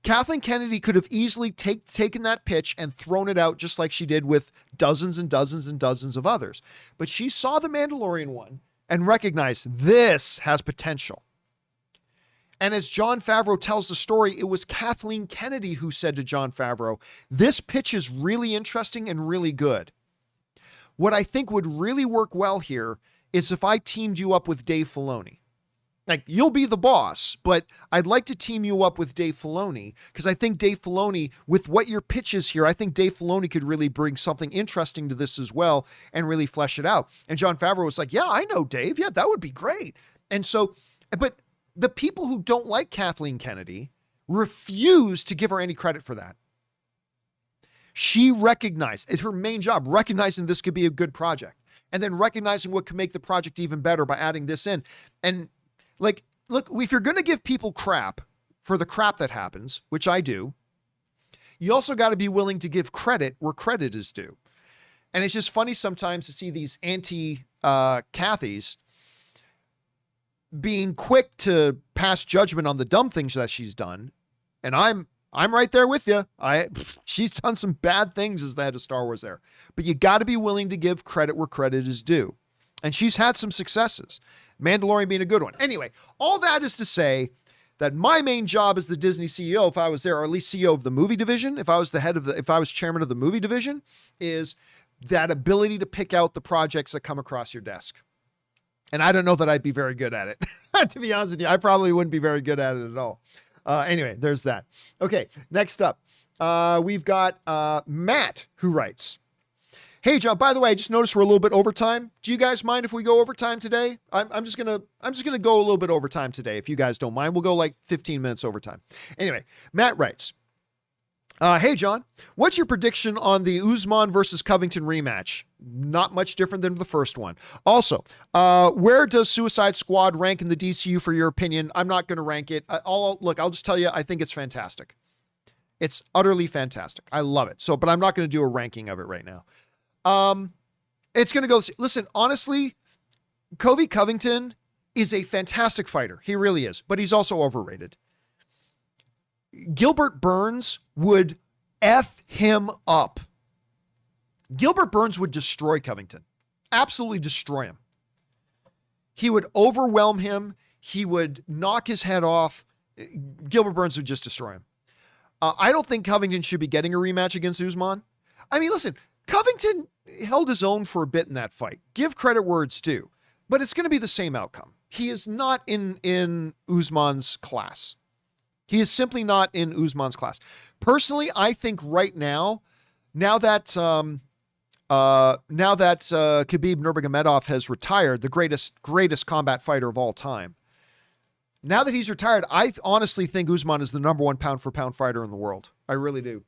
Kathleen Kennedy could have easily taken that pitch and thrown it out just like she did with dozens and dozens and dozens of others. But she saw the Mandalorian one and recognized this has potential. And as John Favreau tells the story, it was Kathleen Kennedy who said to John Favreau, this pitch is really interesting and really good. What I think would really work well here is if I teamed you up with Dave Filoni. Like, you'll be the boss, but I'd like to team you up with Dave Filoni because I think Dave Filoni, with what your pitch is here, I think Dave Filoni could really bring something interesting to this as well and really flesh it out. And John Favreau was like, yeah, I know Dave. Yeah, that would be great. And so, but the people who don't like Kathleen Kennedy refuse to give her any credit for that. She recognized, it's her main job, recognizing this could be a good project and then recognizing what could make the project even better by adding this in. And like, look, if you're going to give people crap for the crap that happens, which I do, you also got to be willing to give credit where credit is due. And it's just funny sometimes to see these anti-Kathys being quick to pass judgment on the dumb things that she's done. And I'm right there with you. She's done some bad things as the head of Star Wars there, but you got to be willing to give credit where credit is due. And she's had some successes. Mandalorian being a good one. Anyway, all that is to say that my main job as the Disney CEO, if I was there, or at least CEO of the movie division, if I was chairman of the movie division, is that ability to pick out the projects that come across your desk. And I don't know that I'd be very good at it. To be honest with you, I probably wouldn't be very good at it at all. Anyway, there's that. Okay, next up, we've got Matt, who writes, hey, John, by the way, I just noticed we're a little bit overtime. Do you guys mind if we go overtime today? I'm just gonna go a little bit overtime today. If you guys don't mind, we'll go like 15 minutes overtime. Anyway, Matt writes, hey, John, what's your prediction on the Usman versus Covington rematch? Not much different than the first one. Also, where does Suicide Squad rank in the DCU for your opinion? I'm not going to rank it. I'll just tell you, I think it's fantastic. It's utterly fantastic. I love it. But I'm not going to do a ranking of it right now. It's going to go, listen, honestly, Kobe Covington is a fantastic fighter. He really is, but he's also overrated. Gilbert Burns would F him up. Gilbert Burns would destroy Covington. Absolutely destroy him. He would overwhelm him. He would knock his head off. Gilbert Burns would just destroy him. I don't think Covington should be getting a rematch against Usman. I mean, listen, Covington held his own for a bit in that fight. Give credit where it's due. But it's going to be the same outcome. He is not in Usman's class. He is simply not in Usman's class. Personally, I think right now that Khabib Nurmagomedov has retired, the greatest combat fighter of all time. Now that he's retired, I honestly think Usman is the number one pound for pound fighter in the world. I really do.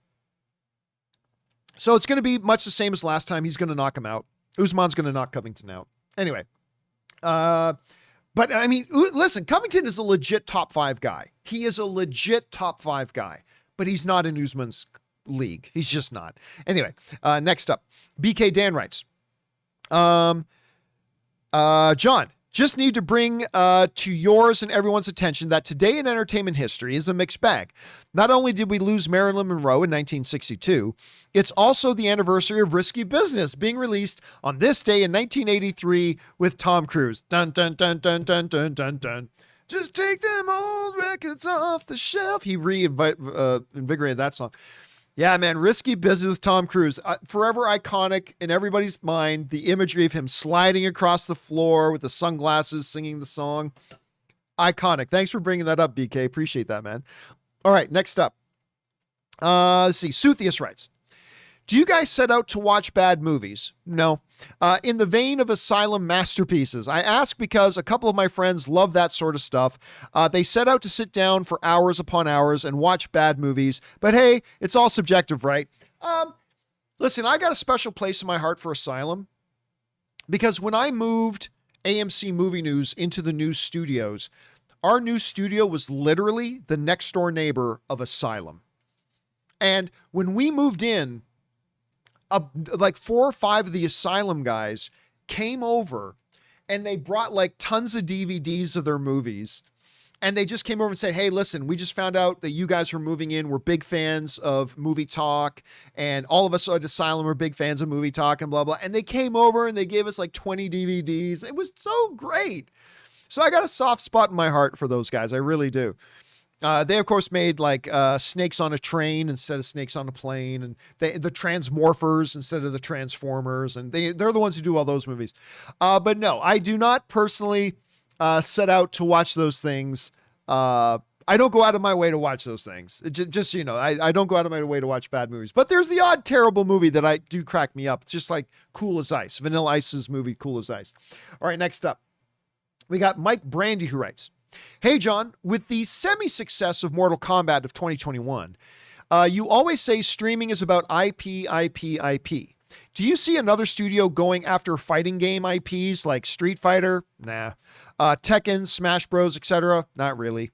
So it's going to be much the same as last time. He's going to knock him out. Usman's going to knock Covington out. Anyway, but I mean, listen, Covington is a legit top 5 guy. He is a legit top 5 guy, but he's not in Usman's league. He's just not. Anyway, next up, BK Dan writes, John, just need to bring to yours and everyone's attention that today in entertainment history is a mixed bag. Not only did we lose Marilyn Monroe in 1962, it's also the anniversary of Risky Business being released on this day in 1983 with Tom Cruise. Dun, dun, dun, dun, dun, dun, dun, dun. Just take them old records off the shelf. He reinvigorated that song. Yeah, man, Risky Business with Tom Cruise. Forever iconic in everybody's mind. The imagery of him sliding across the floor with the sunglasses, singing the song. Iconic. Thanks for bringing that up, BK. Appreciate that, man. All right, next up. Let's see. Suthius writes, do you guys set out to watch bad movies? No. In the vein of Asylum masterpieces, I ask because a couple of my friends love that sort of stuff. They set out to sit down for hours upon hours and watch bad movies, but hey, it's all subjective, right? Listen, I got a special place in my heart for Asylum because when I moved AMC Movie News into the new studios, our new studio was literally the next door neighbor of Asylum. And when we moved in, like 4 or 5 of the Asylum guys came over and they brought like tons of DVDs of their movies. And they just came over and said, hey, listen, we just found out that you guys were moving in. We're big fans of Movie Talk. And all of us at Asylum are big fans of Movie Talk and blah, blah. And they came over and they gave us like 20 DVDs. It was so great. So I got a soft spot in my heart for those guys. I really do. They, of course, made like Snakes on a Train instead of Snakes on a Plane, and the Transmorphers instead of the Transformers, and they're the ones who do all those movies. But no, I do not personally set out to watch those things. I don't go out of my way to watch those things. Just so you know, I don't go out of my way to watch bad movies. But there's the odd terrible movie that I do crack me up. It's just like Cool as Ice, Vanilla Ice's movie Cool as Ice. All right, next up, we got Mike Brandy who writes, hey, John, with the semi-success of Mortal Kombat of 2021, you always say streaming is about IP. Do you see another studio going after fighting game IPs like Street Fighter? Nah. Tekken, Smash Bros, etc.? Not really.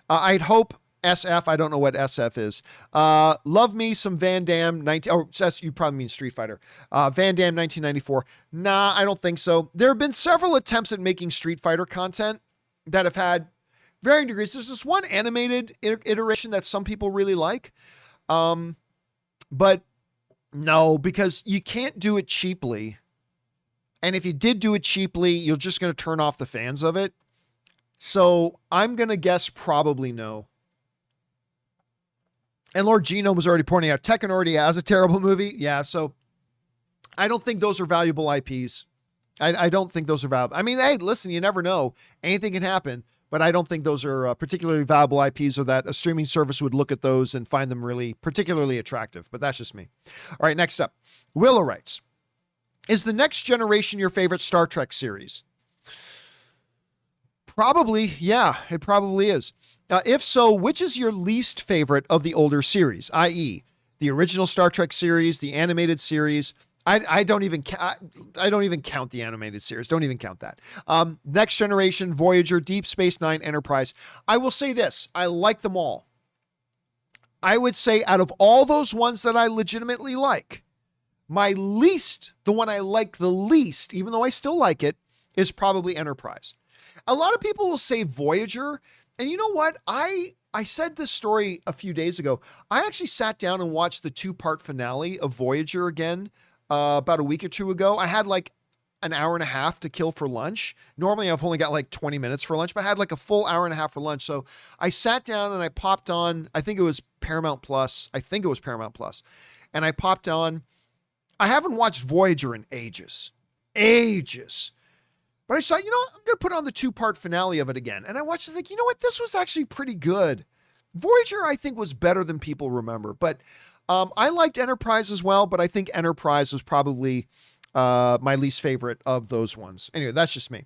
I'd hope SF. I don't know what SF is. Love me some Van Damme 19. Oh, you probably mean Street Fighter. Van Damme 1994. Nah, I don't think so. There have been several attempts at making Street Fighter content that have had varying degrees. There's this one animated iteration that some people really like. But no, because you can't do it cheaply. And if you did do it cheaply, you're just going to turn off the fans of it. So I'm going to guess probably no. And Lord Genome was already pointing out Tekken already has a terrible movie. Yeah. So I don't think those are valuable IPs. I don't think those are valuable. I mean, hey, listen, you never know. Anything can happen, but I don't think those are particularly valuable IPs or that a streaming service would look at those and find them really particularly attractive. But that's just me. All right, next up. Willow writes, is the Next Generation your favorite Star Trek series? Probably, yeah, it probably is. If so, which is your least favorite of the older series, i.e., the original Star Trek series, the animated series? I don't even count the animated series. Don't even count that. Next Generation, Voyager, Deep Space Nine, Enterprise. I will say this. I like them all. I would say out of all those ones that I legitimately like, the one I like the least, even though I still like it, is probably Enterprise. A lot of people will say Voyager. And you know what? I said this story a few days ago. I actually sat down and watched the 2-part finale of Voyager again. About a week or two ago. I had like an hour and a half to kill for lunch. Normally I've only got like 20 minutes for lunch, but I had like a full hour and a half for lunch. So I sat down and I popped on, I think it was Paramount Plus. And I popped on, I haven't watched Voyager in ages. But I thought, you know what? I'm going to put on the 2-part finale of it again. And I watched it like, you know what? This was actually pretty good. Voyager, I think, was better than people remember, but I liked Enterprise as well, but I think Enterprise was probably my least favorite of those ones. Anyway, that's just me.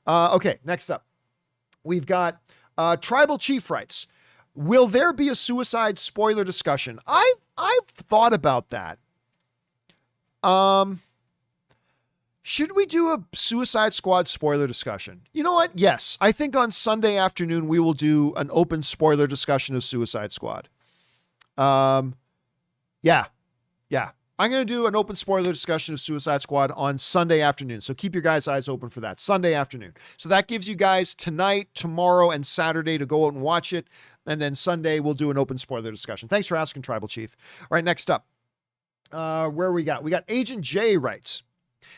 Okay, next up. We've got Tribal Chief writes, will there be a Suicide spoiler discussion? I've thought about that. Should we do a Suicide Squad spoiler discussion? You know what? Yes. I think on Sunday afternoon, we will do an open spoiler discussion of Suicide Squad. Yeah. I'm going to do an open spoiler discussion of Suicide Squad on Sunday afternoon. So keep your guys' eyes open for that. Sunday afternoon. So that gives you guys tonight, tomorrow, and Saturday to go out and watch it. And then Sunday, we'll do an open spoiler discussion. Thanks for asking, Tribal Chief. All right, next up. Where we got? We got Agent J writes,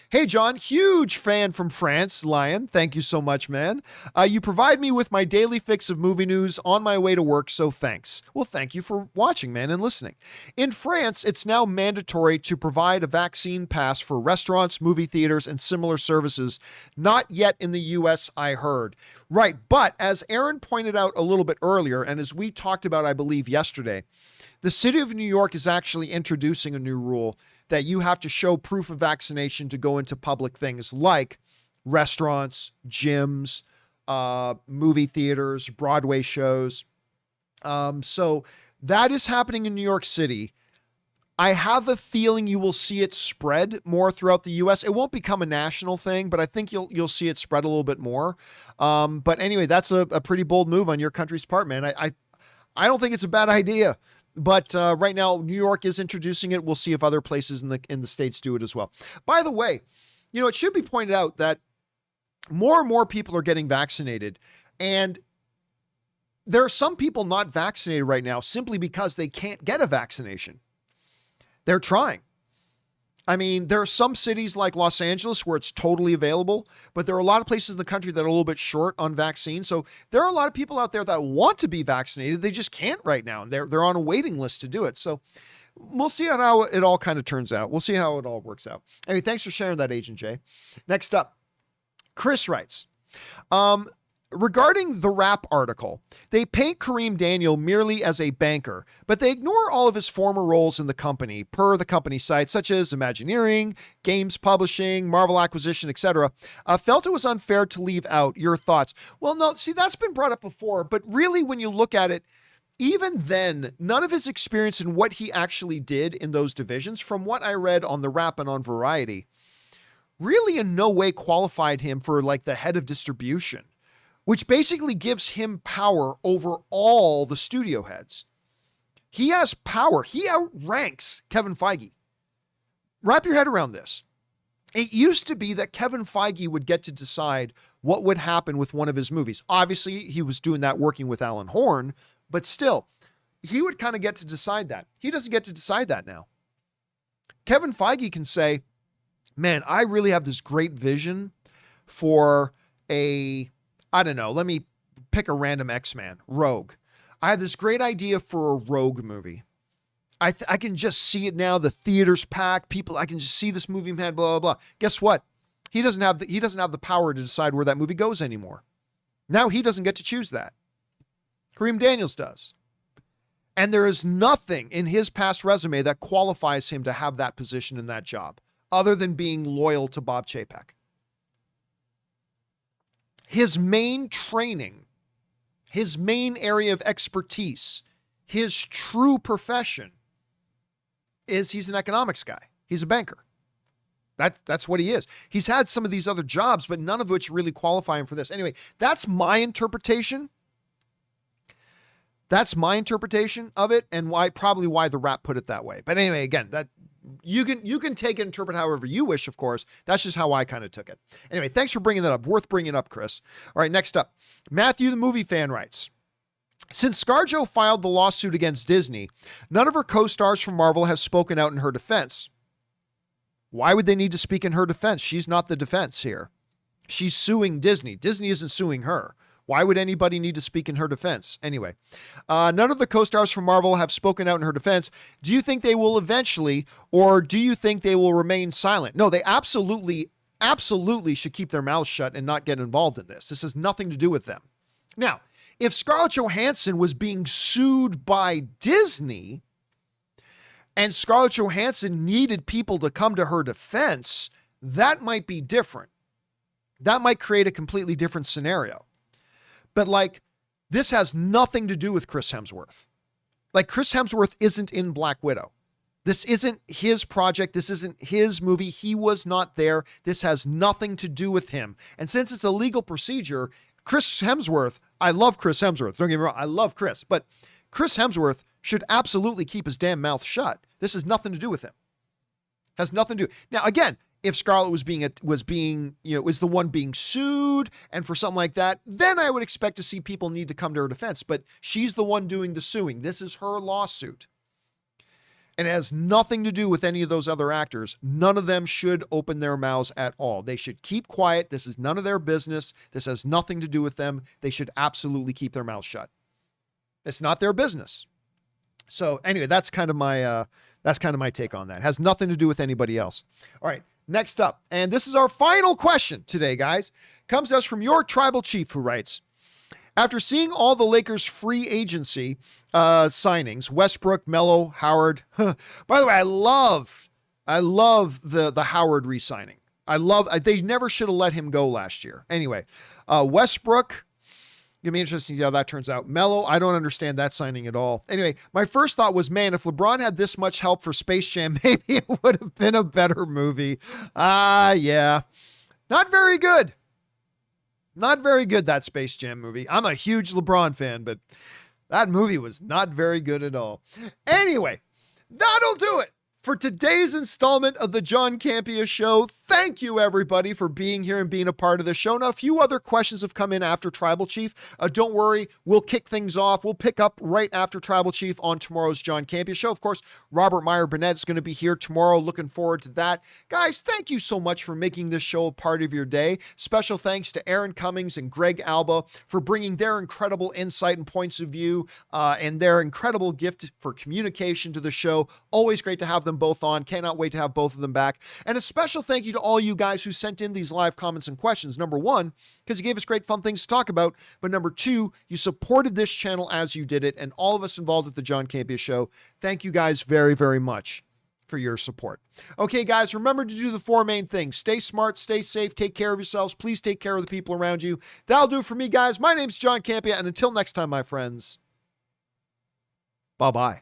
Hey, John, huge fan from France, Lion. Thank you so much, man. You provide me with my daily fix of movie news on my way to work, so thanks. Well, thank you for watching, man, and listening. In France, it's now mandatory to provide a vaccine pass for restaurants, movie theaters, and similar services. Not yet in the U.S., I heard. Right, but as Aaron pointed out a little bit earlier, and as we talked about, I believe, yesterday, the city of New York is actually introducing a new rule that you have to show proof of vaccination to go into public things like restaurants, gyms, movie theaters, Broadway shows. So that is happening in New York City. I have a feeling you will see it spread more throughout the U.S. It won't become a national thing, but I think you'll see it spread a little bit more. But anyway, that's a pretty bold move on your country's part, man. I don't think it's a bad idea. But right now, New York is introducing it. We'll see if other places in the states do it as well. By the way, it should be pointed out that more and more people are getting vaccinated. And there are some people not vaccinated right now simply because they can't get a vaccination. They're trying. I mean, there are some cities like Los Angeles where it's totally available, but there are a lot of places in the country that are a little bit short on vaccines. So there are a lot of people out there that want to be vaccinated. They just can't right now. And they're on a waiting list to do it. So we'll see how it all kind of turns out. We'll see how it all works out. Anyway, thanks for sharing that, Agent J. Next up, Chris writes, regarding the rap article, they paint Kareem Daniel merely as a banker, but they ignore all of his former roles in the company, per the company site, such as Imagineering, games publishing, Marvel acquisition, etc. Felt it was unfair to leave out. Your thoughts? Well, no, see, that's been brought up before, but really when you look at it, even then, none of his experience in what he actually did in those divisions, from what I read on the Rap and on Variety, really in no way qualified him for like the head of distribution, which basically gives him power over all the studio heads. He has power. He outranks Kevin Feige. Wrap your head around this. It used to be that Kevin Feige would get to decide what would happen with one of his movies. Obviously, he was doing that working with Alan Horn, but still, he would kind of get to decide that. He doesn't get to decide that now. Kevin Feige can say, man, I really have this great vision for I don't know, let me pick a random X-Man, Rogue. I have this great idea for a Rogue movie. I can just see it now. The theater's packed. People, I can just see this movie, man, blah, blah, blah. Guess what? He doesn't have the power to decide where that movie goes anymore. Now he doesn't get to choose that. Kareem Daniels does. And there is nothing in his past resume that qualifies him to have that position in that job, other than being loyal to Bob Chapek. His main training, his main area of expertise, his true profession is he's an economics guy. He's a banker. That's what he is. He's had some of these other jobs, but none of which really qualify him for this. Anyway, that's my interpretation. That's my interpretation of it, and why the Rap put it that way. But anyway, again, that you can take it and interpret however you wish, of course. That's just how I kind of took it. Anyway, thanks for bringing that up. Worth bringing up, Chris. All right, next up, Matthew the movie fan writes, since ScarJo filed the lawsuit against Disney, none of her co-stars from Marvel have spoken out in her defense. Why would they need to speak in her defense? She's not the defense here. She's suing Disney. Disney isn't suing her. Why would anybody need to speak in her defense? Anyway, none of the co-stars from Marvel have spoken out in her defense. Do you think they will eventually, or do you think they will remain silent? No, they absolutely should keep their mouths shut and not get involved in this. This has nothing to do with them. Now, if Scarlett Johansson was being sued by Disney and Scarlett Johansson needed people to come to her defense, that might be different. That might create a completely different scenario. But like, this has nothing to do with Chris Hemsworth. Like, Chris Hemsworth isn't in Black Widow. This isn't his project. This isn't his movie. He was not there. This has nothing to do with him. And since it's a legal procedure, Chris Hemsworth, I love Chris Hemsworth. Don't get me wrong. I love Chris. But Chris Hemsworth should absolutely keep his damn mouth shut. This has nothing to do with him. Has nothing to do. Now, again, if Scarlett was the one being sued and for something like that, then I would expect to see people need to come to her defense. But she's the one doing the suing. This is her lawsuit. And it has nothing to do with any of those other actors. None of them should open their mouths at all. They should keep quiet. This is none of their business. This has nothing to do with them. They should absolutely keep their mouths shut. It's not their business. So anyway, that's kind of my take on that. It has nothing to do with anybody else. All right, next up, and this is our final question today, guys, comes to us from your tribal chief, who writes, after seeing all the Lakers free agency signings, Westbrook, Melo, Howard. By the way, I love the Howard re-signing. They never should have let him go last year. Anyway, Westbrook, it'll be interesting to see how that turns out. Melo, I don't understand that signing at all. Anyway, my first thought was, man, if LeBron had this much help for Space Jam, maybe it would have been a better movie. Yeah. Not very good. Not very good, that Space Jam movie. I'm a huge LeBron fan, but that movie was not very good at all. Anyway, that'll do it for today's installment of the John Campea Show. Thank you, everybody, for being here and being a part of the show. Now, a few other questions have come in after Tribal Chief. Don't worry, we'll kick things off. We'll pick up right after Tribal Chief on tomorrow's John Campea Show. Of course, Robert Meyer Burnett is going to be here tomorrow. Looking forward to that. Guys, thank you so much for making this show a part of your day. Special thanks to Aaron Cummings and Greg Alba for bringing their incredible insight and points of view and their incredible gift for communication to the show. Always great to have them both on. Cannot wait to have both of them back. And a special thank you to all you guys who sent in these live comments and questions. Number one, because you gave us great fun things to talk about. But number two, you supported this channel as you did it. And all of us involved at the John Campea Show, thank you guys very, very much for your support. Okay, guys, remember to do the four main things. Stay smart, stay safe, take care of yourselves. Please take care of the people around you. That'll do it for me, guys. My name's John Campea. And until next time, my friends, bye-bye.